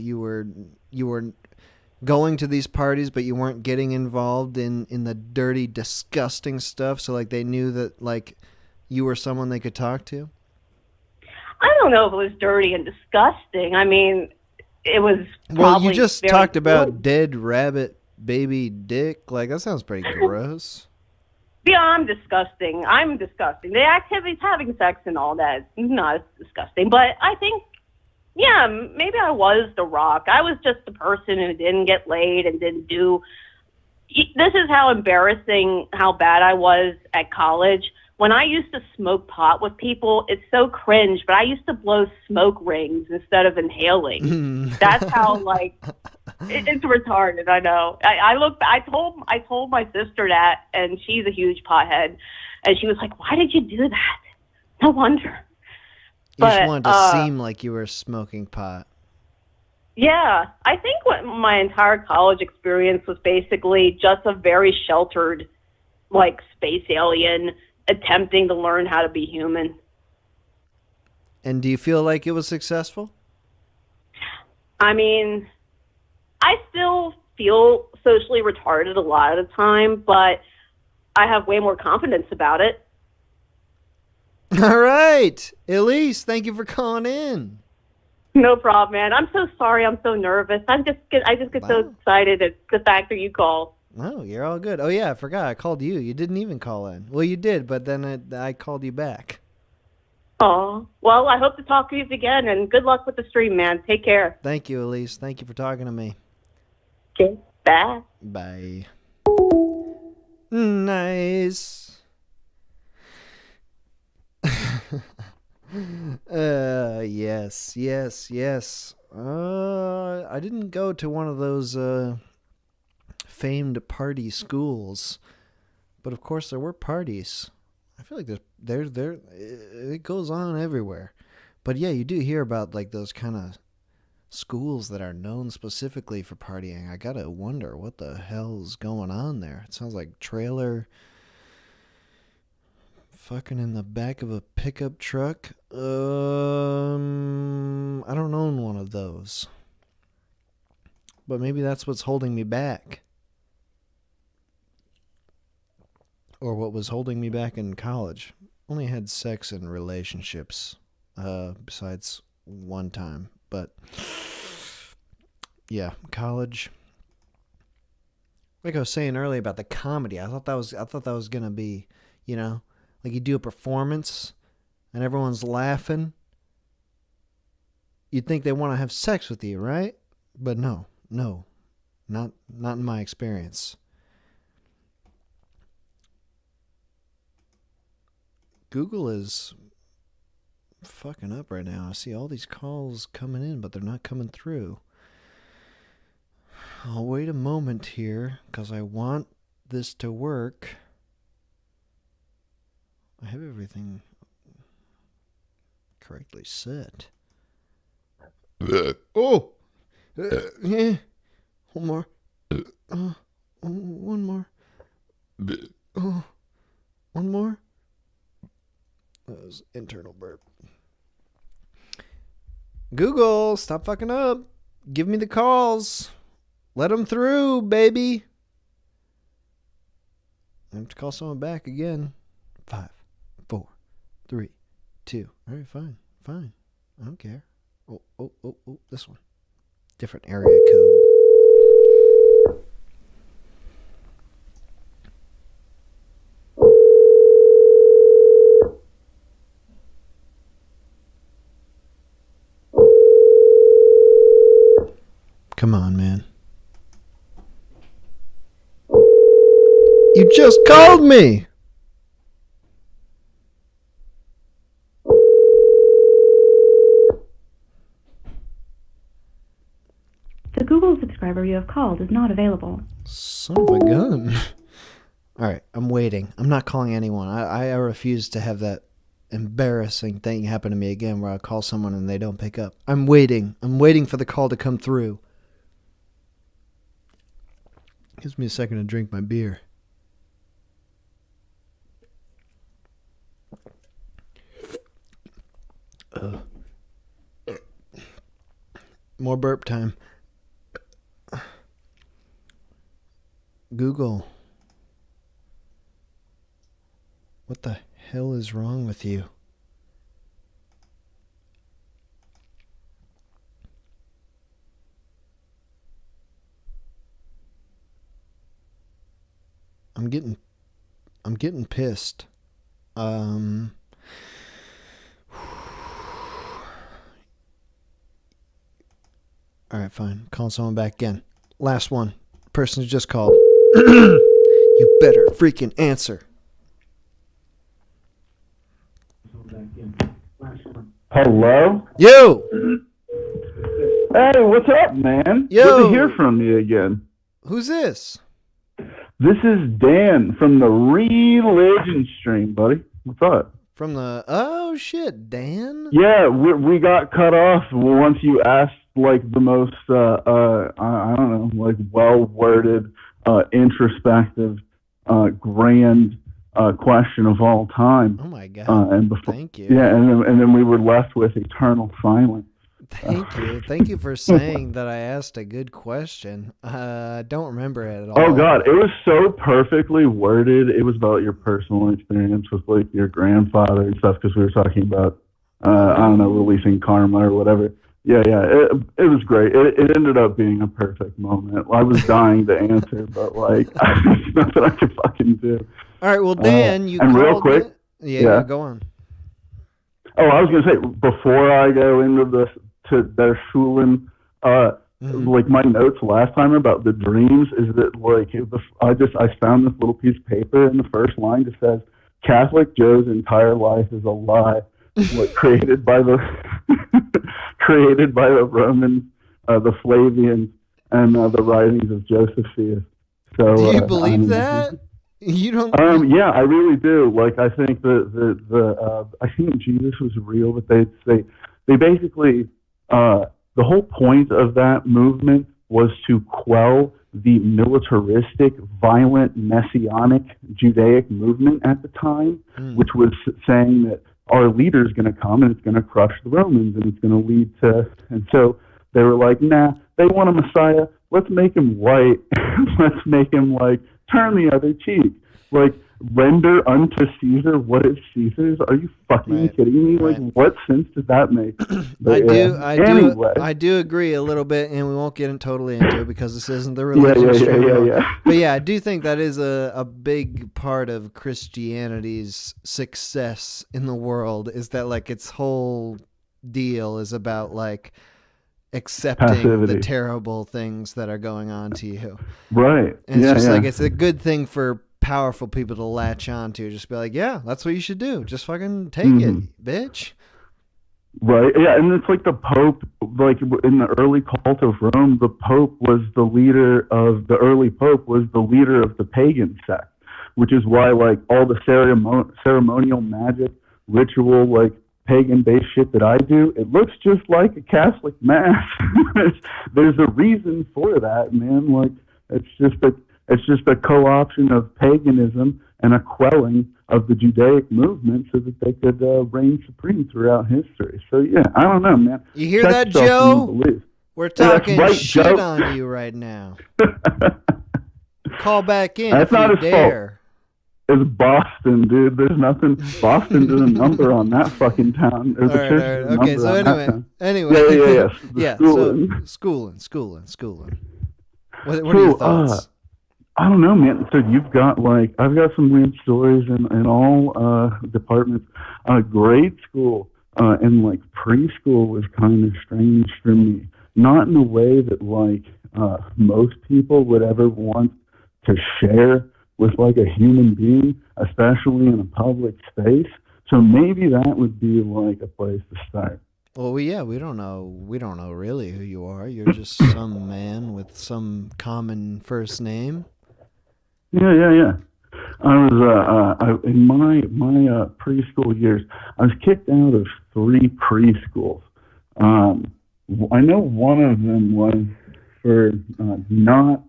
going to these parties, but you weren't getting involved in the dirty, disgusting stuff, so they knew that you were someone they could talk to? I don't know if it was dirty and disgusting. I mean, it was well, you just talked about dead rabbit baby dick. That sounds pretty gross. Yeah, I'm disgusting. The activities, having sex and all that, not disgusting. But I think, yeah, maybe I was the rock. I was just the person who didn't get laid and didn't do... This is how embarrassing, how bad I was at college. when I used to smoke pot with people, it's so cringe, but I used to blow smoke rings instead of inhaling. That's how, like, it's retarded. I know. I told my sister that, and she's a huge pothead, and she was like, "Why did you do that? No wonder." You just wanted to seem like you were smoking pot. Yeah, I think what my entire college experience was basically just a very sheltered, like, space alien attempting to learn how to be human. And do you feel like it was successful? I mean, I still feel socially retarded a lot of the time, but I have way more confidence about it. All right. Elise, thank you for calling in. No problem, man. I'm so sorry. I'm so nervous. I just get so excited at the fact that you called. Oh, you're all good. Oh, yeah, I forgot. I called you. You didn't even call in. Well, you did, but then I called you back. Oh, well, I hope to talk to you again, and good luck with the stream, man. Take care. Thank you, Elise. Thank you for talking to me. Okay, bye. Bye. Nice. Yes. I didn't go to one of those famed party schools, but of course there were parties. I feel like it goes on everywhere. But yeah, you do hear about like those kind of schools that are known specifically for partying. I gotta wonder what the hell's going on there. It sounds like trailer fucking in the back of a pickup truck. I don't own one of those. But maybe that's what's holding me back. Or what was holding me back in college. Only had sex in relationships. Besides one time. But yeah, college. Like I was saying earlier about the comedy. I thought that was gonna be, like you do a performance and everyone's laughing. You'd think they want to have sex with you, right? But no, not in my experience. Google is fucking up right now. I see all these calls coming in, but they're not coming through. I'll wait a moment here because I want this to work. I have everything correctly set. Oh! Yeah. One more. One more. One more. That was internal burp. Google, stop fucking up. Give me the calls. Let them through, baby. I have to call someone back again. 5, 4, 3, 2. All right, fine. I don't care. Oh, this one. Different area code. Come on, man. You just called me! The Google subscriber you have called is not available. Son of a gun. Alright, I'm waiting. I'm not calling anyone. I refuse to have that embarrassing thing happen to me again where I call someone and they don't pick up. I'm waiting. I'm waiting for the call to come through. Gives me a second to drink my beer. More burp time. Google. What the hell is wrong with you? I'm getting pissed. Alright, fine. Calling someone back again. Last one. Person who just called. You better freaking answer. Hello? Yo! Hey, what's up, man? Yo! Good to hear from you again. Who's this? This is Dan from the Religion stream, buddy. What's up? From the... Oh, shit, Dan? Yeah, we got cut off once you asked, like, the most, I don't know, like, well-worded, introspective, grand question of all time. Oh, my God. And before, Thank you. Yeah, and then we were left with eternal silence. Thank you. Thank you for saying that I asked a good question. I don't remember it at all. Oh, God. It was so perfectly worded. It was about your personal experience with, like, your grandfather and stuff, because we were talking about, I don't know, releasing karma or whatever. Yeah. It was great. It ended up being a perfect moment. I was dying to answer, but, like, there's nothing I could fucking do. All right. Well, Dan, you and called real quick. Yeah, go on. Oh, I was going to say, before I go into their SCHOOLIN, like my notes last time about the dreams is that, like, I found this little piece of paper, and the first line just says, Catholic Joe's entire life is a lie, like, created by the Romans, the Flavians, and the writings of Josephus. So, do you believe that? You don't. Yeah, I really do. Like, I think I think Jesus was real, but they basically the whole point of that movement was to quell the militaristic, violent, messianic Judaic movement at the time, which was saying that our leader is going to come and it's going to crush the Romans and it's going to lead to. And so they were like, nah, they want a Messiah. Let's make him white. Let's make him, like, turn the other cheek. Like, render unto Caesar what is Caesar's. Are you fucking kidding me? Like, what sense does that make? But, I do agree a little bit, and we won't get totally into it because this isn't the religion stream. Yeah. But yeah, I do think that is a big part of Christianity's success in the world, is that, like, its whole deal is about, like, accepting passivity. The terrible things that are going on to you. Right. And it's just like, it's a good thing for powerful people to latch on to. Just be like, yeah, that's what you should do. Just fucking take it, bitch. Right. Yeah. And it's like the Pope, like in the early cult of Rome, the Pope was the leader of the early Pope was the leader of the pagan sect, which is why, like, all the ceremonial magic, ritual, like, pagan-based shit that I do, it looks just like a Catholic mass. There's a reason for that, man. Like, it's just a co-option of paganism and a quelling of the Judaic movement so that they could reign supreme throughout history. So yeah, I don't know, man. You hear Check that, Joe? We're talking shit on you right now. Call back in if you dare. It's Boston, dude. There's nothing. Boston does a number on that fucking town. There's a church Okay, so anyway. Yeah. SCHOOLIN. What are your thoughts? I don't know, man. So you've got, like, I've got some weird stories in all departments. Grade school and, like, preschool was kind of strange for me. Not in a way that, like, most people would ever want to share with, like, a human being, especially in a public space. So maybe that would be, like, a place to start. Well, yeah, we don't know really who you are. You're just some man with some common first name. Yeah. I was in my preschool years, I was kicked out of 3 preschools. I know one of them was for not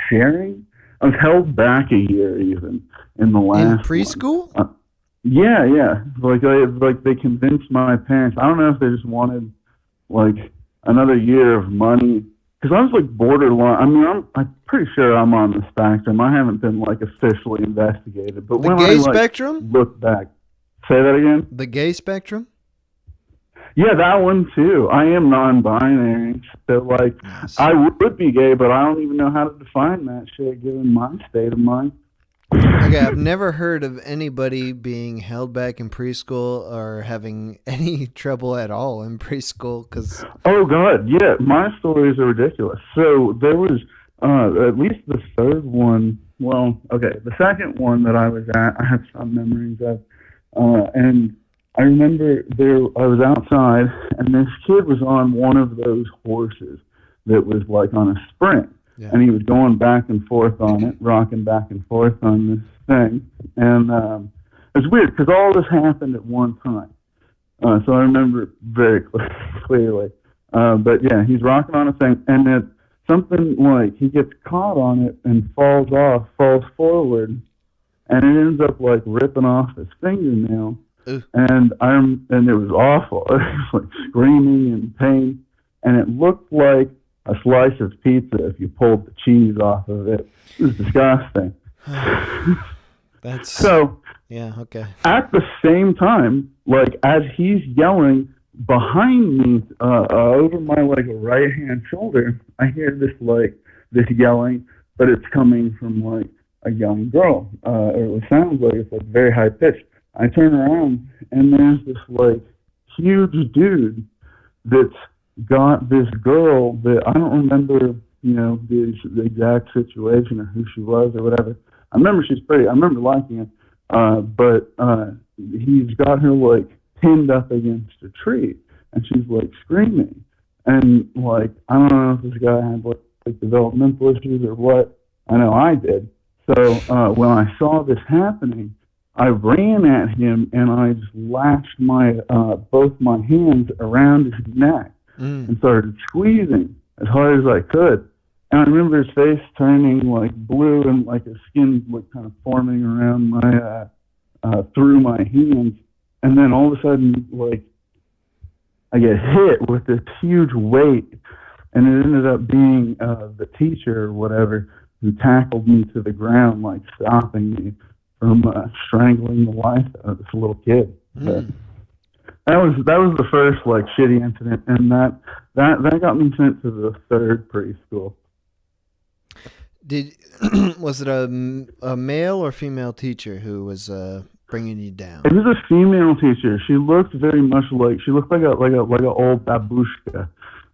sharing. I was held back a year even in the last in preschool. Yeah. Like they convinced my parents. I don't know if they just wanted, like, another year of money, because I was, like, borderline. I mean, I'm pretty sure I'm on the spectrum. I haven't been, like, officially investigated, but when I, like, spectrum? Look back. Say that again. The gay spectrum. Yeah, that one too. I am non-binary, so, like, I would be gay, but I don't even know how to define that shit given my state of mind. Okay, I've never heard of anybody being held back in preschool or having any trouble at all in preschool. Cause... Oh, God, yeah, my stories are ridiculous. So there was at least the third one. Well, okay, the second one that I was at, I have some memories of. And I remember I was outside, and this kid was on one of those horses that was like on a spring. Yeah. And he was going back and forth on it, rocking back and forth on this thing. And it's weird because all this happened at one time. So I remember it very clearly. But yeah, he's rocking on a thing, and it something like he gets caught on it and falls forward, and it ends up like ripping off his fingernail. And it was awful. It was like screaming in pain, and it looked like a slice of pizza if you pulled the cheese off of it. It was disgusting. That's so. Yeah. Okay. At the same time, like as he's yelling behind me, over my like right hand shoulder, I hear this yelling, but it's coming from like a young girl, or it sounds like it's like very high pitched. I turn around and there's this like huge dude that's got this girl that I don't remember, the exact situation or who she was or whatever. I remember she's pretty. I remember liking her, but he's got her like pinned up against a tree, and she's like screaming, and like I don't know if this guy had like developmental issues or what. I know I did. So when I saw this happening, I ran at him and I just lashed both my hands around his neck and started squeezing as hard as I could. And I remember his face turning like blue and like his skin like kind of forming around my through my hands. And then all of a sudden, like I get hit with this huge weight, and it ended up being the teacher or whatever who tackled me to the ground, like stopping me from strangling the life out of this little kid. But that was the first like shitty incident, and that got me sent to the third preschool. Was it a male or female teacher who was bringing you down? It was a female teacher. She looked very much like a old babushka.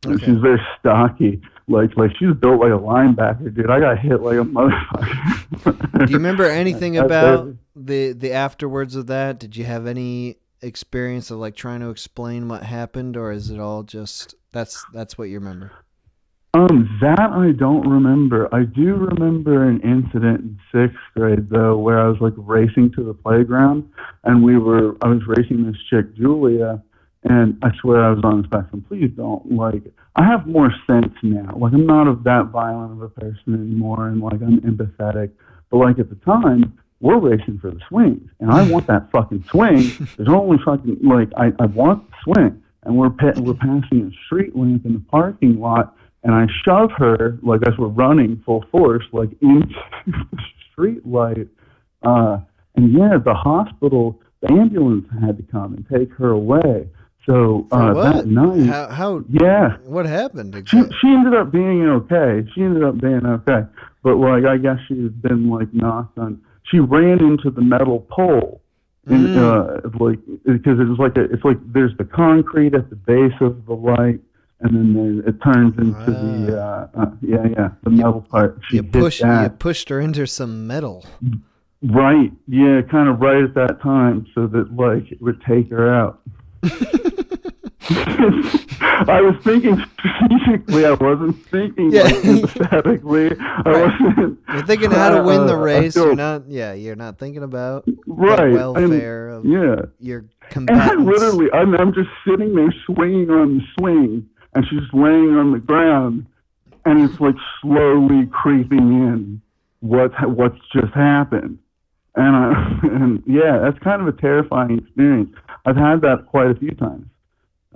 Okay. She was very stocky. Like she was built like a linebacker, dude. I got hit like a motherfucker. Do you remember anything about the afterwards of that? Did you have any experience of like trying to explain what happened, or is it all just that's what you remember? That I don't remember. I do remember an incident in 6th grade though, where I was like racing to the playground, and I was racing this chick Julia, and I swear I was on the spectrum. Please don't, like, I have more sense now. Like, I'm not that violent of a person anymore, and like I'm empathetic. But like at the time, we're racing for the swings, and I want that fucking swing. There's only fucking like I want the swing, and we're passing a street lamp in the parking lot. And I shove her, like as we're running full force, like into the street light. And yeah, the hospital, the ambulance had to come and take her away. So that night, how? Yeah. What happened exactly? She ended up being okay. But like I guess she had been like knocked on. She ran into the metal pole, and like because it's like there's the concrete at the base of the light. And then it turns into the metal part. You pushed her into some metal. Right. Yeah, kind of right at that time, so that like it would take her out. I was thinking strategically. I wasn't thinking like empathetically. You're thinking how to win the race. You're not thinking about the welfare of your combatants. And literally, I'm just sitting there swinging on the swing. And she's laying on the ground, and it's like slowly creeping in what's just happened, and that's kind of a terrifying experience. I've had that quite a few times.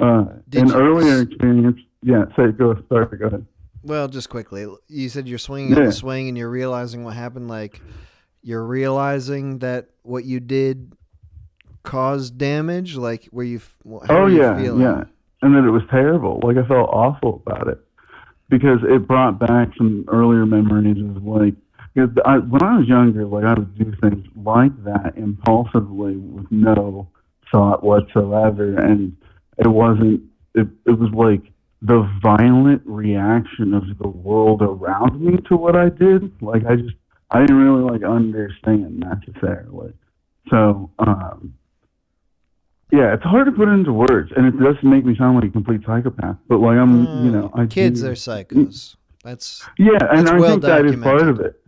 Earlier experience, go ahead. Well, just quickly, you said you're swinging on the swing, and you're realizing what happened. Like you're realizing that what you did caused damage. Like were you? How were you feeling? Yeah. And then it was terrible. Like I felt awful about it because it brought back some earlier memories of like, when I was younger, like I would do things like that impulsively with no thought whatsoever, and it wasn't. It was like the violent reaction of the world around me to what I did. Like I didn't really like understand necessarily. So. Yeah, it's hard to put into words, and it does make me sound like a complete psychopath. But like Kids are psychos. That's and I well think that is part of documented. it.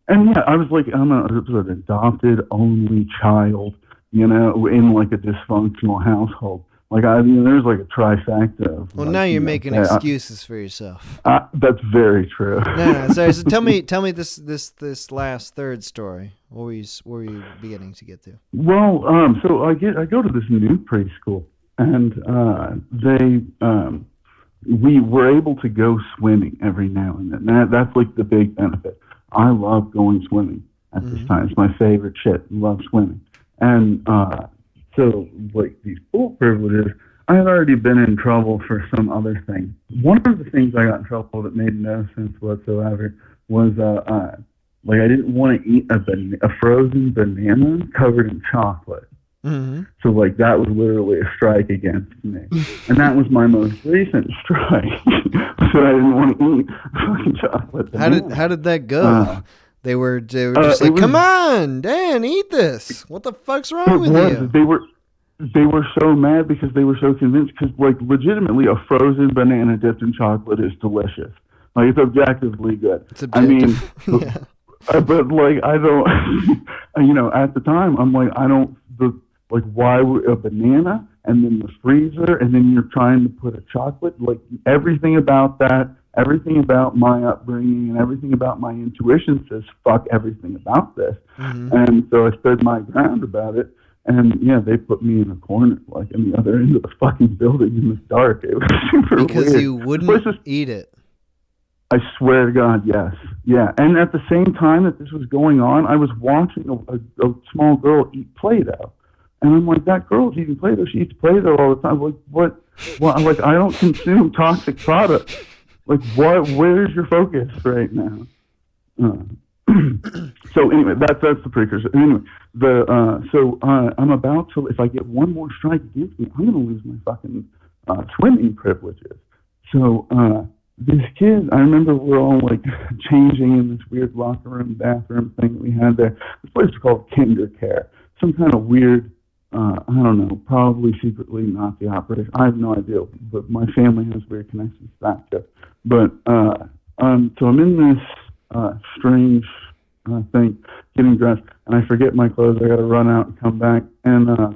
And yeah, I was like, I'm an adopted only child, in like a dysfunctional household. Like there's like a trifecta. Well, now you're making excuses for yourself. That's very true. No. Sorry. So tell me this last third story. What were you beginning to get to? Well, so I go to this new preschool, and we were able to go swimming every now and then. That's like the big benefit. I love going swimming at this time. It's my favorite shit. Love swimming. And so, like, these pool privileges, I had already been in trouble for some other thing. One of the things I got in trouble that made no sense whatsoever was, like, I didn't want to eat a frozen banana covered in chocolate. So, like, that was literally a strike against me. And that was my most recent strike. So I didn't want to eat fucking chocolate banana. How did that go? They were just like, come on, Dan, eat this. What the fuck's wrong with you? They were so mad because they were so convinced. Because, like, legitimately, a frozen banana dipped in chocolate is delicious. Like, it's objectively good. Yeah. But like, I don't, at the time, I'm like, why would a banana and then the freezer and then you're trying to put a chocolate? Like, everything about that, everything about my upbringing and everything about my intuition says fuck everything about this. And so I stood my ground about it. And yeah, they put me in a corner, like in the other end of the fucking building in the dark. It was super weird. Because you wouldn't eat it. I swear to God, yes. Yeah. And at the same time that this was going on, I was watching a small girl eat Play-Doh. And I'm like, that girl's eating Play-Doh. She eats Play-Doh all the time. Like, what? Like, I don't consume toxic products. Like, what? Where's your focus right now? So anyway, that's the precursor. Anyway, I'm about to, if I get one more strike against me, I'm going to lose my fucking swimming privileges. So this kid, I remember we're all like changing in this weird locker room, bathroom thing that we had there. This place is called Kinder Care. Some kind of weird, I don't know, probably secretly Nazi operation. I have no idea, but my family has weird connections to that too. But so I'm in this strange thing, getting dressed, and I forget my clothes. I got to run out and come back, and I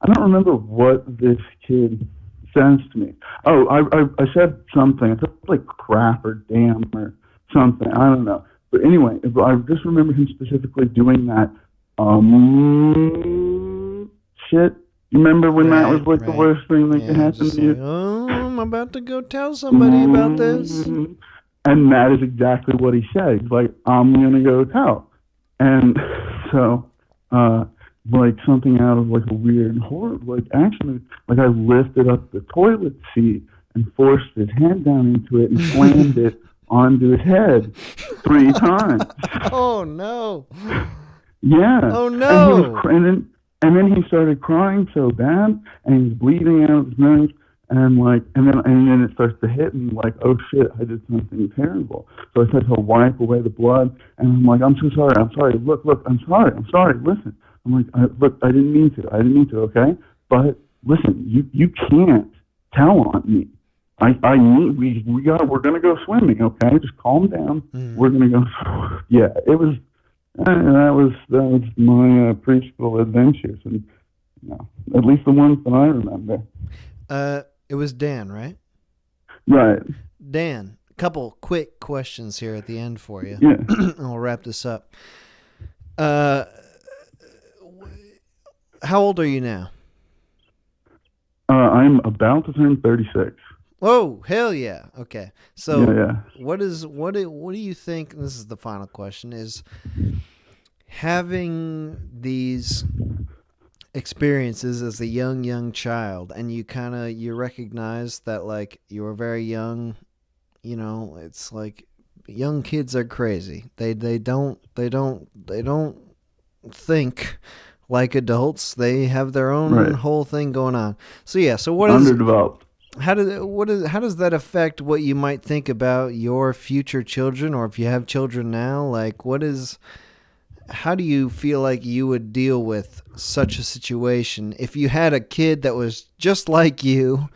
don't remember what this kid says to me. Oh, I said something. I said like crap or damn or something. I don't know. But anyway, I just remember him specifically doing that shit. You remember when that was like the worst thing that could happen to you? Like, oh, I'm about to go tell somebody about this. And that is exactly what he said. He's like, I'm going to go tell. And so, like something out of like a weird horror, like actually, like I lifted up the toilet seat and forced his hand down into it and slammed it onto his head 3 times. Oh no! Yeah. Oh no! And then he started crying so bad, and he was bleeding out of his nose, and then it starts to hit me like, oh shit, I did something terrible. So I start to wipe away the blood, and I'm like, I'm so sorry, look, I'm sorry, listen. I'm like, look, I didn't mean to, okay? But listen, you can't tell on me. We're gonna go swimming, okay? Just calm down. We're gonna go. Yeah, it was. That was my preschool adventures, and at least the ones that I remember. It was Dan, right? Right. Dan, a couple quick questions here at the end for you. Yeah. I'll wrap this up. How old are you now? I'm about to turn 36. Whoa, hell yeah. Okay. So yeah. What do you think, and this is the final question, is having these experiences as a young child, and you recognize that like you were very young, it's like young kids are crazy. They don't think like adults. They have their own whole thing going on. So yeah, so what is underdeveloped? How does that affect what you might think about your future children, or if you have children now? Like, what is how do you feel like you would deal with such a situation if you had a kid that was just like you,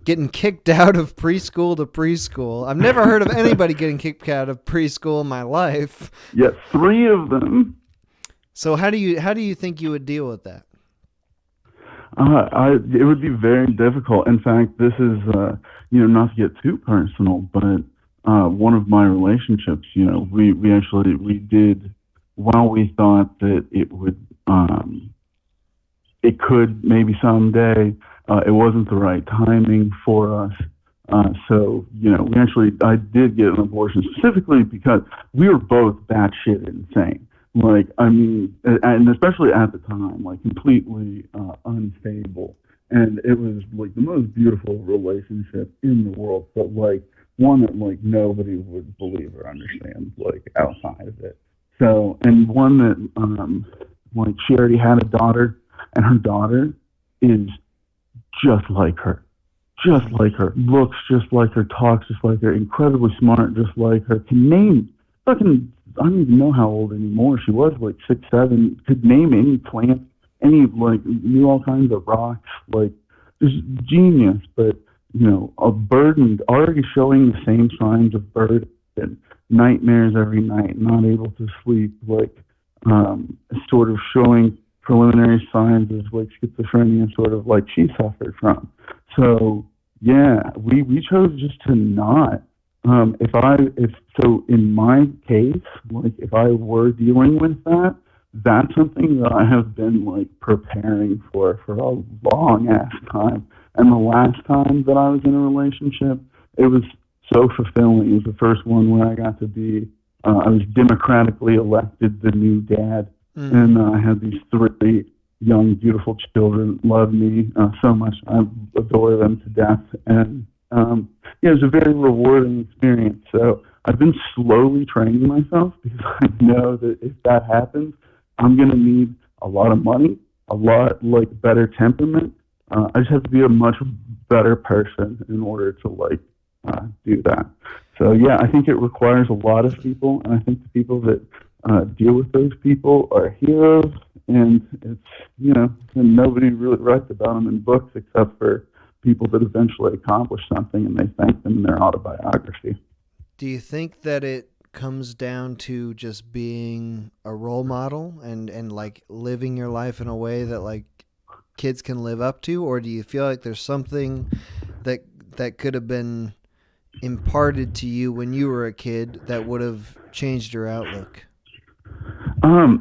getting kicked out of preschool to preschool? I've never heard of anybody getting kicked out of preschool in my life. Yeah, 3 of them. So how do you think you would deal with that? It would be very difficult. In fact, this is, not to get too personal, but one of my relationships, we did, while we thought that it could maybe someday, it wasn't the right timing for us. I did get an abortion specifically because we were both batshit insane. And especially at the time, completely unstable. And it was the most beautiful relationship in the world, but one that nobody would believe or understand outside of it. So, and one that she already had a daughter, and her daughter is just like her. Just like her, looks just like her, talks just like her, incredibly smart, just like her. Can name fucking, I don't even know how old anymore. She was 6, 7. Could name any plant, knew all kinds of rocks, just genius. But a burdened, already showing the same signs of burden, nightmares every night, not able to sleep, sort of showing preliminary signs of schizophrenia, sort of she suffered from. So yeah, we chose just to not. In my case, if I were dealing with that, that's something that I have been preparing for a long ass time. And the last time that I was in a relationship, it was so fulfilling. It was the first one where I got to be, I was democratically elected the new dad, and I had these 3 young, beautiful children, love me so much. I adore them to death. And it was a very rewarding experience. So I've been slowly training myself because I know that if that happens, I'm going to need a lot of money, a lot better temperament. I just have to be a much better person in order to do that. So yeah, I think it requires a lot of people, and I think the people that deal with those people are heroes, and it's, and nobody really writes about them in books except for people that eventually accomplish something and they thank them in their autobiography. Do you think that it comes down to just being a role model and living your life in a way that kids can live up to, or do you feel like there's something that could have been imparted to you when you were a kid that would have changed your outlook?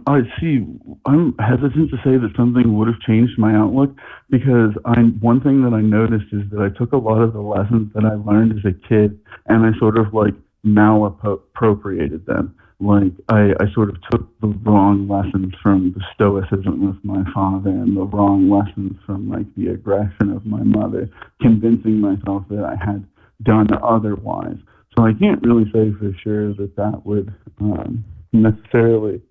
I see. I'm hesitant to say that something would have changed my outlook because one thing that I noticed is that I took a lot of the lessons that I learned as a kid and I sort of malappropriated them. I sort of took the wrong lessons from the stoicism of my father and the wrong lessons from the aggression of my mother, convincing myself that I had done otherwise. So I can't really say for sure that would necessarily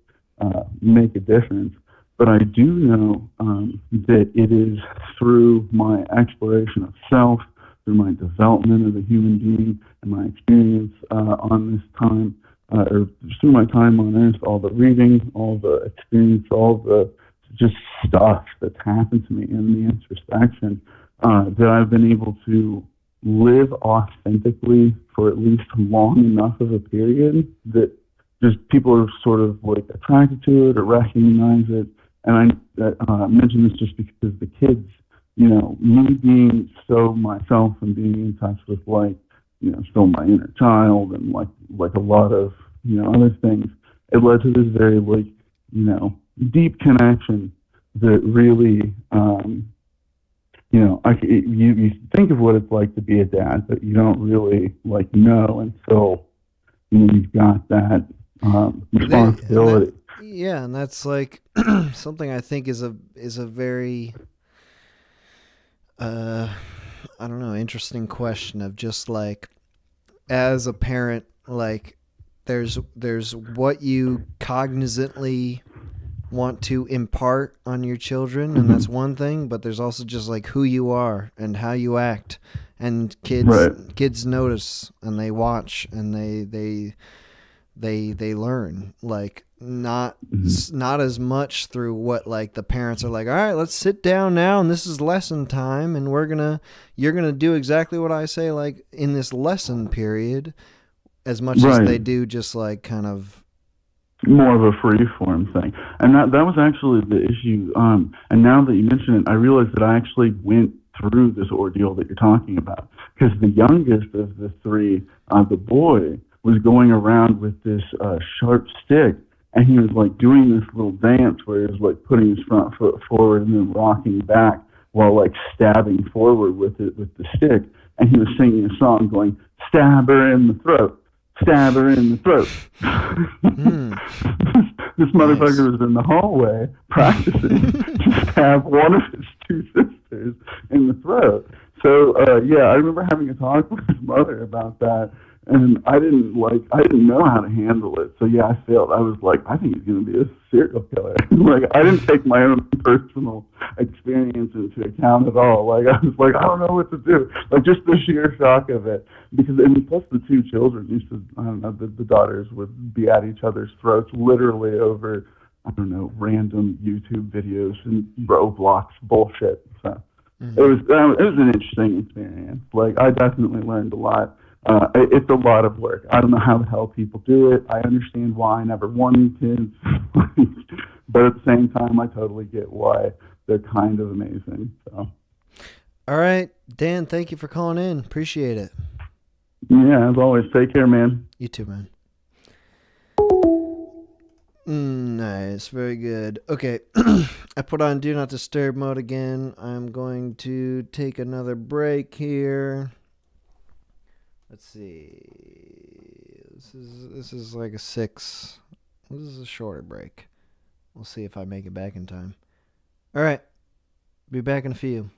make a difference, but I do know that it is through my exploration of self, through my development as a human being, and my experience on this time, or through my time on Earth, all the reading, all the experience, all the just stuff that's happened to me in the introspection, that I've been able to live authentically for at least long enough of a period that just people are sort of attracted to it or recognize it. And I mention this just because the kids, me being so myself and being in touch with still my inner child and a lot of, other things, it led to this very deep connection that really, you think of what it's like to be a dad, but you don't really know until you've got that responsibility. And that's something I think is a very I don't know, interesting question of just as a parent, there's what you cognizantly want to impart on your children, and that's one thing, but there's also just who you are and how you act, and kids notice and they watch and they learn, like not as much through what like the parents are like, all right, let's sit down now and this is lesson time and you're gonna do exactly what I say like in this lesson period, as much as they do just like kind of more of a free form thing. And that was actually the issue. And now that you mention it, I realize that I actually went through this ordeal that you're talking about, because the youngest of the three, the boy, was going around with this sharp stick, and he was like doing this little dance where he was like putting his front foot forward and then rocking back while like stabbing forward with it with the stick, and he was singing a song going, "Stab her in the throat, stab her in the throat." This motherfucker was in the hallway practicing to stab one of his two sisters in the throat. So yeah, I remember having a talk with his mother about that, and I didn't know how to handle it. So yeah, I failed. I was like, I think he's going to be a serial killer. Like, I didn't take my own personal experience into account at all. Like, I was like, I don't know what to do. Like, just the sheer shock of it. Because, and plus the two children used to, I don't know, the daughters would be at each other's throats literally over, I don't know, random YouTube videos and Roblox bullshit. So it was an interesting experience. Like, I definitely learned a lot. It's a lot of work. I don't know how the hell people do it. I understand why I never wanted kids. But at the same time, I totally get why they're kind of amazing. So. All right, Dan, thank you for calling in. Appreciate it. Yeah, as always, take care, man. You too, man. Nice, very good. Okay, I put on Do Not Disturb mode again. I'm going to take another break here. Let's see. This is like a 6. This is a shorter break. We'll see if I make it back in time. All right, be back in a few.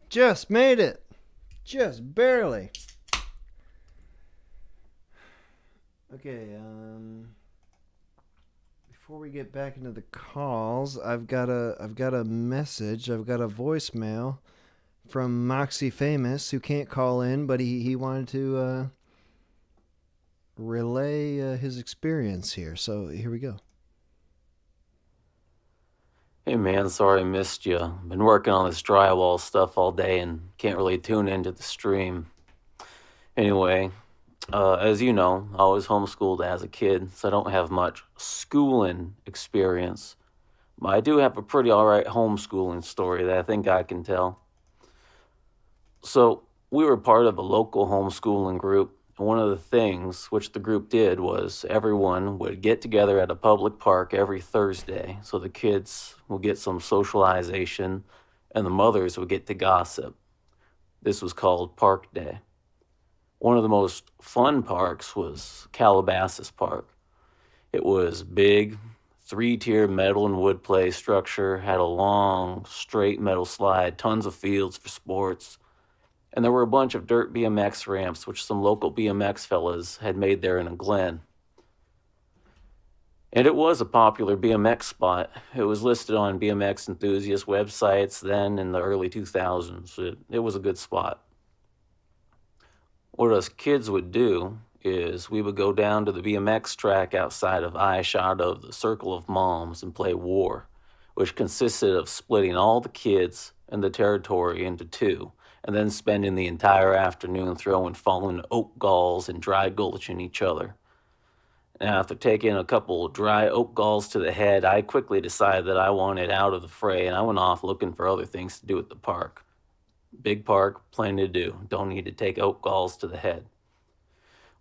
Just made it. Just barely. Okay, before we get back into the calls, I've got a message. I've got a voicemail from Moxie Famous, who can't call in, but he wanted to relay his experience here. So here we go. Hey man, sorry I missed you. Been working on this drywall stuff all day and can't really tune into the stream. Anyway, as you know, I was homeschooled as a kid, so I don't have much schooling experience. But I do have a pretty alright homeschooling story that I think I can tell. So, we were part of a local homeschooling group, and one of the things which the group did was everyone would get together at a public park every Thursday, so the kids would get some socialization and the mothers would get to gossip. This was called Park Day. One of the most fun parks was Calabasas Park. It was big, 3-tier metal and wood play structure, had a long, straight metal slide, tons of fields for sports, and there were a bunch of dirt BMX ramps, which some local BMX fellas had made there in a glen. And it was a popular BMX spot. It was listed on BMX enthusiast websites then in the early 2000s. It was a good spot. What us kids would do is we would go down to the BMX track outside of eyeshot of the Circle of Moms and play War, which consisted of splitting all the kids in the territory into two, and then spending the entire afternoon throwing fallen oak galls and dry gulching each other. And after taking a couple of dry oak galls to the head, I quickly decided that I wanted out of the fray, and I went off looking for other things to do at the park. Big park, plenty to do. Don't need to take oak galls to the head.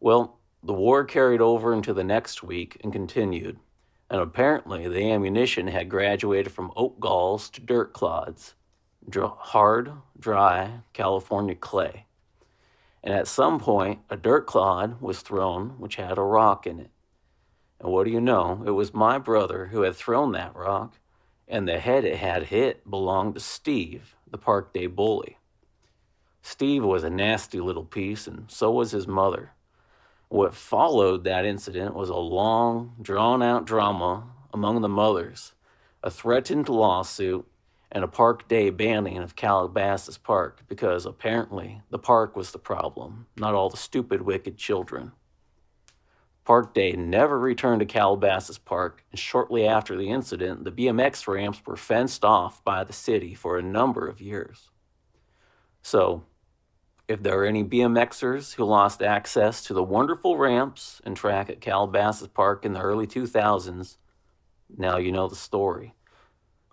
Well, the war carried over into the next week and continued, and apparently the ammunition had graduated from oak galls to dirt clods. Hard, dry California clay. And at some point, a dirt clod was thrown which had a rock in it. And what do you know? It was my brother who had thrown that rock, and the head it had hit belonged to Steve, the Park Day bully. Steve was a nasty little piece, and so was his mother. What followed that incident was a long, drawn-out drama among the mothers, a threatened lawsuit, and a Park Day banning of Calabasas Park because apparently the park was the problem, not all the stupid, wicked children. Park Day never returned to Calabasas Park, and shortly after the incident, the BMX ramps were fenced off by the city for a number of years. So, if there are any BMXers who lost access to the wonderful ramps and track at Calabasas Park in the early 2000s, now you know the story.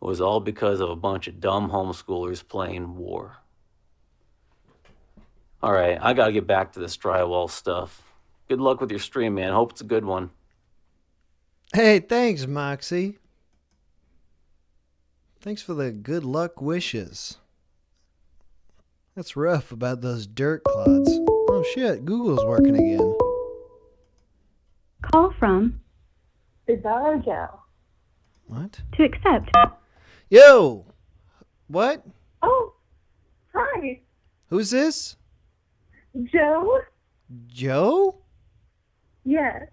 It was all because of a bunch of dumb homeschoolers playing War. All right, I gotta get back to this drywall stuff. Good luck with your stream, man. Hope it's a good one. Hey, thanks, Moxie. Thanks for the good luck wishes. That's rough about those dirt clods. Oh shit, Google's working again. Call from Bizarro Joe. What? To accept. Yo! What? Oh, hi. Who's this? Joe? Joe? Yes.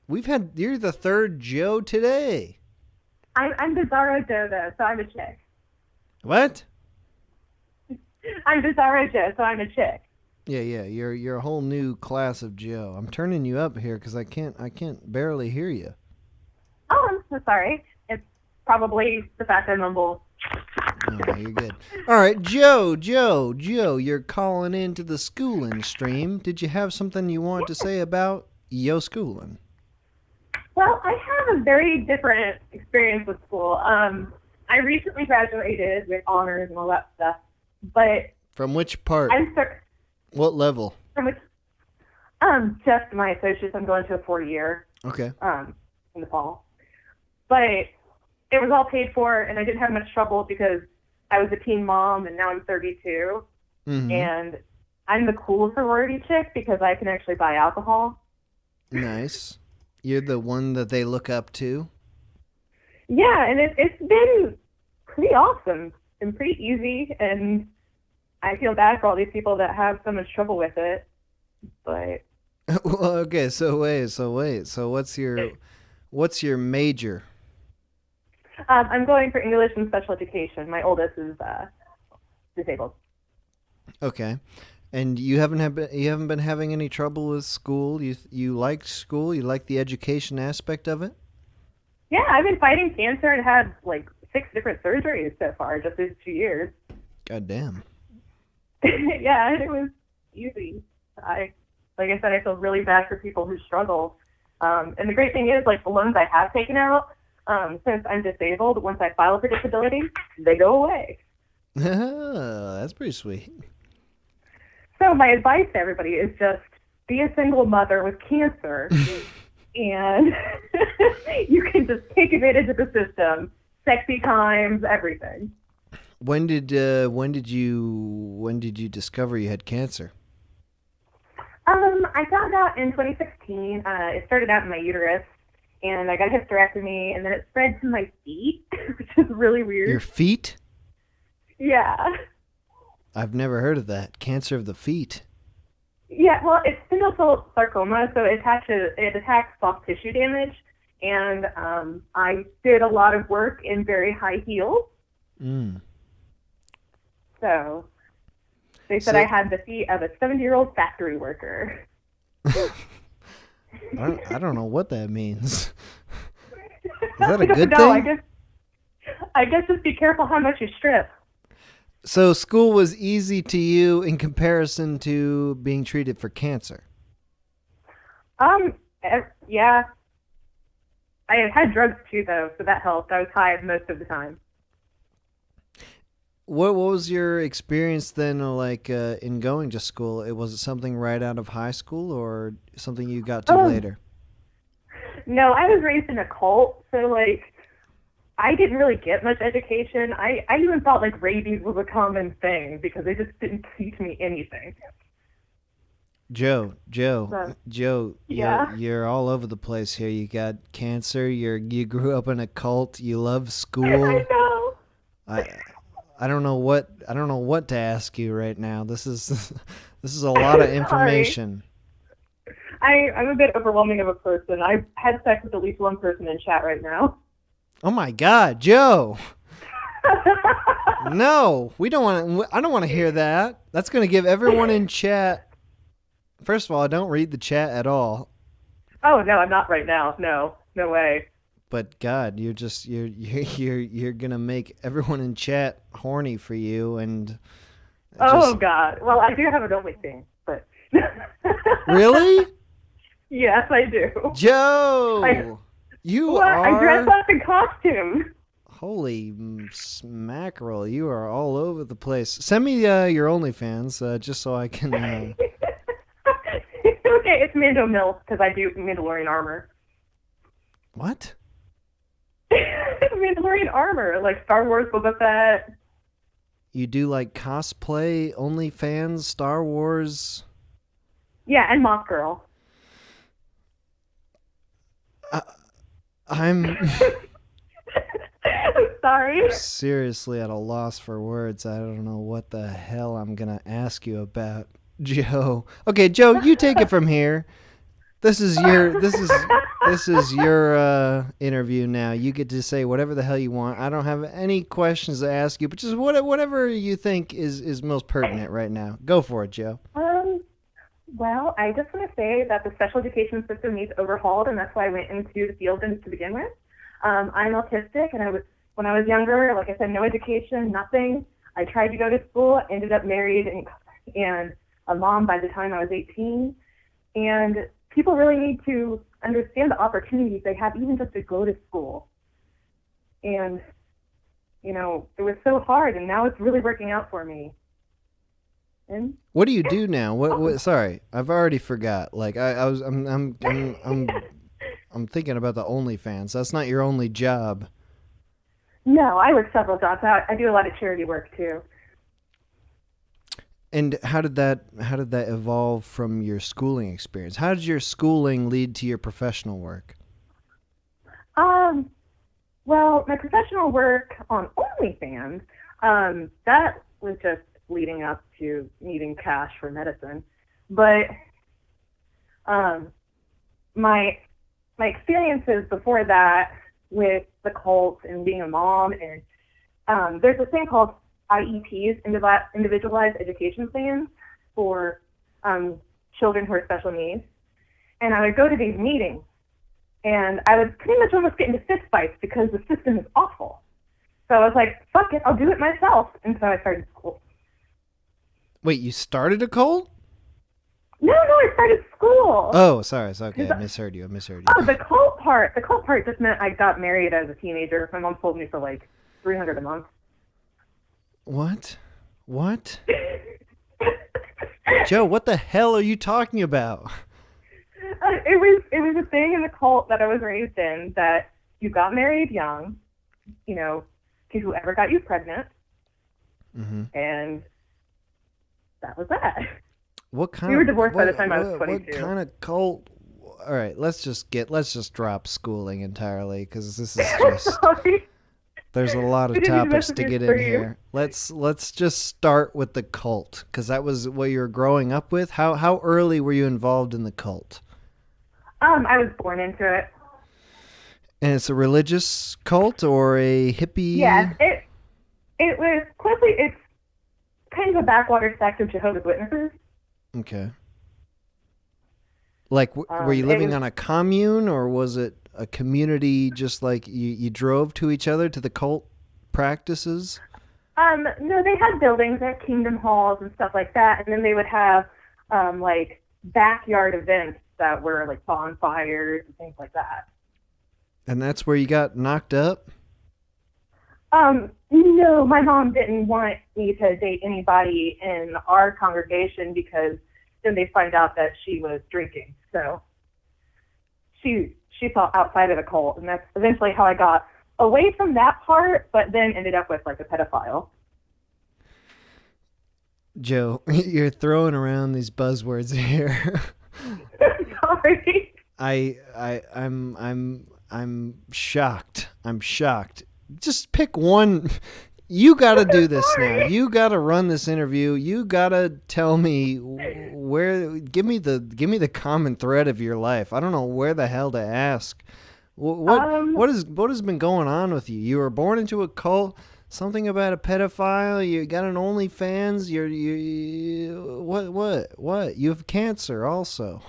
You're the third Joe today. I'm Bizarro Joe, though, so I'm a chick. What? I'm Bizarro Joe, so I'm a chick. Yeah, you're a whole new class of Joe. I'm turning you up here because I can't barely hear you. Oh, I'm so sorry. It's probably the fact I mumble. No, you're good. All right, Joe, you're calling into the schooling stream. Did you have something you want to say about yo schooling? Well, I have a very different experience with school. I recently graduated with honors and all that stuff, but From which part? What level? From which? Just my associates. I'm going to a 4-year. Okay. In the fall, but it was all paid for, and I didn't have much trouble because I was a teen mom, and now I'm 32, and I'm the cool sorority chick because I can actually buy alcohol. Nice. You're the one that they look up to? Yeah, and it's been pretty awesome and pretty easy, and I feel bad for all these people that have so much trouble with it. But Well, okay, so wait. So what's your major? I'm going for English and special education. My oldest is disabled. Okay. And you haven't been having any trouble with school? You liked school? You like the education aspect of it? Yeah, I've been fighting cancer and had like 6 different surgeries so far just in 2 years. God damn. Yeah, it was easy. Like I said, I feel really bad for people who struggle. And the great thing is, like, the loans I have taken out, since I'm disabled, once I file for disability, they go away. That's pretty sweet. So my advice to everybody is just be a single mother with cancer, and you can just take advantage of the system. Sexy times, everything. When did you discover you had cancer? I found out in 2016. It started out in my uterus, and I got a hysterectomy, and then it spread to my feet, which is really weird. Your feet? Yeah. I've never heard of that. Cancer of the feet. Yeah, well, it's spindle cell sarcoma, so it attacks soft tissue damage, and I did a lot of work in very high heels. So they said I had the feet of a 70-year-old factory worker. I don't know what that means. Is that a good thing? I guess just be careful how much you strip. So school was easy to you in comparison to being treated for cancer? Yeah. I had drugs too, though, so that helped. I was high most of the time. What was your experience then, like, in going to school? Was it something right out of high school or something you got to later? No, I was raised in a cult, so, like, I didn't really get much education. I even thought, like, rabies was a common thing because they just didn't teach me anything. Joe, Yeah? you're all over the place here. You got cancer. You grew up in a cult. You love school. I know. I don't know what to ask you right now. This is a lot of information. I'm a bit overwhelming of a person. I've had sex with at least one person in chat right now. Oh my God, Joe! No, I don't want to hear that. That's going to give everyone in chat. First of all, I don't read the chat at all. Oh no, I'm not right now. No way. But God, you're gonna make everyone in chat horny for you, and God. Well, I do have an only thing, but really? Yes, I do. Joe, I dress up in costume. Holy mackerel! You are all over the place. Send me your OnlyFans just so I can. Okay, it's Mando Mills because I do Mandalorian armor. What? Mandalorian armor, like Star Wars, Boba Fett. You do like cosplay, OnlyFans, Star Wars? Yeah, and Moth Girl. I'm sorry. Seriously at a loss for words. I don't know what the hell I'm gonna ask you about, Joe. Okay, Joe, you take it from here. This is your interview now. You get to say whatever the hell you want. I don't have any questions to ask you, but just whatever you think is most pertinent right now. Go for it, Joe. Well, I just want to say that the special education system needs overhauled, and that's why I went into the field to begin with. I'm autistic, and when I was younger, like I said, no education, nothing. I tried to go to school, ended up married and a mom by the time I was 18, and people really need to understand the opportunities they have even just to go to school. And, it was so hard, and now it's really working out for me. And what do you do now? What sorry, I've already forgot. Like I'm thinking about the OnlyFans. That's not your only job. No, I work several jobs. I do a lot of charity work too. And how did that evolve from your schooling experience? How did your schooling lead to your professional work? Well, my professional work on OnlyFans, that was just leading up to needing cash for medicine. But my experiences before that with the cult and being a mom, and there's a thing called IEPs, individualized education plans, for children who are special needs. And I would go to these meetings, and I would pretty much almost get into fist fights because the system is awful. So I was like, fuck it, I'll do it myself. And so I started school. Wait, you started a cult? No, I started school. Oh, sorry. It's okay. I misheard you. Oh, the cult part just meant I got married as a teenager. My mom sold me for like $300 a month. What? Joe, what the hell are you talking about? It was a thing in the cult that I was raised in, that you got married young, to whoever got you pregnant, and that was that. What kind? We were divorced by the time I was 22. What kind of cult? All right, let's just drop schooling entirely, because this is just. There's a lot of topics to get in here. Let's just start with the cult, because that was what you were growing up with. How early were you involved in the cult? I was born into it. And it's a religious cult or a hippie? Yes, it was closely. It's kind of a backwater sect of Jehovah's Witnesses. Okay. Like, were you living on a commune, or was it a community, just like you drove to each other to the cult practices? No, they had buildings, they had kingdom halls and stuff like that, and then they would have like backyard events that were like bonfires and things like that. And that's where you got knocked up? No, my mom didn't want me to date anybody in our congregation, because then they find out that she was drinking. So she felt outside of the cult, and that's eventually how I got away from that part, but then ended up with like a pedophile. Joe, you're throwing around these buzzwords here. Sorry. I'm shocked. I'm shocked. Just pick one. You got to do this now. You got to run this interview. You got to tell me where. Give me the common thread of your life. I don't know where the hell to ask. What has been going on with you? You were born into a cult. Something about a pedophile. You got an OnlyFans. What? You have cancer also.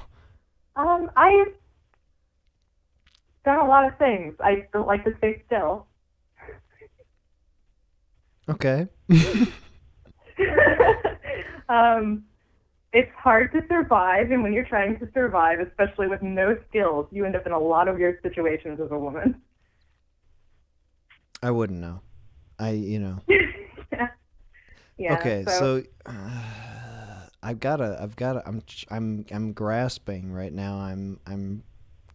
I've done a lot of things. I don't like to stay still. Okay. It's hard to survive, and when you're trying to survive, especially with no skills, you end up in a lot of weird situations as a woman. I wouldn't know. Yeah. Okay, so I'm grasping right now. I'm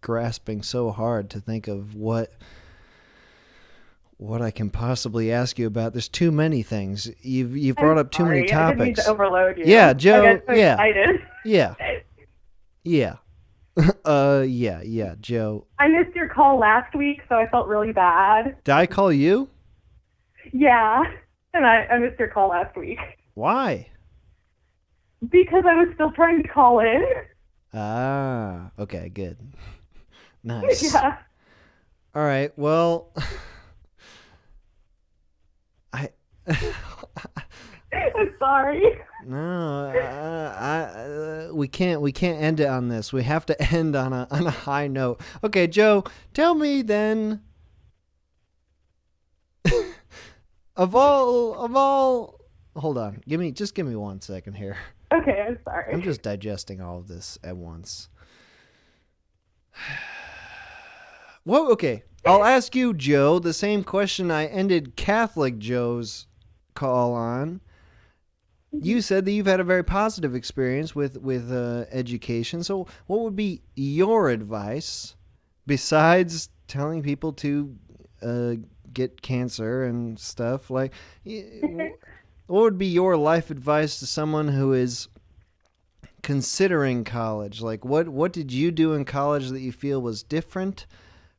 grasping so hard to think of what I can possibly ask you about. There's too many things. You've brought up too many topics. I didn't mean to overload you. Yeah, Joe. I got so yeah. excited. Yeah. Yeah, Joe. I missed your call last week, so I felt really bad. Did I call you? Yeah, and I missed your call last week. Why? Because I was still trying to call in. Ah, okay, good. Nice. Yeah. All right, well, I'm sorry. No, we can't end it on this. We have to end on a high note. Okay, Joe, tell me then. Of all, hold on. Give me 1 second here. Okay, I'm sorry. I'm just digesting all of this at once. Well, okay. I'll ask you, Joe, the same question I ended Catholic Joe's call on. You said that you've had a very positive experience with education. So what would be your advice, besides telling people to get cancer and stuff? Like, what would be your life advice to someone who is considering college? Like, what did you do in college that you feel was different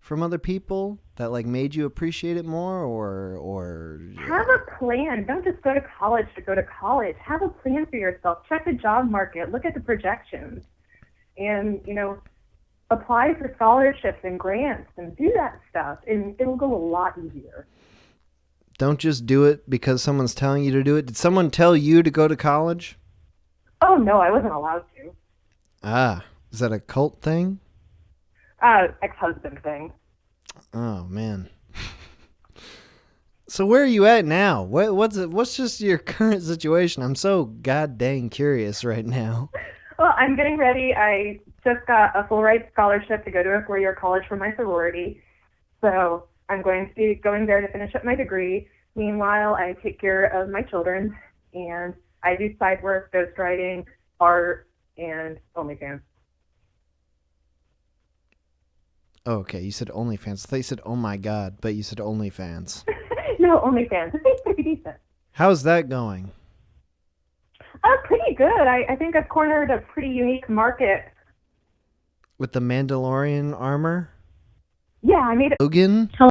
from other people that like made you appreciate it more, or Have a plan. Don't just go to college to go to college. Have a plan for yourself. Check the job market. Look at the projections. And, apply for scholarships and grants and do that stuff. And it'll go a lot easier. don't just do it because someone's telling you to do it. Did someone tell you to go to college? Oh, no, I wasn't allowed to. Ah, is that a cult thing? Ex-husband thing. Oh, man. So where are you at now? What's just your current situation? I'm so god dang curious right now. Well, I'm getting ready. I just got a full ride scholarship to go to a 4-year college for my sorority. So I'm going to be going there to finish up my degree. Meanwhile, I take care of my children, and I do side work, ghostwriting, art, and OnlyFans. Oh, okay, you said OnlyFans. I thought you said oh my god, but you said OnlyFans. No, OnlyFans. It's pretty decent. How's that going? Pretty good. I think I've cornered a pretty unique market. With the Mandalorian armor? Yeah, I made it. Logan?